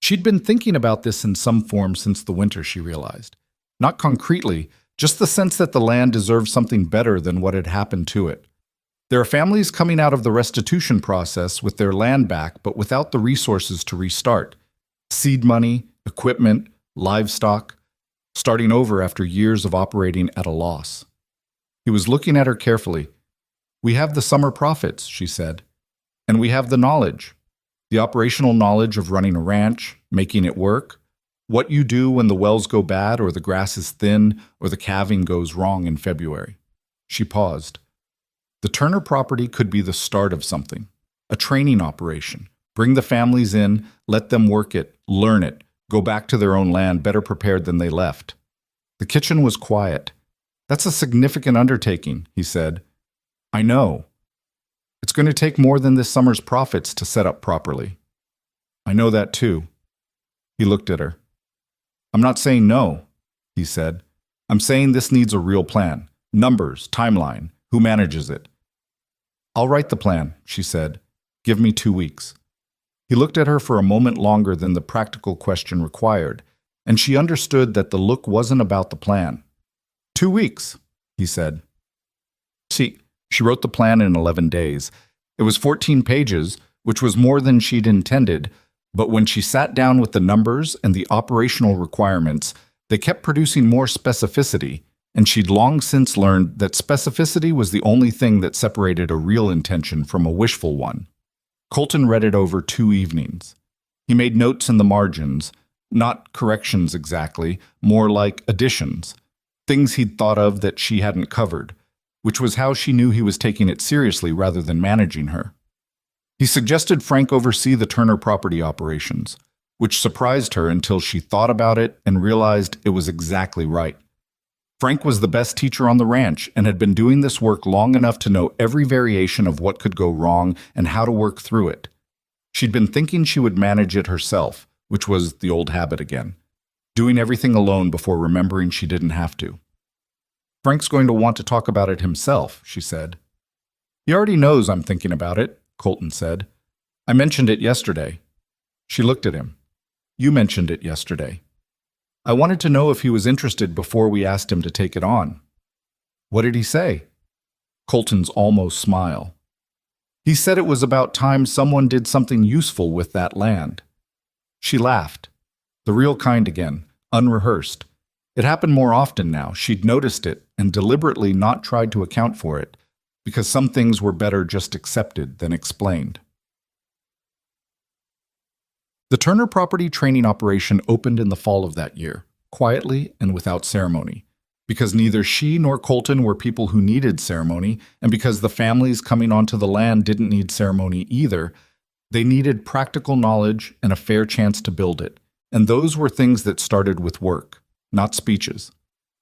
She'd been thinking about this in some form since the winter, she realized. Not concretely, just the sense that the land deserved something better than what had happened to it. There are families coming out of the restitution process with their land back, but without the resources to restart. Seed money, equipment, livestock, starting over after years of operating at a loss. He was looking at her carefully. "We have the summer profits," she said, "and we have the knowledge. The operational knowledge of running a ranch, making it work, what you do when the wells go bad or the grass is thin or the calving goes wrong in February." She paused. The Turner property could be the start of something, a training operation. Bring the families in, let them work it, learn it, go back to their own land better prepared than they left. The kitchen was quiet. "That's a significant undertaking," he said. "I know. It's going to take more than this summer's profits to set up properly." "I know that too." He looked at her. "I'm not saying no," he said. "I'm saying this needs a real plan. Numbers, timeline, who manages it." "I'll write the plan," she said. "Give me 2 weeks." He looked at her for a moment longer than the practical question required, and she understood that the look wasn't about the plan. 2 weeks, he said. She wrote the plan in 11 days, It was 14 pages, which was more than she'd intended, but when she sat down with the numbers and the operational requirements, they kept producing more specificity, and she'd long since learned that specificity was the only thing that separated a real intention from a wishful one. Colton read it over 2 evenings. He made notes in the margins, not corrections exactly, more like additions, things he'd thought of that she hadn't covered, which was how she knew he was taking it seriously rather than managing her. He suggested Frank oversee the Turner property operations, which surprised her until she thought about it and realized it was exactly right. Frank was the best teacher on the ranch and had been doing this work long enough to know every variation of what could go wrong and how to work through it. She'd been thinking she would manage it herself, which was the old habit again, doing everything alone before remembering she didn't have to. Frank's going to want to talk about it himself, she said. He already knows I'm thinking about it, Colton said. I mentioned it yesterday. She looked at him. You mentioned it yesterday. I wanted to know if he was interested before we asked him to take it on. What did he say? Colton's almost smile. He said it was about time someone did something useful with that land. She laughed. The real kind again, unrehearsed. It happened more often now. She'd noticed it and deliberately not tried to account for it, because some things were better just accepted than explained. The Turner property training operation opened in the fall of that year, quietly and without ceremony, because neither she nor Colton were people who needed ceremony, and because the families coming onto the land didn't need ceremony either. They needed practical knowledge and a fair chance to build it, and those were things that started with work, not speeches.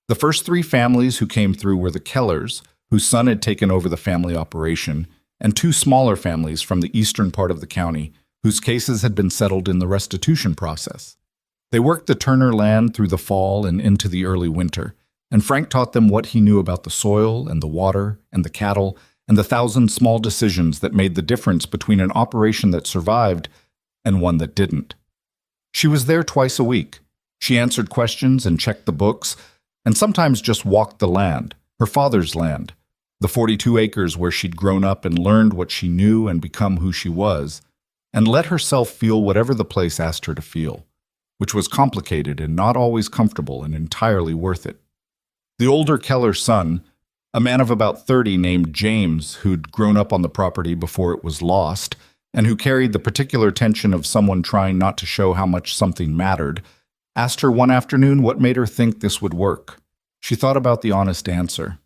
The first 3 families who came through were the Kellers, whose son had taken over the family operation, and 2 smaller families from the eastern part of the county, whose cases had been settled in the restitution process. They worked the Turner land through the fall and into the early winter, and Frank taught them what he knew about the soil and the water and the cattle and the 1,000 small decisions that made the difference between an operation that survived and one that didn't. She was there twice a week. She answered questions and checked the books, and sometimes just walked the land, her father's land, the 42 acres where she'd grown up and learned what she knew and become who she was, and let herself feel whatever the place asked her to feel, which was complicated and not always comfortable and entirely worth it. The older Keller son, a man of about 30 named James, who'd grown up on the property before it was lost, and who carried the particular tension of someone trying not to show how much something mattered, asked her one afternoon what made her think this would work. She thought about the honest answer.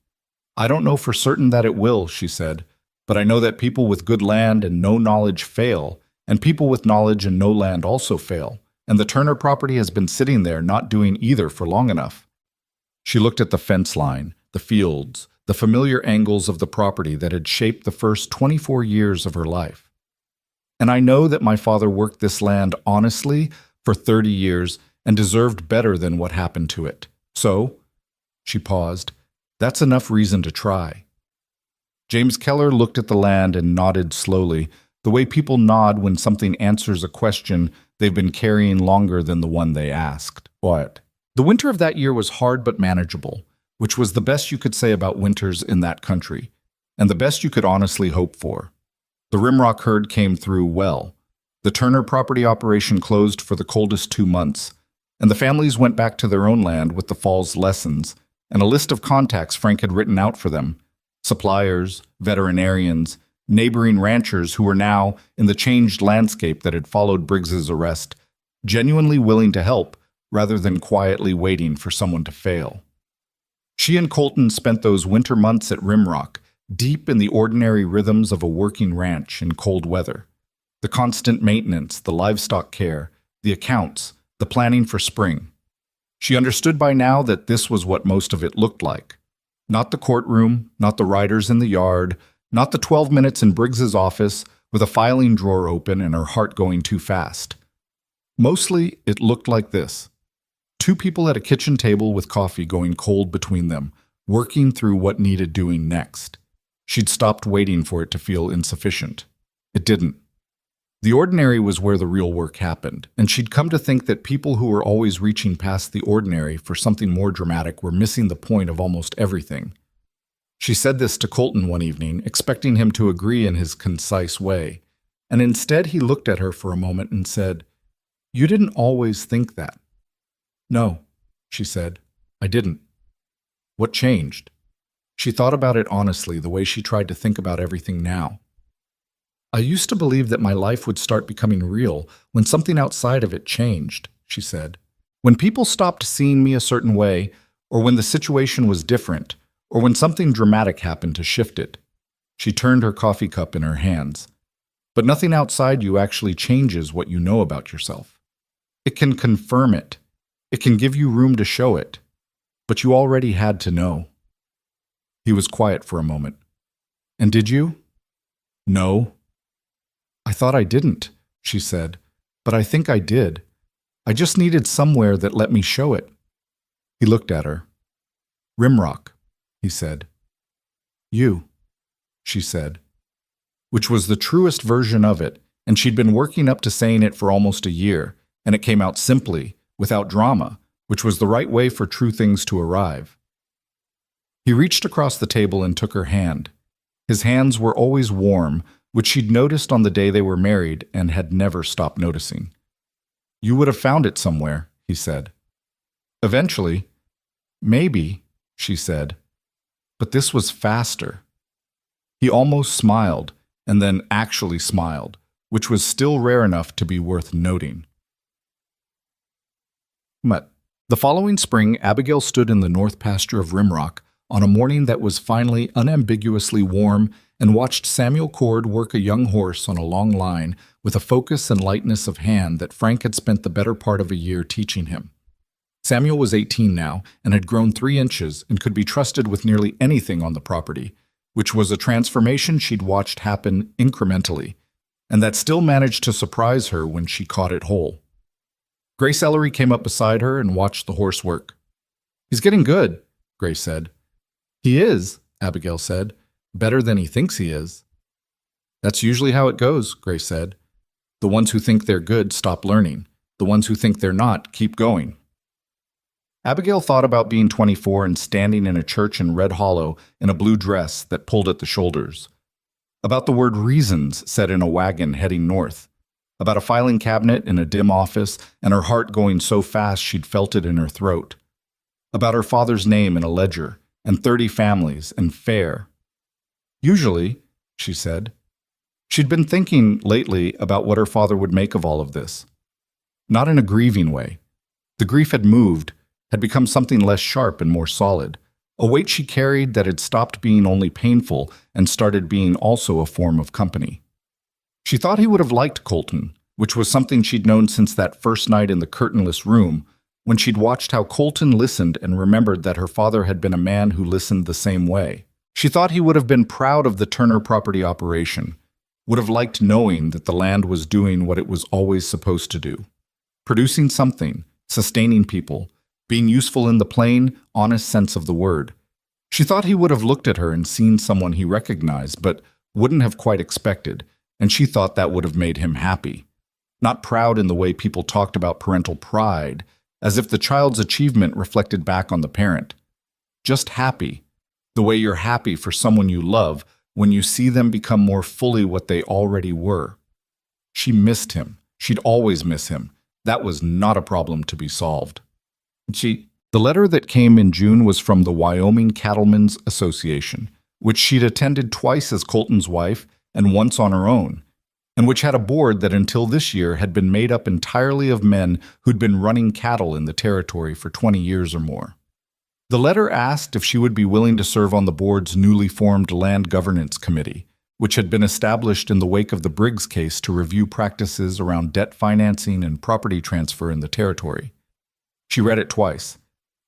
I don't know for certain that it will, she said, but I know that people with good land and no knowledge fail, and people with knowledge and no land also fail, and the Turner property has been sitting there not doing either for long enough. She looked at the fence line, the fields, the familiar angles of the property that had shaped the first 24 years of her life. And I know that my father worked this land honestly for 30 years and deserved better than what happened to it. So, she paused, that's enough reason to try. James Keller looked at the land and nodded slowly, the way people nod when something answers a question they've been carrying longer than the one they asked. What? The winter of that year was hard but manageable, which was the best you could say about winters in that country, and the best you could honestly hope for. The Rimrock herd came through well. The Turner property operation closed for the coldest 2 months, and the families went back to their own land with the fall's lessons and a list of contacts Frank had written out for them, suppliers, veterinarians, neighboring ranchers who were now, in the changed landscape that had followed Briggs's arrest, genuinely willing to help rather than quietly waiting for someone to fail. She and Colton spent those winter months at Rimrock, deep in the ordinary rhythms of a working ranch in cold weather. The constant maintenance, the livestock care, the accounts, the planning for spring. She understood by now that this was what most of it looked like. Not the courtroom, not the riders in the yard, not the 12 minutes in Briggs's office with a filing drawer open and her heart going too fast. Mostly, it looked like this. 2 people at a kitchen table with coffee going cold between them, working through what needed doing next. She'd stopped waiting for it to feel insufficient. It didn't. The ordinary was where the real work happened, and she'd come to think that people who were always reaching past the ordinary for something more dramatic were missing the point of almost everything. She said this to Colton one evening, expecting him to agree in his concise way, and instead he looked at her for a moment and said, "You didn't always think that." "No," she said, "I didn't." What changed? She thought about it honestly, the way she tried to think about everything now. "I used to believe that my life would start becoming real when something outside of it changed," she said. "When people stopped seeing me a certain way, or when the situation was different, or when something dramatic happened to shift it." She turned her coffee cup in her hands. "But nothing outside you actually changes what you know about yourself. It can confirm it. It can give you room to show it. But you already had to know." He was quiet for a moment. "And did you?" "No." "I thought I didn't," she said, "but I think I did. I just needed somewhere that let me show it." He looked at her. "Rimrock," he said. "You," she said, which was the truest version of it, and she'd been working up to saying it for almost a year, and it came out simply, without drama, which was the right way for true things to arrive. He reached across the table and took her hand. His hands were always warm, which she'd noticed on the day they were married and had never stopped noticing. "You would have found it somewhere," he said. "Eventually." "Maybe," she said. But this was faster. He almost smiled, and then actually smiled, which was still rare enough to be worth noting. The following spring, Abigail stood in the north pasture of Rimrock on a morning that was finally unambiguously warm and watched Samuel Cord work a young horse on a long line with a focus and lightness of hand that Frank had spent the better part of a year teaching him. Samuel was 18 now and had grown 3 inches and could be trusted with nearly anything on the property, which was a transformation she'd watched happen incrementally, and that still managed to surprise her when she caught it whole. Grace Ellery came up beside her and watched the horse work. "He's getting good," Grace said. "He is," Abigail said. "Better than he thinks he is." "That's usually how it goes," Grace said. "The ones who think they're good stop learning. The ones who think they're not keep going." Abigail thought about being 24 and standing in a church in Red Hollow in a blue dress that pulled at the shoulders. About the word reasons said in a wagon heading north. About a filing cabinet in a dim office and her heart going so fast she'd felt it in her throat. About her father's name in a ledger and 30 families and fair. "Usually," she said. She'd been thinking lately about what her father would make of all of this. Not in a grieving way. The grief had moved, had become something less sharp and more solid, a weight she carried that had stopped being only painful and started being also a form of company. She thought he would have liked Colton, which was something she'd known since that first night in the curtainless room, when she'd watched how Colton listened and remembered that her father had been a man who listened the same way. She thought he would have been proud of the Turner property operation, would have liked knowing that the land was doing what it was always supposed to do, producing something, sustaining people, being useful in the plain, honest sense of the word. She thought he would have looked at her and seen someone he recognized, but wouldn't have quite expected, and she thought that would have made him happy. Not proud in the way people talked about parental pride, as if the child's achievement reflected back on the parent. Just happy, the way you're happy for someone you love when you see them become more fully what they already were. She missed him. She'd always miss him. That was not a problem to be solved. The letter that came in June was from the Wyoming Cattlemen's Association, which she'd attended twice as Colton's wife and once on her own, and which had a board that until this year had been made up entirely of men who'd been running cattle in the territory for 20 years or more. The letter asked if she would be willing to serve on the board's newly formed Land Governance Committee, which had been established in the wake of the Briggs case to review practices around debt financing and property transfer in the territory. She read it twice.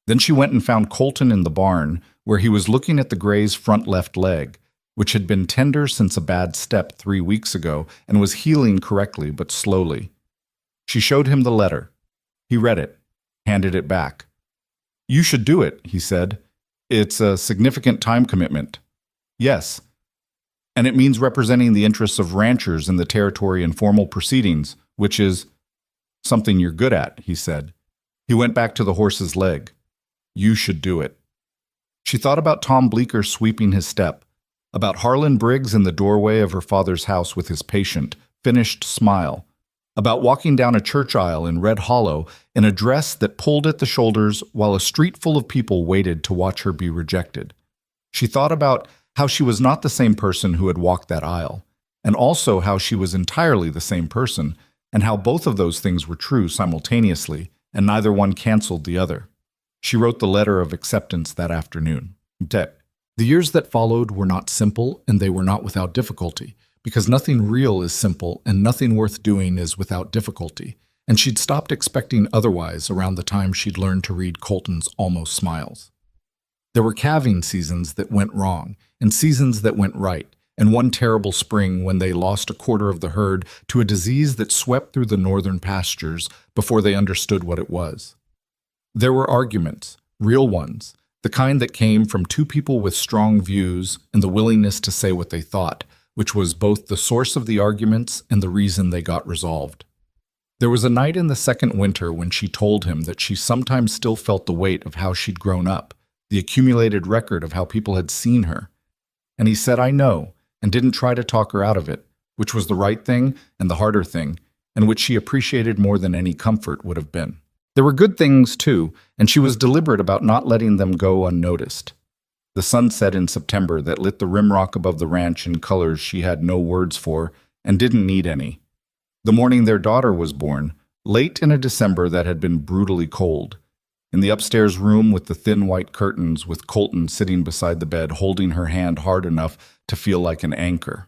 Then she went and found Colton in the barn, where he was looking at the gray's front left leg, which had been tender since a bad step 3 weeks ago and was healing correctly but slowly. She showed him the letter. He read it, handed it back. "You should do it," he said. "It's a significant time commitment." "Yes. And it means representing the interests of ranchers in the territory in formal proceedings, which is something you're good at," he said. He went back to the horse's leg. "You should do it." She thought about Tom Bleecker sweeping his step, about Harlan Briggs in the doorway of her father's house with his patient, finished smile, about walking down a church aisle in Red Hollow in a dress that pulled at the shoulders while a street full of people waited to watch her be rejected. She thought about how she was not the same person who had walked that aisle, and also how she was entirely the same person, and how both of those things were true simultaneously, and neither one canceled the other. She wrote the letter of acceptance that afternoon. The years that followed were not simple, and they were not without difficulty, because nothing real is simple, and nothing worth doing is without difficulty, and she'd stopped expecting otherwise around the time she'd learned to read Colton's Almost Smiles. There were calving seasons that went wrong, and seasons that went right, and one terrible spring when they lost a quarter of the herd to a disease that swept through the northern pastures before they understood what it was. There were arguments, real ones, the kind that came from two people with strong views and the willingness to say what they thought, which was both the source of the arguments and the reason they got resolved. There was a night in the second winter when she told him that she sometimes still felt the weight of how she'd grown up, the accumulated record of how people had seen her. And he said, "I know," and didn't try to talk her out of it, which was the right thing and the harder thing, and which she appreciated more than any comfort would have been. There were good things, too, and she was deliberate about not letting them go unnoticed. The sun set in September that lit the rimrock above the ranch in colors she had no words for and didn't need any. The morning their daughter was born, late in a December that had been brutally cold. In the upstairs room with the thin white curtains, with Colton sitting beside the bed holding her hand hard enough to feel like an anchor.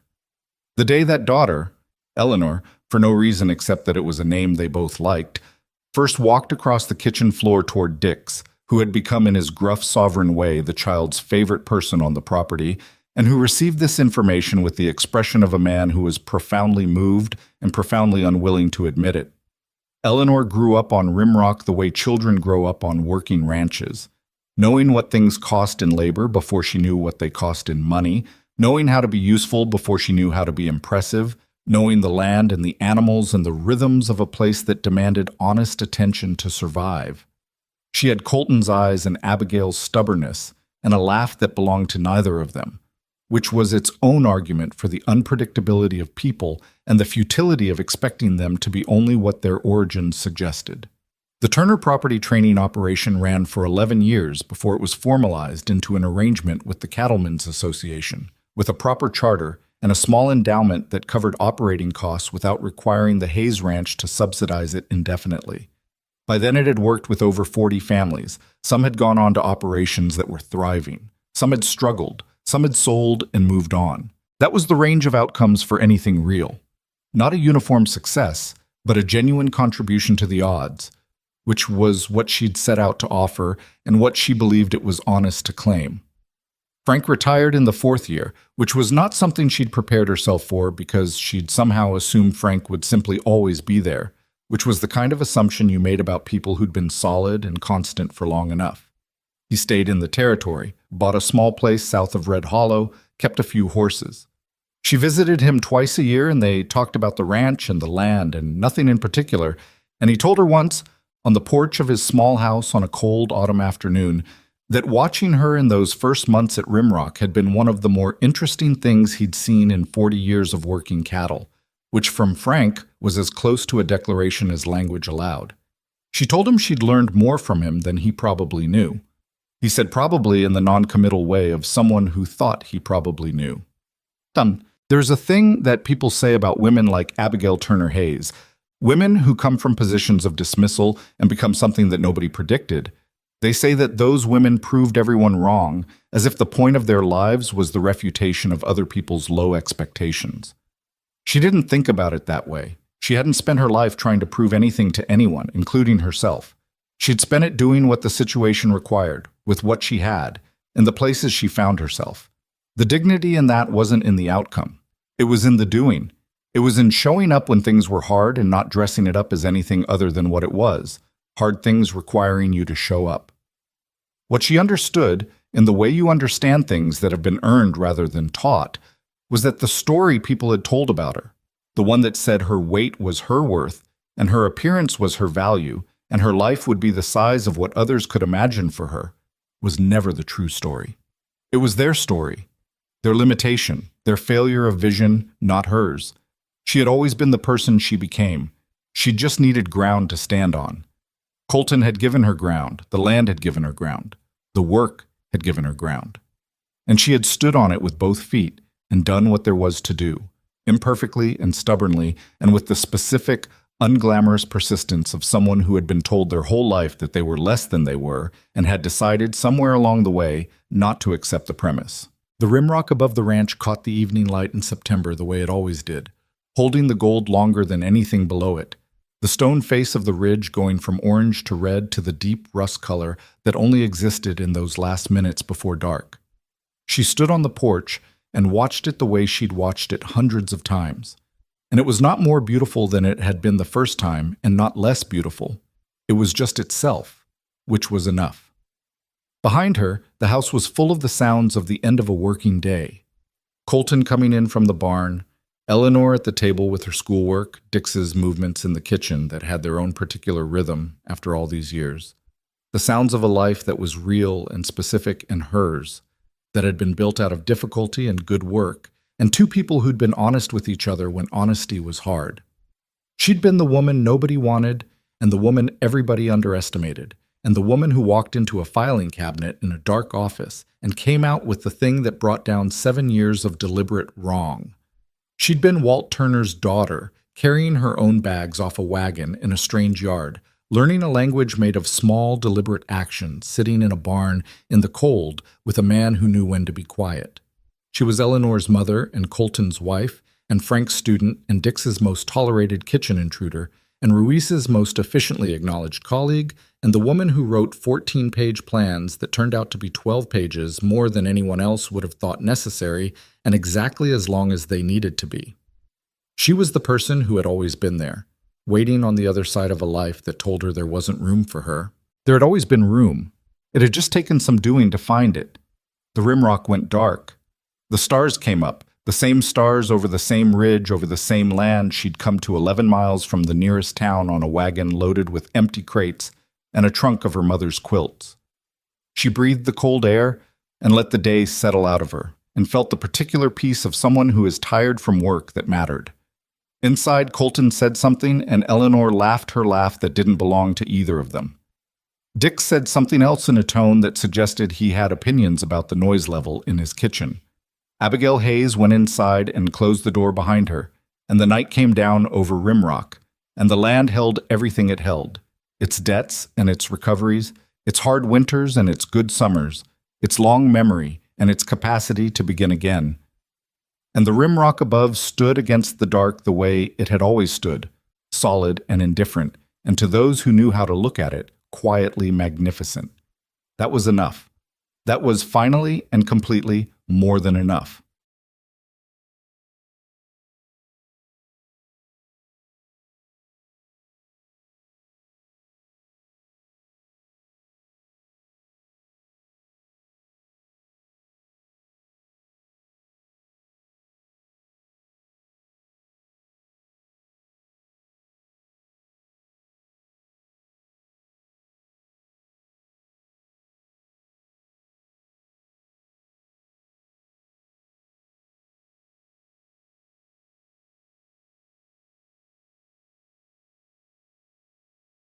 The day that daughter, Eleanor, for no reason except that it was a name they both liked, first walked across the kitchen floor toward Dix, who had become in his gruff sovereign way the child's favorite person on the property, and who received this information with the expression of a man who was profoundly moved and profoundly unwilling to admit it. Eleanor grew up on Rimrock the way children grow up on working ranches, knowing what things cost in labor before she knew what they cost in money, knowing how to be useful before she knew how to be impressive, knowing the land and the animals and the rhythms of a place that demanded honest attention to survive. She had Colton's eyes and Abigail's stubbornness, and a laugh that belonged to neither of them, which was its own argument for the unpredictability of people and the futility of expecting them to be only what their origins suggested. The Turner property training operation ran for 11 years before it was formalized into an arrangement with the Cattlemen's Association, with a proper charter and a small endowment that covered operating costs without requiring the Hayes Ranch to subsidize it indefinitely. By then it had worked with over 40 families. Some had gone on to operations that were thriving. Some had struggled. Some had sold and moved on. That was the range of outcomes for anything real. Not a uniform success, but a genuine contribution to the odds, which was what she'd set out to offer and what she believed it was honest to claim. Frank retired in the fourth year, which was not something she'd prepared herself for because she'd somehow assumed Frank would simply always be there, which was the kind of assumption you made about people who'd been solid and constant for long enough. He stayed in the territory, bought a small place south of Red Hollow, kept a few horses. She visited him twice a year, and they talked about the ranch and the land and nothing in particular, and he told her once, on the porch of his small house on a cold autumn afternoon, that watching her in those first months at Rimrock had been one of the more interesting things he'd seen in 40 years of working cattle, which from Frank was as close to a declaration as language allowed. She told him she'd learned more from him than he probably knew. He said probably in the non-committal way of someone who thought he probably knew. There's a thing that people say about women like Abigail Turner Hayes, women who come from positions of dismissal and become something that nobody predicted. They say that those women proved everyone wrong, as if the point of their lives was the refutation of other people's low expectations. She didn't think about it that way. She hadn't spent her life trying to prove anything to anyone, including herself. She'd spent it doing what the situation required, with what she had, in the places she found herself. The dignity in that wasn't in the outcome. It was in the doing. It was in showing up when things were hard and not dressing it up as anything other than what it was, hard things requiring you to show up. What she understood, in the way you understand things that have been earned rather than taught, was that the story people had told about her, the one that said her weight was her worth, and her appearance was her value, and her life would be the size of what others could imagine for her, was never the true story. It was their story, their limitation, their failure of vision, not hers. She had always been the person she became. She just needed ground to stand on. Colton had given her ground, the land had given her ground, the work had given her ground. And she had stood on it with both feet and done what there was to do, imperfectly and stubbornly, and with the specific, unglamorous persistence of someone who had been told their whole life that they were less than they were and had decided somewhere along the way not to accept the premise. The rimrock above the ranch caught the evening light in September the way it always did, holding the gold longer than anything below it, the stone face of the ridge going from orange to red to the deep rust color that only existed in those last minutes before dark. She stood on the porch and watched it the way she'd watched it hundreds of times. And it was not more beautiful than it had been the first time, and not less beautiful. It was just itself, which was enough. Behind her, the house was full of the sounds of the end of a working day. Colton coming in from the barn, Eleanor at the table with her schoolwork, Dix's movements in the kitchen that had their own particular rhythm after all these years. The sounds of a life that was real and specific and hers, that had been built out of difficulty and good work, and two people who'd been honest with each other when honesty was hard. She'd been the woman nobody wanted, and the woman everybody underestimated, and the woman who walked into a filing cabinet in a dark office and came out with the thing that brought down 7 years of deliberate wrong. She'd been Walt Turner's daughter, carrying her own bags off a wagon in a strange yard, learning a language made of small, deliberate actions, sitting in a barn in the cold with a man who knew when to be quiet. She was Eleanor's mother and Colton's wife, and Frank's student and Dix's most tolerated kitchen intruder, and Ruiz's most efficiently acknowledged colleague, and the woman who wrote 14-page plans that turned out to be 12 pages, more than anyone else would have thought necessary, and exactly as long as they needed to be. She was the person who had always been there, waiting on the other side of a life that told her there wasn't room for her. There had always been room. It had just taken some doing to find it. The rimrock went dark. The stars came up, the same stars over the same ridge over the same land she'd come to 11 miles from the nearest town on a wagon loaded with empty crates and a trunk of her mother's quilts. She breathed the cold air and let the day settle out of her, and felt the particular peace of someone who is tired from work that mattered. Inside, Colton said something, and Eleanor laughed her laugh that didn't belong to either of them. Dick said something else in a tone that suggested he had opinions about the noise level in his kitchen. Abigail Hayes went inside and closed the door behind her, and the night came down over Rimrock, and the land held everything it held, its debts and its recoveries, its hard winters and its good summers, its long memory and its capacity to begin again. And the rimrock above stood against the dark the way it had always stood, solid and indifferent, and to those who knew how to look at it, quietly magnificent. That was enough. That was finally and completely more than enough.